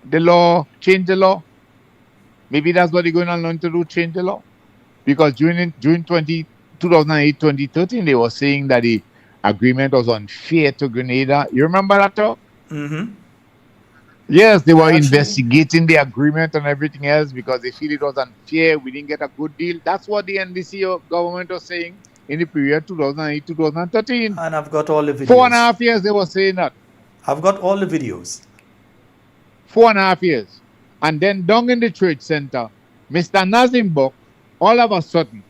the law, change the law. Maybe that's what they're going to learn to do, change the law. Because during 2008-2013, they were saying that the agreement was unfair to Grenada. You remember that talk?
Mm-hmm.
Yes, they were investigating the agreement and everything else because they feel it was unfair. We didn't get a good deal. That's what the NDC government was saying in the period 2008-2013.
And I've got all the videos.
4.5 years they were saying that.
I've got all the videos.
4.5 years. And then down in the trade center, Mr. Nazim Bok, all of a sudden,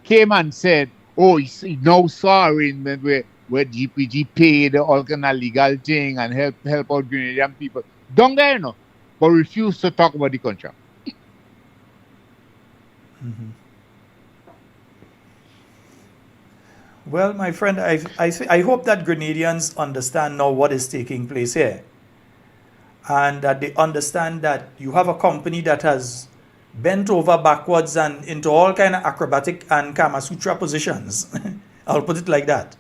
came and said, oh, he now saw arrangement where GPG paid all kind of legal thing and help out Grenadian people. Down there, but refused to talk about the contract.
Mm-hmm. Well, my friend, I hope that Grenadians understand now what is taking place here. And that they understand that you have a company that has bent over backwards and into all kind of acrobatic and Kama Sutra positions. I'll put it like that.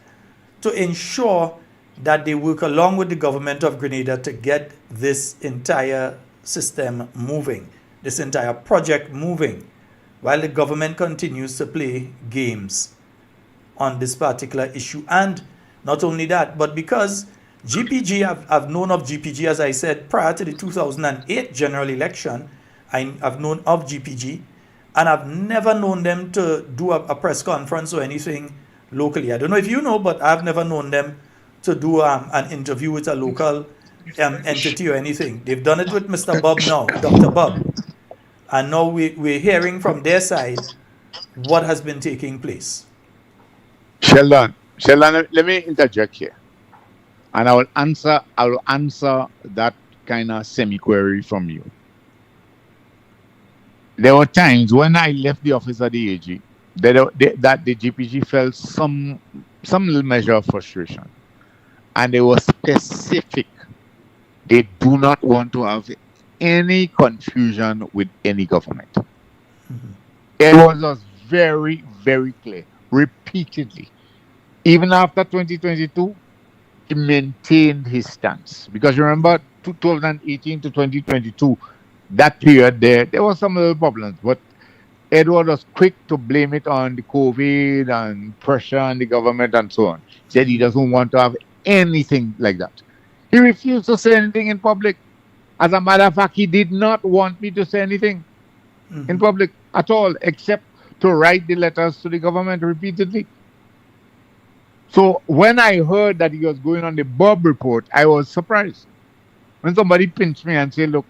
To ensure that they work along with the government of Grenada to get this entire system moving, this entire project moving, while the government continues to play games on this particular issue. And not only that, but because GPG, I've known of GPG, as I said, prior to the 2008 general election, I've known of GPG, and I've never known them to do a press conference or anything locally. I don't know if you know, but I've never known them to do an interview with a local entity or anything. They've done it with Mr. Bob now, Dr. Bob. And now we're hearing from their side what has been taking place.
Sheldon, let me interject here. And I will answer that kind of semi-query from you. There were times when I left the office of the AG that the GPG felt some little measure of frustration. And they were specific. They do not want to have any confusion with any government. Mm-hmm. It was just very, very clear, repeatedly. Even after 2022, he maintained his stance. Because remember, 2018 to 2022, that period there were some little problems. But Edward was quick to blame it on the COVID and pressure on the government and so on. He said he doesn't want to have anything like that. He refused to say anything in public. As a matter of fact, he did not want me to say anything in public at all, except to write the letters to the government repeatedly. So when I heard that he was going on the Bob report, I was surprised. When somebody pinched me and said, look,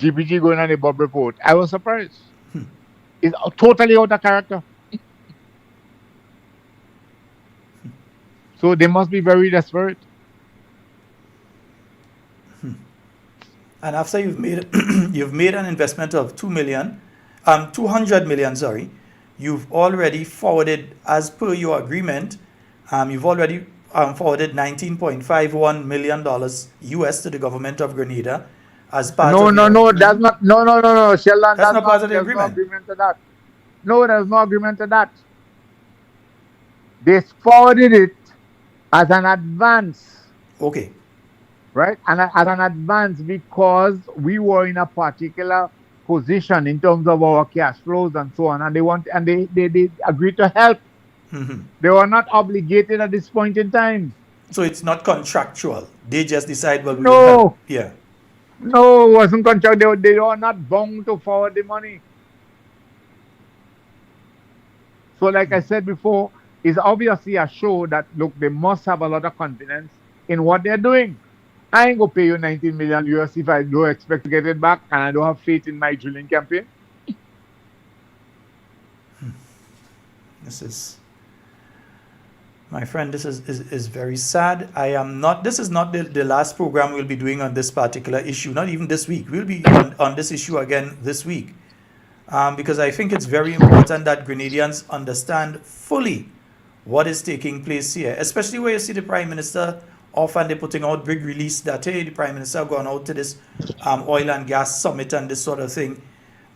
GPG going on the Bob report, I was surprised. It's totally out of character. So they must be very desperate.
And after you've made an investment of 200 million, you've already forwarded, as per your agreement, you've already forwarded $19.51 million US to the government of Grenada as part of
that's not, no, Sheldon,
that's not part of the
there's
agreement.
No agreement to that. No, there's no agreement to that. They forwarded it as an advance.
Okay.
Right? And as an advance because we were in a particular position in terms of our cash flows and so on, and they agreed to help. Mm-hmm. They were not obligated at this point in time.
So it's not contractual. They just decide, well, we
no.
will help. Yeah.
No, it wasn't contractual. They were not bound to forward the money. So like I said before, it's obviously a show that, look, they must have a lot of confidence in what they're doing. I ain't going to pay you 19 million US if I don't expect to get it back and I don't have faith in my drilling campaign.
This is... My friend, this is very sad. This is not the last program we'll be doing on this particular issue, not even this week. We'll be on this issue again this week. Because I think it's very important that Grenadians understand fully what is taking place here, especially where you see the Prime Minister often they're putting out big release that, hey, the Prime Minister gone out to this oil and gas summit and this sort of thing.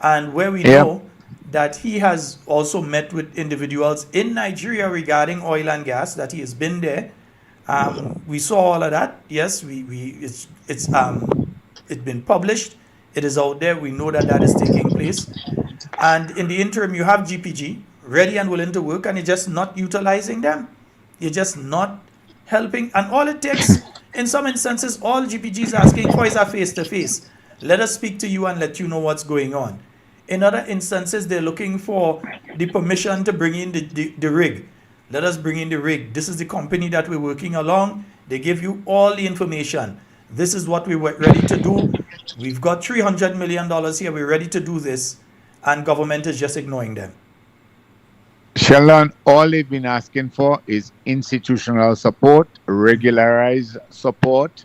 And where we know that he has also met with individuals in Nigeria regarding oil and gas, that he has been there. We saw all of that. Yes, it's been published. It is out there. We know that that is taking place. And in the interim, you have GPG ready and willing to work, and you're just not utilizing them. You're just not helping. And all it takes, in some instances, all GPG is asking for is a face-to-face. Let us speak to you and let you know what's going on. In other instances, they're looking for the permission to bring in the rig. Let us bring in the rig. This is the company that we're working along. They give you all the information. This is what we were ready to do. We've got $300 million here. We're ready to do this. And government is just ignoring them.
Sheldon, all they've been asking for is institutional support, regularized support,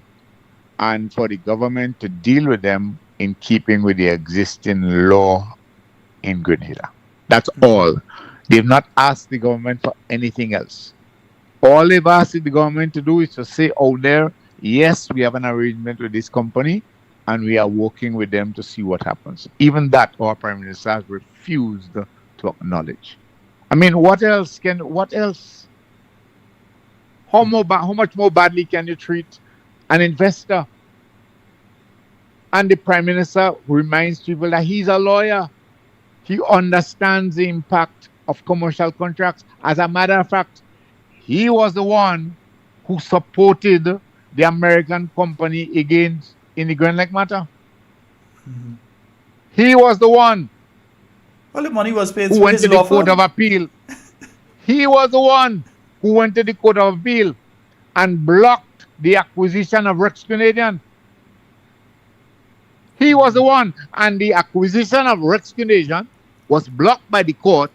and for the government to deal with them in keeping with the existing law in Grenada. That's all. They've not asked the government for anything else. All they've asked the government to do is to say out there, yes, we have an arrangement with this company and we are working with them to see what happens. Even that, our Prime Minister has refused to acknowledge. I mean, what else? How much more badly can you treat an investor? And the Prime Minister reminds people that he's a lawyer. He understands the impact of commercial contracts. As a matter of fact, he was the one who supported the American company against in the Grand Lake matter. Mm-hmm. He was the one.
Well, the money was paid
who went to the Court of Appeal. He was the one who went to the Court of Appeal and blocked the acquisition of Rex Canadian. He was the one, and the acquisition of Rex Canadian was blocked by the court,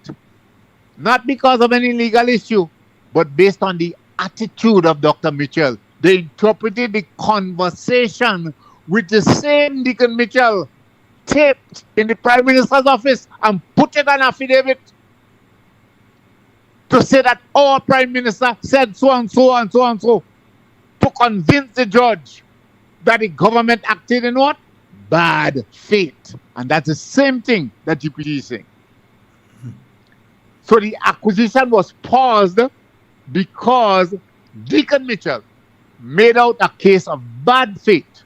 not because of any legal issue, but based on the attitude of Dr. Mitchell. They interpreted the conversation with the same Deacon Mitchell taped in the Prime Minister's office and put it on affidavit to say that our Prime Minister said so and so and so and so to convince the judge that the government acted in what? Bad faith. And that's the same thing that GPG is saying. So the acquisition was paused because Deacon Mitchell made out a case of bad faith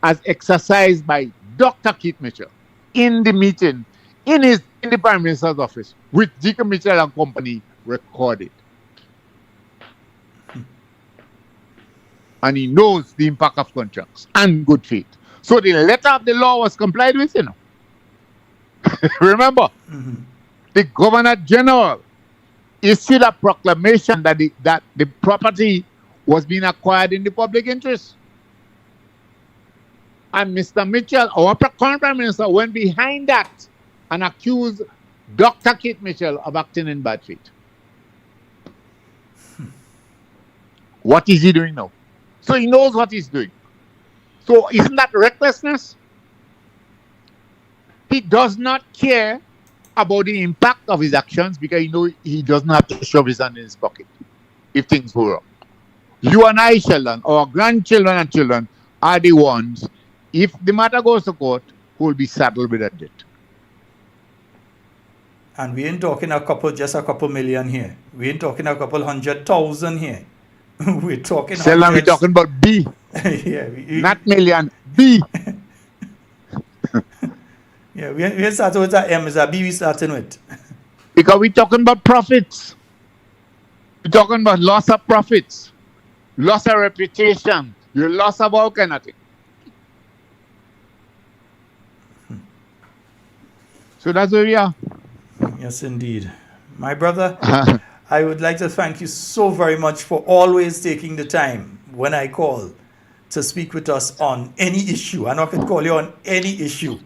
as exercised by Dr. Keith Mitchell in the meeting in the Prime Minister's office with Deacon Mitchell and company recorded. And he knows the impact of contracts and good faith. So the letter of the law was complied with, you know. Remember, the Governor General issued a proclamation that the property was being acquired in the public interest. And Mr. Mitchell, our current Prime Minister, went behind that and accused Dr. Keith Mitchell of acting in bad faith. What is he doing now? So he knows what he's doing. So isn't that recklessness? He does not care about the impact of his actions because he knows he doesn't have to shove his hand in his pocket if things go wrong. You and I, Sheldon, our grandchildren and children are the ones, if the matter goes to court, who will be saddled with that debt.
And we ain't talking just a couple million here. We ain't talking a couple 100,000 here. We're talking
Sheldon, we're talking about B.
Yeah,
not million, B.
Yeah, we starting with a M, is a B we starting with.
Because we're talking about profits. We're talking about loss of profits, loss of reputation, your loss of all kind of thing. So that's where we are.
Yes, indeed. My brother, I would like to thank you so very much for always taking the time when I call to speak with us on any issue. And I could call you on any issue.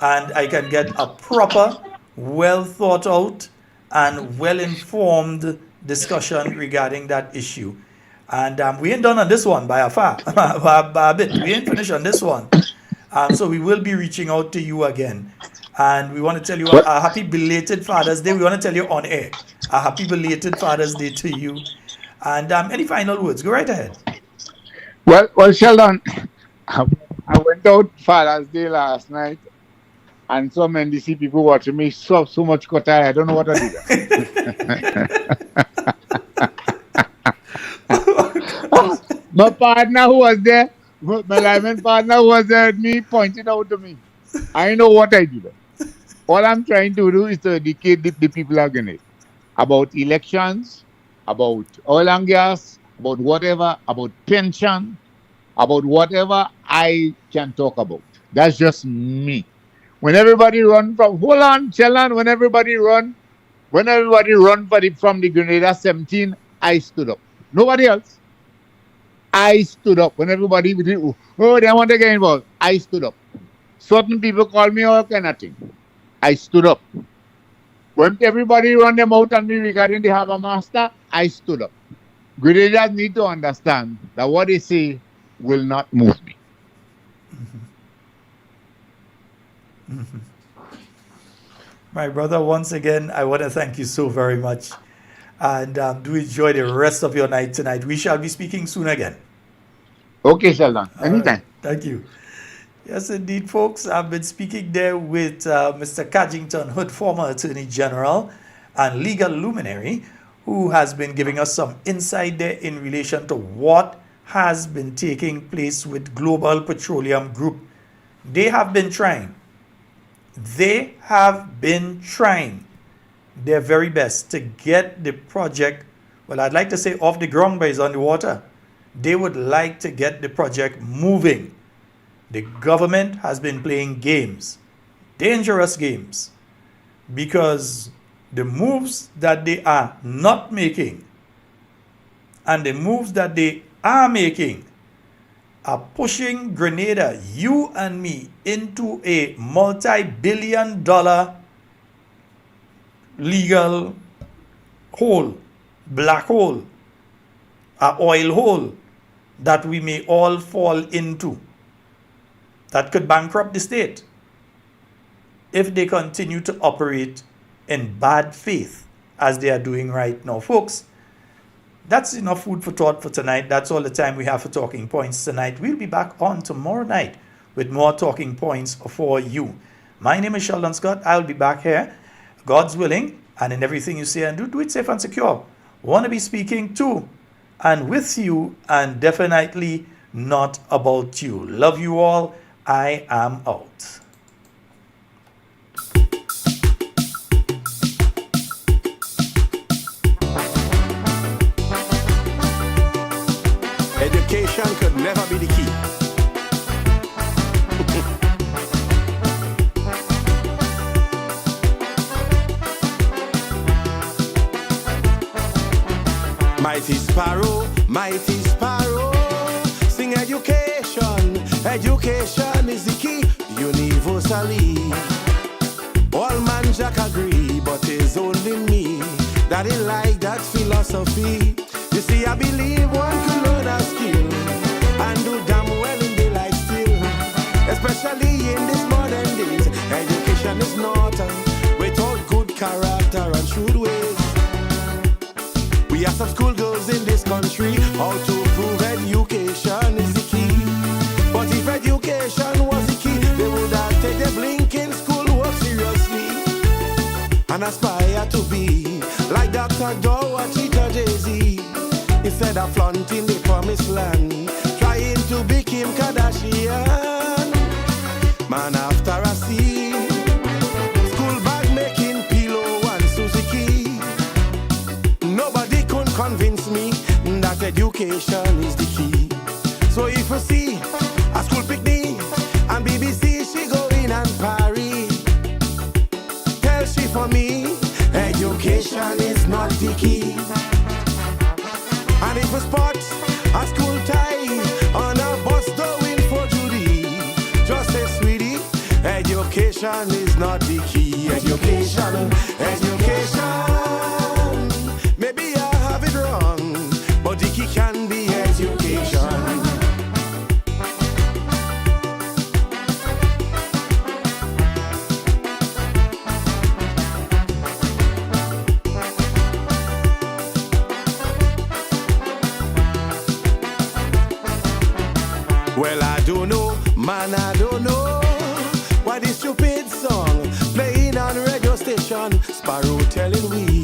And I can get a proper, well thought out and well informed discussion regarding that issue. And we ain't done on this one by a far, by a bit. We ain't finished on this one. So we will be reaching out to you again. And we want to tell you a happy belated Father's Day. We want to tell you on air a happy belated Father's Day to you. And any final words? Go right ahead.
Well, Sheldon, I went out Father's Day last night, and some NDC people watching me so much cut I don't know what to do. My partner who was there, my lineman partner who was there with me, pointed out to me. I know what I do. All I'm trying to do is to educate the people again about elections, about oil and gas, about whatever, about pension, about whatever I can talk about. That's just me. When everybody run from, hold on, Sheldon, when everybody run from the Grenada 17, I stood up. Nobody else. I stood up. When everybody, they want to get involved. I stood up. Certain people call me all kind of thing. I stood up. When everybody run them out on me regarding the harbor master, I stood up. Grenadians need to understand that what they say will not move me.
My brother, once again, I want to thank you so very much. And do enjoy the rest of your night tonight. We shall be speaking soon again.
Okay, Sheldon. Anytime.
Right. Thank you. Yes, indeed, folks. I've been speaking there with Mr. Cadgington Hood, former Attorney General and legal luminary, who has been giving us some insight there in relation to what has been taking place with Global Petroleum Group. They have been trying. They have been trying their very best to get the project, well, I'd like to say off the ground, but it's on the water. They would like to get the project moving. The government has been playing games, dangerous games, because the moves that they are not making and the moves that they are making are pushing Grenada, you and me, into a multi-billion-dollar legal hole, black hole, a oil hole that we may all fall into, that could bankrupt the state if they continue to operate in bad faith as they are doing right now. Folks, that's enough food for thought for tonight. That's all the time we have for Talking Points tonight. We'll be back on tomorrow night with more Talking Points for you. My name is Sheldon Scott. I'll be back here, God's willing, and in everything you say and do it safe and secure. Want to be speaking to and with you, and definitely not about you. Love you all. I am out.
Education could never be the key. Mighty sparrow, sing education. Education is the key, universally. All man Jack agree, but it's only me that he like that philosophy. You see, I believe one could learn a skill and do damn well in daylight still. Especially in this modern days, education is not without good character and shrewd ways. We have some schoolgirls in this country, how to prove education is the key. But if education was the key, they would have taken their blinking schoolwork seriously and aspire to be like Dr. Doe or Cheetah Jay-Z. Instead of flaunting the promised land, trying to be Kim Kardashian. Man after I see school bag making pillow and Suzuki. Nobody could convince me that education is the key. So if you see a school picnic and BBC she going and party, tell she for me education is not the key. And if you spot a school tie on a bus going for Judy, just say, sweetie, education is not the key. Education, maybe education, Sparrow telling we.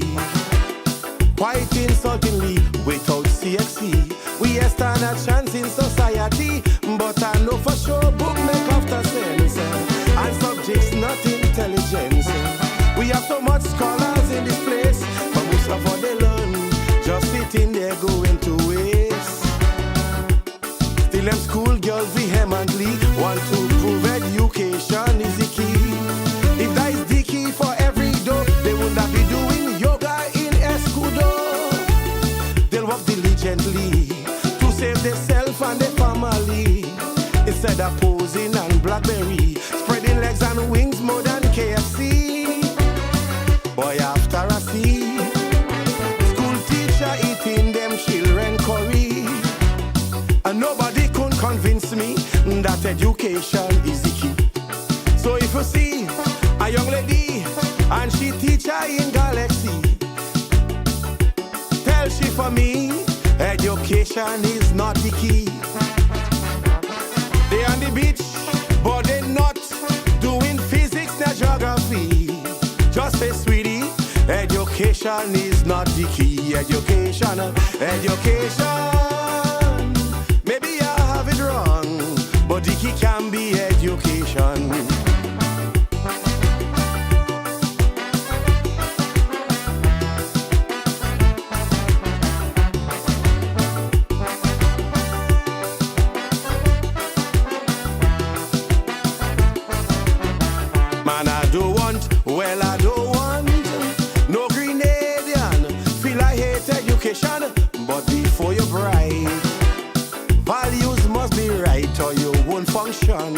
Quite insultingly, without CXC, we stand a chance in society. But I know for sure book make after sense, and subjects not intelligence. We have so much scholars in this place, but most of what they learn just sitting there going to waste. Still them school girls vehemently want to prove education is the key. If that is the key for every door, they would not be doing yoga in Escudo. They'll work diligently to save themselves and their family, instead of posing on BlackBerry, spreading legs and wings more than KFC. Boy, after I see school teacher eating them children curry, and nobody could convince me that education is the key. So if you see a young lady and she teacher in Galaxy, tell she for me education is not the key. They on the beach, but they not doing physics nor geography. Just say, sweetie, education is not the key. Education. Maybe I have it wrong, but the key can be education. Man, I don't want no Grenadian. Feel I hate education, but before you bright, values must be right or you won't function.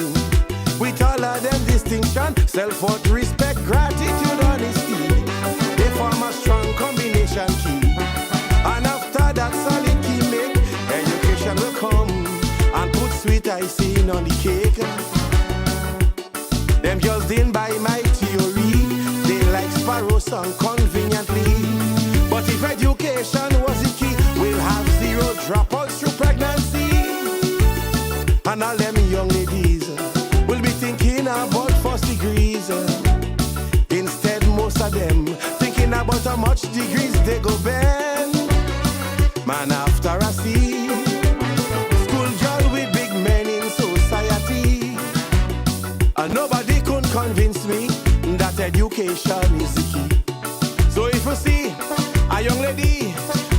With all of them distinction, self-worth, respect, gratitude, honesty, they form a strong combination key. And after that solid key make, education will come and put sweet icing on the cake. Them just didn't buy my theory. They like Sparrow song conveniently. But if education was the key, we'll have 0 dropouts through pregnancy. And all them young ladies will be thinking about first degrees. Instead, most of them thinking about how much degrees they go bend. Man, after I see school girl with big men in society, and nobody could convince me that education is the key. So if you see a young lady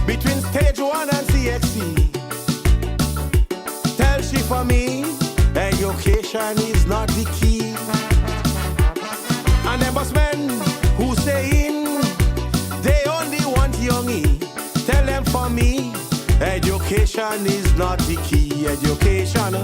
between stage 1 and CXC, tell she for me, education is not the key. And them boss men who saying they only want youngie, tell them for me, education is not the key. Education.